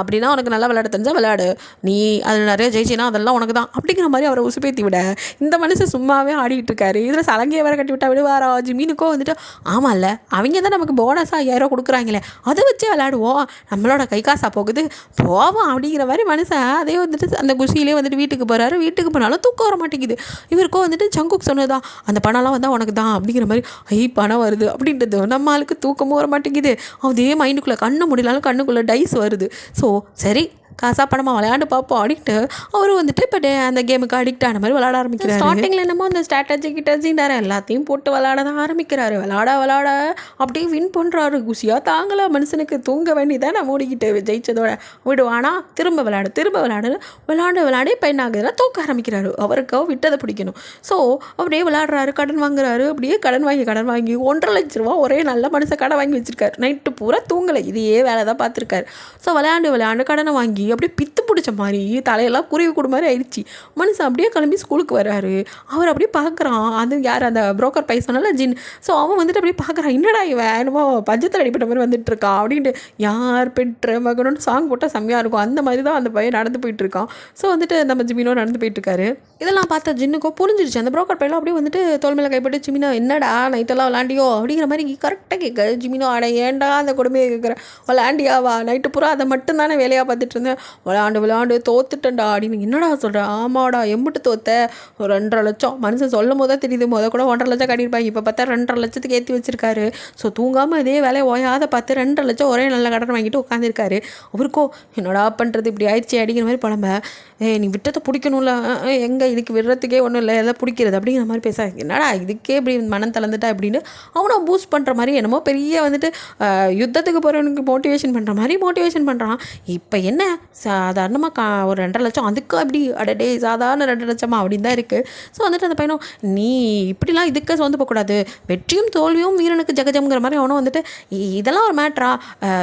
அப்படின்னா உனக்கு நல்லா விளையாட தெரிஞ்சால் விளையாடு, நீ அதில் நிறைய ஜெயிச்சினா அதெல்லாம் உனக்கு தான் அப்படிங்கிற மாதிரி அவரை உசுப்பேத்தி விட இந்த மனுஷன் சும்மாவே ஆடிட்டு இருக்காரு. இதில் சலங்கையை வேற கட்டி விட்டா விடுவாரா. ஜிமீனுக்கோ வந்துட்டு ஆமாம்ல அவங்க தான் நமக்கு போனஸாக 5000 கொடுக்குறாங்களே அதை வச்சே விளையாடுவோம், நம்மளோட கை காசாக போகுது போவோம் அப்படிங்கிற மாதிரி மனுஷன் அதே வந்துட்டு அந்த குஷியிலே வந்துட்டு வீட்டுக்கு போகிறாரு. வீட்டுக்கு போனாலும் தூக்கம் வர மாட்டேங்குது. இவருக்கோ வந்துட்டு ஜங்குக்கு சொன்னதா அந்த பணம்லாம் வந்தால் உனக்கு தான் அப்படிங்கிற மாதிரி பணம் வருது அப்படின்றது நம்ம ஆளுக்கு தூக்கமும் வர மாட்டேங்குது. அதே மைண்டுக்குள்ளே கண்ணு முடியலாலும் கண்ணுக்குள்ளே டைஸ் வருது. ஸோ சரி காசா பணமாக விளையாண்டு பார்ப்போம் அப்படின்ட்டு அவரும் வந்துட்டு இப்போ அந்த கேமுக்கு அடிக்ட் ஆன மாதிரி விளையாட ஆரம்பிக்கிறாரு. ஸ்டார்டிங்கில் என்னமோ அந்த கிட்டச்சின்றாரு எல்லாத்தையும் போட்டு விளையாட தான் ஆரம்பிக்கிறாரு. விளையாட அப்படியே வின் பண்ணுறாரு. குஷியாக தாங்கல மனுஷனுக்கு. தூங்க வேண்டியதான் நான் மூடிக்கிட்டு ஜெயிச்சதோட விடுவானா திரும்ப விளையாடு இப்போ என்ன ஆகுதுன்னா தூக்க ஆரம்பிக்கிறாரு. அவருக்கு விட்டதை பிடிக்கணும். ஸோ அப்படியே விளையாடுறாரு, கடன் வாங்குறாரு. அப்படியே கடன் வாங்கி 1.5 லட்ச ரூபா ஒரே நல்ல மனுஷன் கடன் வாங்கி வச்சிருக்காரு. நைட்டு பூரா தூங்கலை, இதையே வேலை தான் பார்த்துருக்காரு. ஸோ விளையாண்டு கடனை வாங்கி அப்படியே பித்து பிடிச்ச மாதிரி தலையெல்லாம் குருவி கூடு மாதிரி ஆயிடுச்சு. மனுஷன் அப்படியே கிளம்பி ஸ்கூலுக்கு வர்றாரு. அவர் அப்படியே பார்க்குறான், அது யார் அந்த புரோக்கர் பைசனால ஜின். ஸோ அவன் வந்துட்டு அப்படியே பார்க்குறான், என்னடா இவன் என்னமோ பஞ்சத்தில் அடிப்பட்ட மாதிரி வந்துட்டு இருக்கான் அப்படின்ட்டு. யார் பெற்ற மகனும் சாங் போட்டால் செம்மையாக இருக்கும். அந்த மாதிரி தான் அந்த பையன் நடந்து போயிட்டு இருக்கான். ஸோ வந்துட்டு நம்ம ஜிமினோ நடந்து போயிட்டு இருக்காரு. இதெல்லாம் பார்த்தா ஜின்னுக்கோ புரிஞ்சிருச்சு. அந்த புரோக்கர் பையெல்லாம் அப்படியே வந்துட்டு தோல் மேலே கைப்பட்டு, ஜிமினோ என்னடா நைட்டெல்லாம் விளாண்டியோ அப்படிங்கிற மாதிரி கரெக்டாக கேட்க. ஜிமினோ ஆட ஏன்டா அந்த கொடுமையை கேட்குறேன், விளாண்டியாவா நைட்டு பூரா அதை மட்டும் தானே வேலையாக பார்த்துட்டு இருந்தேன், விளாண்டு தோத்துட்டேன்டா அப்படின்னு. என்னடா சொல்கிறேன், ஆமாடா எம்பிட்டு தோத்த, ஒரு 2.5 லட்சம். மனுஷன் சொல்லும் போது தான் தெரியுது, கூட 1.5 லட்சம் கட்டியிருப்பாங்க, இப்போ பார்த்தா 2.5 லட்சத்துக்கு ஏற்றி வச்சிருக்காரு. ஸோ தூங்காமல் இதே வேலையை ஓயாத பார்த்து 2.5 லட்சம் ஒரே நல்ல கடன் வாங்கிட்டு உட்காந்துருக்காரு. அவருக்கோ என்னடா பண்ணுறது, இப்படி ஆயிடுச்சு அடிக்கிற மாதிரி புலம்ப. நீ விட்டத்தை பிடிக்கணும்ல, எங்கே இதுக்கு விடுறதுக்கே ஒன்றும் இல்லை, எல்லாம் பிடிக்கிறது அப்படிங்கிற மாதிரி பேச. என்னடா இதுக்கே இப்படி மனம் தளர்ந்துட்டா அப்படின்னு அவனை பூஸ்ட் பண்ணுற மாதிரி என்னமோ பெரிய வந்துட்டு யுத்தத்துக்கு போகிறவனுக்கு மோட்டிவேஷன் பண்ணுற மாதிரி மோட்டிவேஷன் பண்ணுறான். இப்போ என்ன சாதாரணமாக ஒரு 2.5 லட்சம், அதுக்கு அப்படி அடடே சாதாரண 2 லட்சமா அப்படின்னு தான் இருக்குது. ஸோ வந்துட்டு அந்த பையனும் நீ இப்படிலாம் இதுக்கு சோர்ந்து போகக்கூடாது, வெற்றியும் தோல்வியும் வீரனுக்கு ஜெகஜம்ங்கிற மாதிரி அவனும் வந்துட்டு இதெல்லாம் ஒரு மேட்ரா,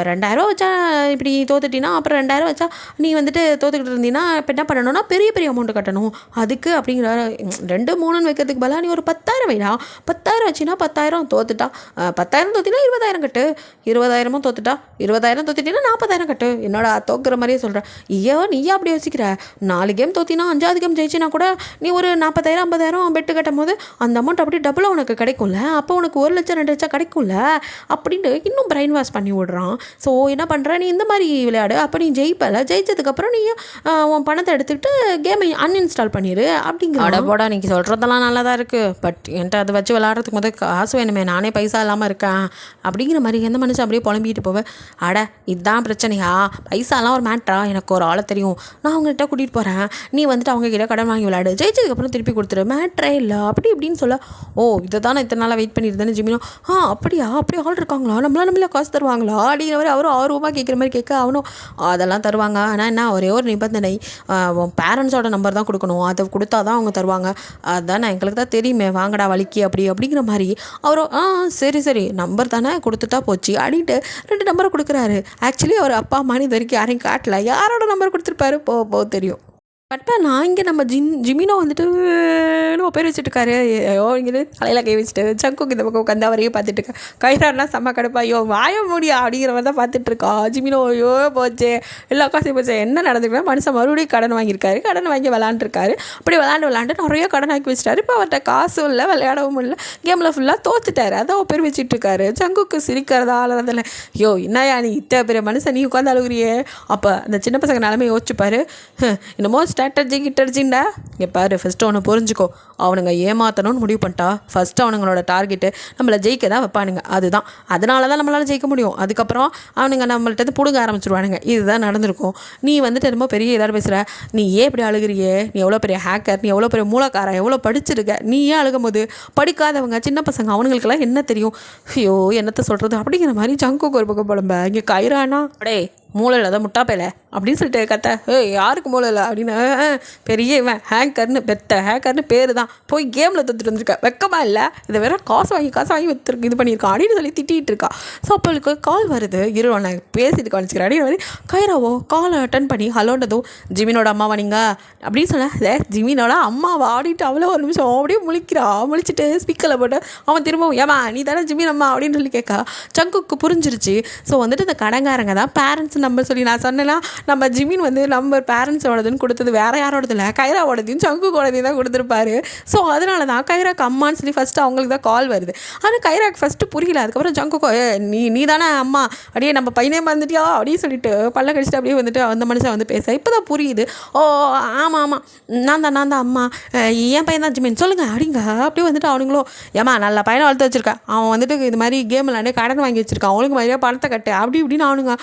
2000 வச்சா இப்படி தோத்துட்டினா அப்புறம் 2000 வச்சா நீ வந்துட்டு தோத்துக்கிட்டு இருந்தீங்கன்னா இப்போ என்ன பண்ணணும்னா பெரிய அமௌண்ட்டு கட்டணும் அதுக்கு அப்படிங்கிற. 2, 3ன்னு வைக்கிறதுக்கு பதிலாக நீ ஒரு 10,000 வைடா, 10,000 வச்சுன்னா 10,000 தோத்துட்டா, 10,000 தோத்தினா 20,000 கட்டு, 20,000 தோத்துட்டா 20,000 தோத்திட்டீங்கன்னா 40,000 கட்டு. என்னோட தோக்குற மாதிரியே சொல்கிறேன். நீயா அப்படி யோசிக்கிற, 4 கேம் தோத்தினா 5வது கேம் ஜெயிச்சினா கூட நீ ஒரு 40,000 50,000 பெட்டு கட்டும் போது அந்த அமௌண்ட் அப்படி டபுளாக உனக்கு கிடைக்கும்ல, அப்போ உனக்கு 1 லட்சம் 2 லட்சம் கிடைக்கும்ல அப்படின்னு இன்னும் பிரைன் வாஷ் பண்ணி விடுறான். ஸோ என்ன பண்ணுற, நீ இந்த மாதிரி விளையாடு, அப்போ நீ ஜெயிப்பல, ஜெயிச்சதுக்கப்புறம் நீ உன் பணத்தை எடுத்துக்கிட்டு கேமை அன்இன்ஸ்டால் பண்ணிடு அப்படிங்கிற. அடப்போடா நீங்கள் சொல்கிறதெல்லாம் நல்லா தான் இருக்குது, பட் என்கிட்ட அதை வச்சு விளையாடுறதுக்கு முதல் காசு வேணுமே, நானே பைசா இல்லாமல் இருக்கேன் அப்படிங்கிற மாதிரி எந்த மனுஷன் அப்படியே புலம்பிட்டு போவேன். அட இதுதான் பிரச்சனையா, பைசாலாம் ஒரு மேட்ரா, எனக்கு ஒரு ஆளை தெரியும், நான் அவங்ககிட்ட கூட்டிகிட்டு போகிறேன், நீ வந்துட்டு அவங்ககிட்ட கடன் வாங்கி விளையாடு, ஜெயிச்சதுக்கப்புறம் திருப்பி கொடுத்துரு, மேட்ரே இல்லை அப்படி இப்படின்னு சொல்ல. ஓ இதை தான் நான் இத்தனை நாளாக வெயிட் பண்ணியிருந்தேன்னு ஜிமினோ. அப்படியா, அப்படி ஆள் இருக்காங்களா, நம்மள காசு தருவாங்களா அப்படிங்கிற மாதிரி அவரும் ஆர்வமாக கேட்குற மாதிரி கேட்க. அவனும் அதெல்லாம் தருவாங்க, ஆனால் என்ன ஒரே ஒரு நிபந்தனை, உன் பேரண்ட்ஸோட நம்பர் தான் கொடுக்கணும், அதை கொடுத்தா தான் அவங்க தருவாங்க, அதுதான் நான் எங்களுக்கு தான் தெரியுமே, வாங்கடா வலிக்கு அப்படிங்கிற மாதிரி. அவரும் சரி நம்பர் தானே கொடுத்துட்டா போச்சு அப்படின்ட்டு 2 நம்பரை கொடுக்குறாரு. ஆக்சுவலி அவர் அப்பா அம்மா இது வரைக்கும் யாரையும் காட்டல, யாரோட நம்பர் கொடுத்துருப்பாரு போ தெரியும். பட் நான் இங்கே நம்ம ஜிமினோ வந்துட்டு பேர் வச்சுட்டு இருக்காரு. இங்கே தலையில் கை வச்சுட்டு சங்குக்கு இந்த பக்கம் உட்காந்து அவரையே பார்த்துட்டு இருக்கேன். கைரானா செம்ம கடுப்பா, வாய முடியா அப்படிங்கிற மாதிரி தான் பார்த்துட்டு இருக்கா. ஜிமினோ போச்சு, எல்லா காசையும் போச்சு. என்ன நடந்துக்குன்னா மனுஷன் மறுபடியும் கடன் வாங்கியிருக்காரு, கடன் வாங்கி விளாண்டுருக்காரு. அப்படி விளாண்டு நிறைய கடன் ஆக்கி வச்சுட்டாரு. இப்போ அவர்கிட்ட காசும் இல்லை, விளையாடவும் இல்லை, கேமில் ஃபுல்லாக தோத்துட்டாரு. அதான் பேர் வச்சுட்டு இருக்காரு. சங்குக்கு சிரிக்கிறதா அதில் என்னையா நீ இத்தனை பெரிய மனுஷன் நீ உட்காந்து அழுகுறியே. அப்போ அந்த சின்ன பசங்க நிலமையை யோசிச்சுப்பாரு. என்னமோ ஸ்ட்ராட்டஜிண்டா இங்கே பாரு, ஃபஸ்ட்டு அவனை புரிஞ்சுக்கோ, அவனுங்க ஏமாற்றணும்னு முடிவு பண்ணிட்டா ஃபஸ்ட்டு அவனுங்களோட டார்கெட்டு நம்மளை ஜெயிக்க தான் வைப்பானுங்க. அதனால தான் நம்மளால் ஜெயிக்க முடியும். அதுக்கப்புறம் அவனுங்க நம்மள்ட்ட பிடுங்க ஆரம்பிச்சிருவானுங்க. இதுதான் நடந்திருக்கும். நீ வந்துட்டு என்னமோ பெரிய இதாக பேசுகிற, நீ ஏன் இப்படி அழுகிறியே, நீ எவ்வளோ பெரிய ஹேக்கர், நீ எவ்வளோ பெரிய மூலக்காரன், எவ்வளோ படிச்சிருக்க, நீ ஏன் அழுகும் போது படிக்காதவங்க சின்ன பசங்க அவனுங்களுக்கெல்லாம் என்ன தெரியும், ஐயோ என்னத்தை சொல்கிறது அப்படிங்கிற மாதிரி ஜங்குக்கு ஒரு பக்கம் புலம்ப. இங்கே கைரானா அடே மூளையில் தான் முட்டாப்பையில அப்படின்னு சொல்லிட்டு கத்த, யாருக்கு மூளை இல்லை அப்படின்னு. பெரிய இவன் ஹேக்கர்னு பேர் தான், போய் கேமில் தத்துட்டு வந்துருக்க, வெக்கமாக இல்லை, இதை வேற காசு வாங்கி இது பண்ணியிருக்கான் அப்படின்னு சொல்லி திட்டிகிட்டு இருக்கா. ஸோ அப்போ கால் வருது, நான் பேசிட்டு காணிச்சிக்கிறேன் அப்படின்னு மாதிரி. கைராவோ காலை அட்டன் பண்ணி ஹலோண்டதும், ஜிமினோட அம்மாவா நீங்கள் அப்படின்னு சொன்ன, ஜிமினோட அம்மாவா ஆடிட்டு அவ்வளோ ஒரு நிமிஷம் அப்படியே முழிச்சிட்டு ஸ்பீக்கரில் போட்டு அவன் திரும்பவும் ஏமா நீ தானே ஜிமின் அம்மா அப்படின்னு சொல்லி கேட்கா. சங்குக்கு புரிஞ்சிருச்சு. ஸோ வந்துட்டு இந்த கடங்காரங்க தான் பேரண்ட்ஸ் நம்பர் சொல்லி நான் சொன்னேன்னா, நம்ம ஜிமின் வந்து நம்பர் பேரண்ட்ஸோடதுன்னு கொடுத்தது வேற யாரோடது இல்லை, கைராவோடதையும் சங்குக்கோடதையும் தான் கொடுத்துருப்பாரு. ஸோ அதனால தான் கைராக்கு அம்மான்னு சொல்லி ஃபஸ்ட்டு அவங்களுக்கு தான் கால் வருது. ஆனால் கைராக்கு ஃபஸ்ட்டு புரியல. அதுக்கப்புறம் சங்குக்கோ நீ தானே அம்மா, அப்படியே நம்ம பையனே மறந்துட்டியா அப்படின்னு சொல்லிட்டு பல்ல கடிச்சிட்டு அப்படியே வந்துட்டு அந்த மனுஷன் வந்து பேச. இப்போ தான் புரியுது. ஓ ஆமாம் நான் தான் அம்மா, என் பையன் தான் ஜிமின் சொல்லுங்கள் அப்படிங்க. அப்படியே வந்துட்டு அவனுங்களும் ஏமா நல்ல பையனை வளர்த்து வச்சிருக்கேன், அவன் வந்துட்டு இது மாதிரி கேம் விளாண்டு கடன் வாங்கி வச்சிருக்கான், அவனுக்கு மாதிரியாக பணத்தை கட்டு அப்படி இப்படின்னு அவனுங்க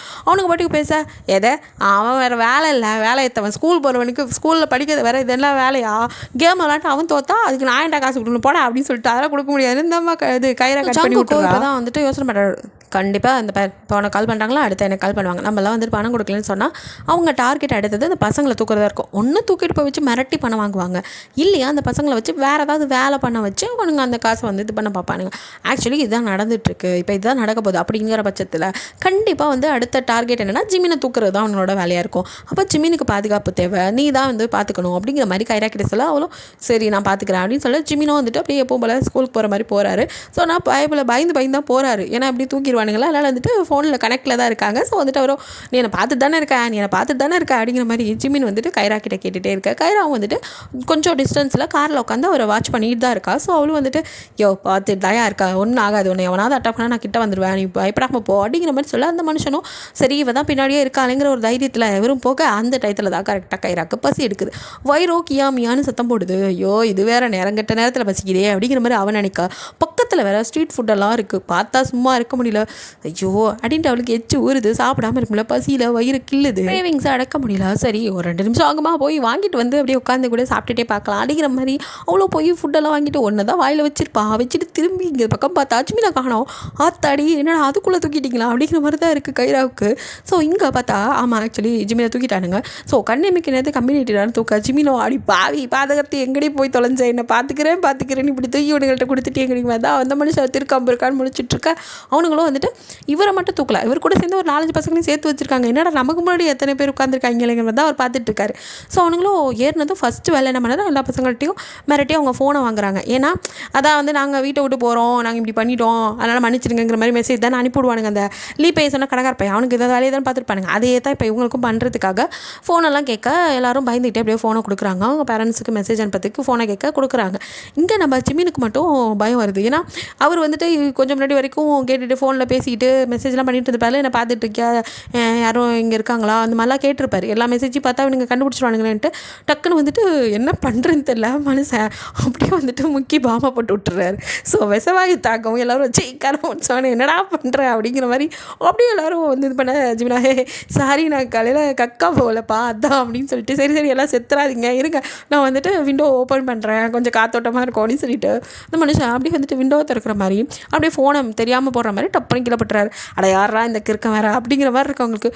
பாட்டு பாட்டுக்கு பேச எதை அவன் வேறு வேலை இல்லை வேலை ஏற்றவன் ஸ்கூல் போகிறவனுக்கு ஸ்கூலில் படிக்கிறது வேறு இதெல்லாம் வேலையா கேம் விளாட்டு அவன் தோத்தா அதுக்கு நான் ஏன்டா காசு கொடுக்கணும் போட அப்படின்னு சொல்லிட்டு அதெல்லாம் கொடுக்க முடியாது இந்த அம்மா இது கயிறை கட் பண்ணி விட்டுறா தான் வந்துட்டு யோசனை பண்ணுறாரு கண்டிப்பாக அந்த இப்போ உனக்கு கால் பண்ணுறாங்களா அடுத்து எனக்கு கால் பண்ணுவாங்க நம்மளாம் வந்துட்டு பணம் கொடுக்கலன்னு சொன்னால் அவங்க டார்கெட் அடுத்தது அந்த பசங்களை தூக்குறதா இருக்கும் ஒன்று தூக்கிட்டு போய் வச்சு மிரட்டி பணம் வாங்குவாங்க இல்லையா அந்த பசங்களை வச்சு வேறு ஏதாவது வேலை பண்ண வச்சு அவனுங்க அந்த காசை வந்து இது பண்ண பார்ப்பானுங்க ஆக்சுவலி இதுதான் நடந்துகிட்ருக்கு இப்போ இதுதான் நடக்க போகுது அப்படிங்கிற பட்சத்தில் கண்டிப்பாக வந்து அடுத்த டார்கெட் என்னென்னா ஜிமினை தூக்குறது தான் அவனோட வேலையாக இருக்கும் அப்போ ஜிமினுக்கு பாதுகாப்பு தேவை நீ தான் வந்து பார்த்துக்கணும் அப்படிங்கிற மாதிரி கைரா கிட்ட சொல்ல அவளும் சரி நான் பார்த்துக்கிறேன் அப்படின்னு சொல்ல ஜிமினோ வந்துட்டு அப்படியே எப்பவும் போல் ஸ்கூலுக்கு போகிற மாதிரி போகிறாரு ஸோ நான் பயந்து தான் போகிறாரு ஏன்னா அப்படி தூக்கிடுவானுங்களா அதனால் வந்துட்டு ஃபோனில் கனெக்டில் தான் இருக்காங்க ஸோ வந்துட்டு அவரும் நீ என்னை பார்த்துட்டு தானே இருக்கா அப்படிங்கிற மாதிரி ஜிமின் வந்துட்டு கைரா கிட்ட கேட்டுகிட்டே இருக்கா கைராவும் வந்துட்டு கொஞ்சம் டிஸ்டன்ஸில் காரில் உட்காந்து அவரை வாட்ச் பண்ணிட்டு தான் இருக்கா ஸோ அவளும் வந்துட்டு பார்த்துட்டு தயா இருக்கா ஒன்றும் ஆகாது ஒன்று எவனாவது அட்டாக் பண்ணால் நான் கிட்ட வந்துடுவேன் நீ பயப்படாமல் போ அப்படிங்கிற மாதிரி சொல்ல அந்த மனுஷனும் சரி இவ தான் பின்னாடியே இருக்காளுங்கிற ஒரு தைரியத்தில் எவரும் போக அந்த டயத்தில் தான் கரெக்டாக கைராக்கு பசி எடுக்குது வயிறோ கியாமியான்னு சத்தம் போடுது இது வேறு நேரங்கட்ட நேரத்தில் பசிக்குதே அப்படிங்கிற மாதிரி அவன் நினைக்கா பக்கத்தில் வேறு ஸ்ட்ரீட் ஃபுட்டெல்லாம் இருக்குது பார்த்தா சும்மா இருக்க முடியல அப்படின்ட்டு அவளுக்கு எச்சு ஊறுது சாப்பிடாமல் இருக்க முடியல பசியில் வயிறு கிள்ளுது கிரேவிங்ஸை அடக்க முடியல சரி ஒரு 2 நிமிஷம் ஆகுமா போய் வாங்கிட்டு வந்து அப்படியே உட்காந்து கூட சாப்பிட்டுட்டே பார்க்கலாம் அப்படிங்கிற மாதிரி அவ்வளோ போய் ஃபுட்டெல்லாம் வாங்கிட்டு ஒன்று தான் வாயில் வச்சுட்டு திரும்பி இங்கே பக்கம் பார்த்தா ஜிமினை காணோம் ஆத்தாடி என்னடா அதுக்குள்ளே தூக்கிட்டீங்களா அப்படிங்கிற மாதிரி தான் இருக்குது கைராவுக்கு ஸோ இங்கே பார்த்தா ஆமாம் ஆக்சுவலி ஜிமினை தூக்கிட்டானுங்க ஸோ கண்ணெமிக்கு நேரத்து கம்யூனிட்டிடான்னு தூக்க ஜிமினோ அடி பாவி பாதகத்தை எங்கடி போய் தொலைஞ்சேன் என்ன பார்த்துக்கிறேன் இப்படி தூக்கி உனங்கள்ட்ட கொடுத்துட்டு எங்கடி தான் அந்த மனுஷன் திருக்காம்பு இருக்கான்னு முடிச்சுட்ருக்க அவனுங்களும் வந்துட்டு இவரை மட்டும் தூக்கல இவர் கூட சேர்ந்து ஒரு 4-5 பசங்களையும் சேர்த்து வச்சிருக்காங்க என்னடா நமக்கு முன்னாடி எத்தனை பேர் உட்காந்துருக்காங்க இல்லைங்கிறது தான் அவர் பார்த்துட்டு இருக்காரு ஸோ அவங்களும் ஏறினதும் ஃபஸ்ட்டு வேலை என்ன பண்ணாலும் எல்லா பசங்கள்ட்டையும் மிரட்டி அவங்க ஃபோனை வாங்குறாங்க ஏன்னா அதான் வந்து நாங்கள் வீட்டை விட்டு போகிறோம் நாங்கள் இப்படி பண்ணிட்டோம் அதனால் மன்னிச்சிருங்கிற மாதிரி மெசேஜ் தான் அனுப்பிவிடுவானுங்க அந்த லீபே சொன்ன கடைக்கார பையன் அவனுக்கு ஏதாவது வேலையை தான் பார்த்துருப்பானுங்க அதே தான் இப்போ இவங்களுக்கும் பண்ணுறதுக்காக ஃபோனெல்லாம் கேட்க எல்லாரும் பயந்துகிட்டே அப்படியே ஃபோனை கொடுக்குறாங்க அவங்க பேரண்ட்ஸுக்கு மெசேஜ் அனுப்பத்துக்கு ஃபோனை கேட்க கொடுக்குறாங்க இங்கே நம்ம ஜிமினுக்கு மட்டும் பயம் வருது ஏன்னா அவர் வந்துட்டு கொஞ்சம் முன்னாடி வரைக்கும் கேட்டுட்டு ஃபோனில் பேசிக்கிட்டு மெசேஜ்லாம் பண்ணிட்டு இருப்பாரு என்னை பார்த்துட்டு இருக்கியா யாரும் இங்கே இருக்காங்களா அந்த மாதிரிலாம் கேட்டிருப்பாரு எல்லா மெசேஜையும் பார்த்தா அவங்க கண்டுபிடிச்சிருவானுங்களேன்ட்டு டக்குன்னு வந்துட்டு என்ன பண்ணுறேன்னு தெரியல மனுஷன் அப்படியே வந்துட்டு முக்கி பாமை போட்டு விட்டுறாரு ஸோ விசவாயு தாக்கம் எல்லோரும் ஜெயிக்காரம் சொன்னேன் என்னடா பண்ணுறேன் அப்படிங்கிற மாதிரி அப்படியே எல்லோரும் வந்து இது பண்ண ஜிமினா சாரி நான் காலையில் கக்கா போகலப்பா அதான் அப்படின்னு சொல்லிட்டு சரி எல்லாம் செத்துறாதீங்க இருங்க நான் வந்துட்டு விண்டோ ஓப்பன் பண்ணுறேன் கொஞ்சம் காத்தோட்டமாக இருக்கும் அப்படின்னு சொல்லிட்டு அந்த மனுஷன் அப்படியே வந்துட்டு விண்டோ திறக்கிற மாதிரி அப்படியே ஃபோனை தெரியாமல் போடுற மாதிரி டப்புனு கீழே பட்டுறாரு அட யாரா இந்த கிறுக்கம் வேறு அப்படிங்கிற மாதிரி இருக்கு அவங்களுக்கு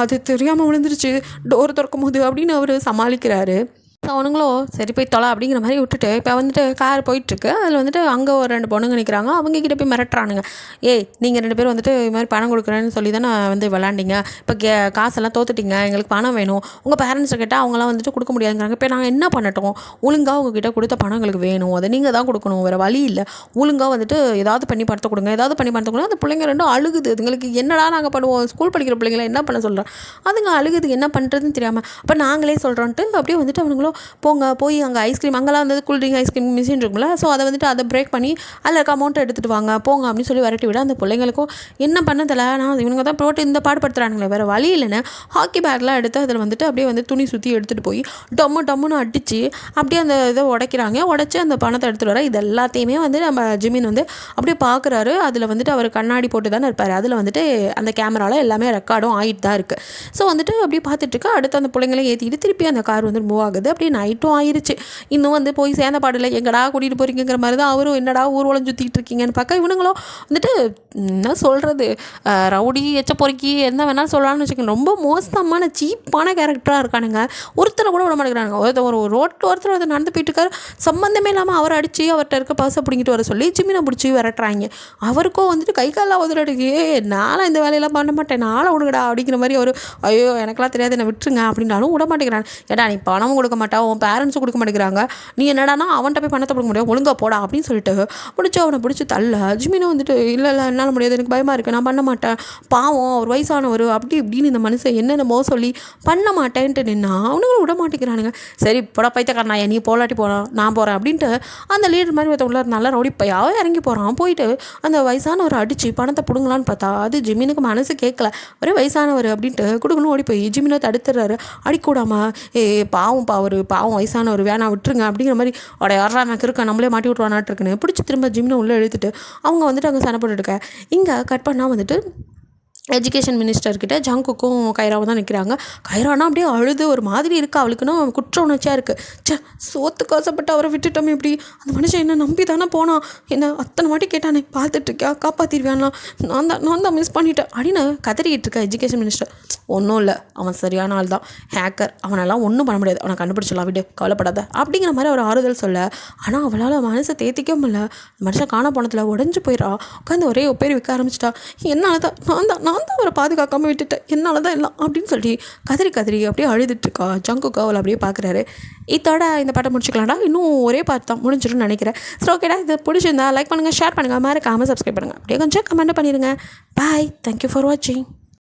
அது தெரியாமல் விழுந்துருச்சு டோர் திறக்கும் போது அப்படின்னு அவர் சமாளிக்கிறாரு ஸோ அவனுங்களும் சரி போய் தொலை அப்படிங்கிற மாதிரி விட்டுட்டு இப்போ வந்துட்டு கார் போயிட்டுருக்கு அதில் வந்துட்டு அங்கே ஒரு 2 பொண்ணுங்க நிற்கிறாங்க அவங்கக்கிட்ட போய் மிரட்டுறானுங்க நீங்கள் 2 பேர் வந்துட்டு இது மாதிரி பணம் கொடுக்குறேன்னு சொல்லி தான் நான் வந்து விளாண்டிங்க இப்போ காசெல்லாம் தோத்துட்டிங்க எங்களுக்கு பணம் வேணும் உங்கள் பேரண்ட்ஸை கேட்டால் அவங்களாம் வந்துட்டு கொடுக்க முடியாதுங்கிறாங்க இப்போ நாங்கள் என்ன பண்ணட்டும் ஒழுங்காக உங்ககிட்ட கொடுத்த பணம் எங்களுக்கு வேணும் அதை நீங்கள் தான் கொடுக்கணும் வேறு வழி இல்லை ஒழுங்காக வந்துட்டு ஏதாவது பண்ணி பணத்தை கொடுங்க அந்த பிள்ளைங்க ரெண்டும் அழுகுது அதுங்களுக்கு என்னடா நாங்கள் பண்ணுவோம் ஸ்கூல் படிக்கிற பிள்ளைங்களை என்ன பண்ண சொல்கிறோம் அதுங்க அழுகுது என்ன பண்ணுறதுன்னு தெரியாமல் அப்போ நாங்களே சொல்கிறோன்ட்டு அப்படியே வந்துட்டு அவங்களும் போங்க போய் அங்கே ஐஸ்கிரீம் அங்கெல்லாம் வந்து கூல்ட்ரிங்க் ஐஸ்கிரீம் மிஷின் இருக்கும்ல ஸோ அதை வந்துட்டு அதை பிரேக் பண்ணி அதில் இருக்க அமௌண்ட்டை எடுத்துகிட்டு வாங்க போங்க அப்படின்னு சொல்லி விரட்டி விட அந்த பிள்ளைங்களுக்கும் என்ன பண்ணதில்ல நான் இவங்க தான் போட்டு இந்த பாடுபடுத்துகிறானுங்களே வேறு வழி இல்லைன்னு ஹாக்கி பேக்லாம் எடுத்து அதில் வந்துட்டு அப்படியே வந்து துணி சுற்றி எடுத்துகிட்டு போய் டம்முன்னு அடித்து அப்படியே அந்த இதை உடச்சி அந்த பணத்தை எடுத்துகிட்டு வர இது எல்லாத்தையுமே வந்து நம்ம ஜிமின் வந்து அப்படியே பார்க்குறாரு அதில் வந்துட்டு அவர் கண்ணாடி போட்டு தானே இருப்பார் அதில் வந்துட்டு அந்த கேமராவில் எல்லாமே ரெக்கார்டும் ஆகிட்டு தான் இருக்குது ஸோ வந்துட்டு அப்படியே பார்த்துட்டு இருக்கா அடுத்து அந்த பிள்ளைங்களையும் ஏற்றிக்கிட்டு திருப்பி அந்த கார் வந்து மூவ் ஆகுது அப்படியே நைட்டும் ஆயிடுச்சு இன்னும் வந்து போய் சேர்ந்த பாடல எங்கடா கூட்டிகிட்டு போகிறீங்கிற மாதிரி தான் அவரும் என்னடா ஊர்வலம் சுற்றிட்டு இருக்கீங்கன்னு பார்க்க இவனுங்களும் வந்துட்டு என்ன சொல்கிறது ரவுடி எச்ச பொறுக்கி என்ன வேணாலும் சொல்லலாம்னு வச்சுக்கோங்க ரொம்ப மோசமான சீப்பான கேரக்டராக இருக்கானுங்க ஒருத்தரை கூட விட மாட்டேங்கிறாங்க ஒரு ஒருத்தர் நடந்து போயிட்டு இருக்காரு சம்மந்தமே இல்லாமல் அவரை அடித்து அவர்கிட்ட இருக்க பர்ஸை பிடிங்கிட்டு வர சொல்லி ஜிமினை பிடிச்சி விரட்டுறாங்க அவருக்கும் வந்துட்டு கை காலில் உதறடுக்கு நானும் இந்த வேலையெல்லாம் பண்ண மாட்டேன் நாளை விடுங்கடா அப்படிங்கிற மாதிரி அவர் ஐயோ எனக்கெல்லாம் தெரியாது என்ன விட்டுருங்க அப்படின்னாலும் விட மாட்டேங்கிறான் ஏடா நீ பணமும் கொடுக்க மாட்டா உன் பேரண்ட்ஸும் கொடுக்க மாட்டேங்கிறாங்க நீ என்னடானா அவன்கிட்ட போய் பணத்தை கொடுக்க முடியாது ஒழுங்கா போடா அப்படின்னு சொல்லிட்டு அவனை பிடிச்சி தள்ள ஜிமினும் வந்துட்டு இல்லை என்னால் முடியாது எனக்கு பயமாக இருக்குது நான் பண்ண மாட்டேன் பாவம் ஒரு வயசானவர் அப்படி இப்படின்னு இந்த மனுஷன் என்னென்னமோ சொல்லி பண்ண மாட்டேன்ட்டு நின்னா அவனுங்களும் விட மாட்டேங்கிறானுங்க சரி போட பைத்தக்காரனா நீ போலாட்டி போகிறேன் நான் போகிறேன் அப்படின்ட்டு அந்த லீடர் மாதிரி ஒருத்தவங்கள நல்லா ரவுடி பையாவே இறங்கி போகிறான் போயிட்டு அந்த வயசானவர் அடித்து பணத்தை பிடுங்கலான்னு பார்த்தா அது ஜிமினுக்கு மனசு கேட்கல ஒரே வயசானவர் அப்படின்ட்டு கொடுக்கணும் ஓடி போய் ஜிமினை தடுத்துறாரு அடிக்கூடாமல் பாவம் வயசானவர் வேணா விட்டுருங்க அப்படிங்கிற மாதிரி அவட யாரா எனக்கு இருக்கா நம்மளே மாட்டி விட்ருவானாட்டுருக்குன்னு பிடிச்சி திரும்ப ஜிம்னு உள்ளே எழுத்துட்டு அவங்க வந்துட்டு அங்கே சண்டை போட்டுருக்க இங்கே கட் பண்ணால் வந்துட்டு எஜுகேஷன் மினிஸ்டர்கிட்ட ஜங்குக்கும் கைராவும் தான் நிற்கிறாங்க. கைரானா அப்படியே அழுது ஒரு மாதிரி இருக்கா, அவளுக்குன்னா குற்ற உணர்ச்சியாக இருக்குது. சோத்துக்கு ஆசைப்பட்டு அவரை விட்டுட்டோமே இப்படி, அந்த மனுஷன் என்ன நம்பி தானே போனான், என்ன அத்தனை வாட்டி கேட்டானே பார்த்துட்ருக்கியா, காப்பாற்றிடுவியான்லாம், நான் தான் மிஸ் பண்ணிட்டேன் அப்படின்னு கதறிக்கிட்டு இருக்கா எஜுகேஷன் மினிஸ்டர். ஒன்றும் இல்லை, அவன் சரியான ஆள் தான், ஹேக்கர், அவனெல்லாம் ஒன்றும் பண்ண முடியாது, அவனை கண்டுபிடிச்சிடலாம், விடு, கவலைப்படாத அப்படிங்கிற மாதிரி அவர் ஆறுதல் சொல்ல. ஆனால் அவளால் மனசை தேத்திக்க முடியல. மனுஷன் காண போனதில் உடஞ்சி போயிடா, உட்காந்து ஒரே ஒப்பேரி விற்க ஆரம்பிச்சிட்டா. என்னால் தான் நான் தான் அவரை பாதுகாக்காமல் விட்டுட்டேன், என்னால் தான் எல்லாம் அப்படின்னு சொல்லி கதறி அப்படியே அழுதுட்டுருக்கா. ஜங்குக்கு அவளை அப்படியே பார்க்குறாரு. இதோட இந்த பாட்டை முடிச்சுக்கலாம்டா, இன்னும் ஒரே பாட்டு தான் முடிஞ்சிடும்னு நினைக்கிறேன். சரி, ஓகேடா, இது பிடிச்சிருந்தா லைக் பண்ணுங்கள், ஷேர் பண்ணுங்கள், மறக்காமல் சப்ஸ்கிரைப் பண்ணுங்கள், அப்படியே கொஞ்சம் கமெண்ட் பண்ணிடுங்க. பாய், தேங்க்யூ ஃபார் வாட்சிங்.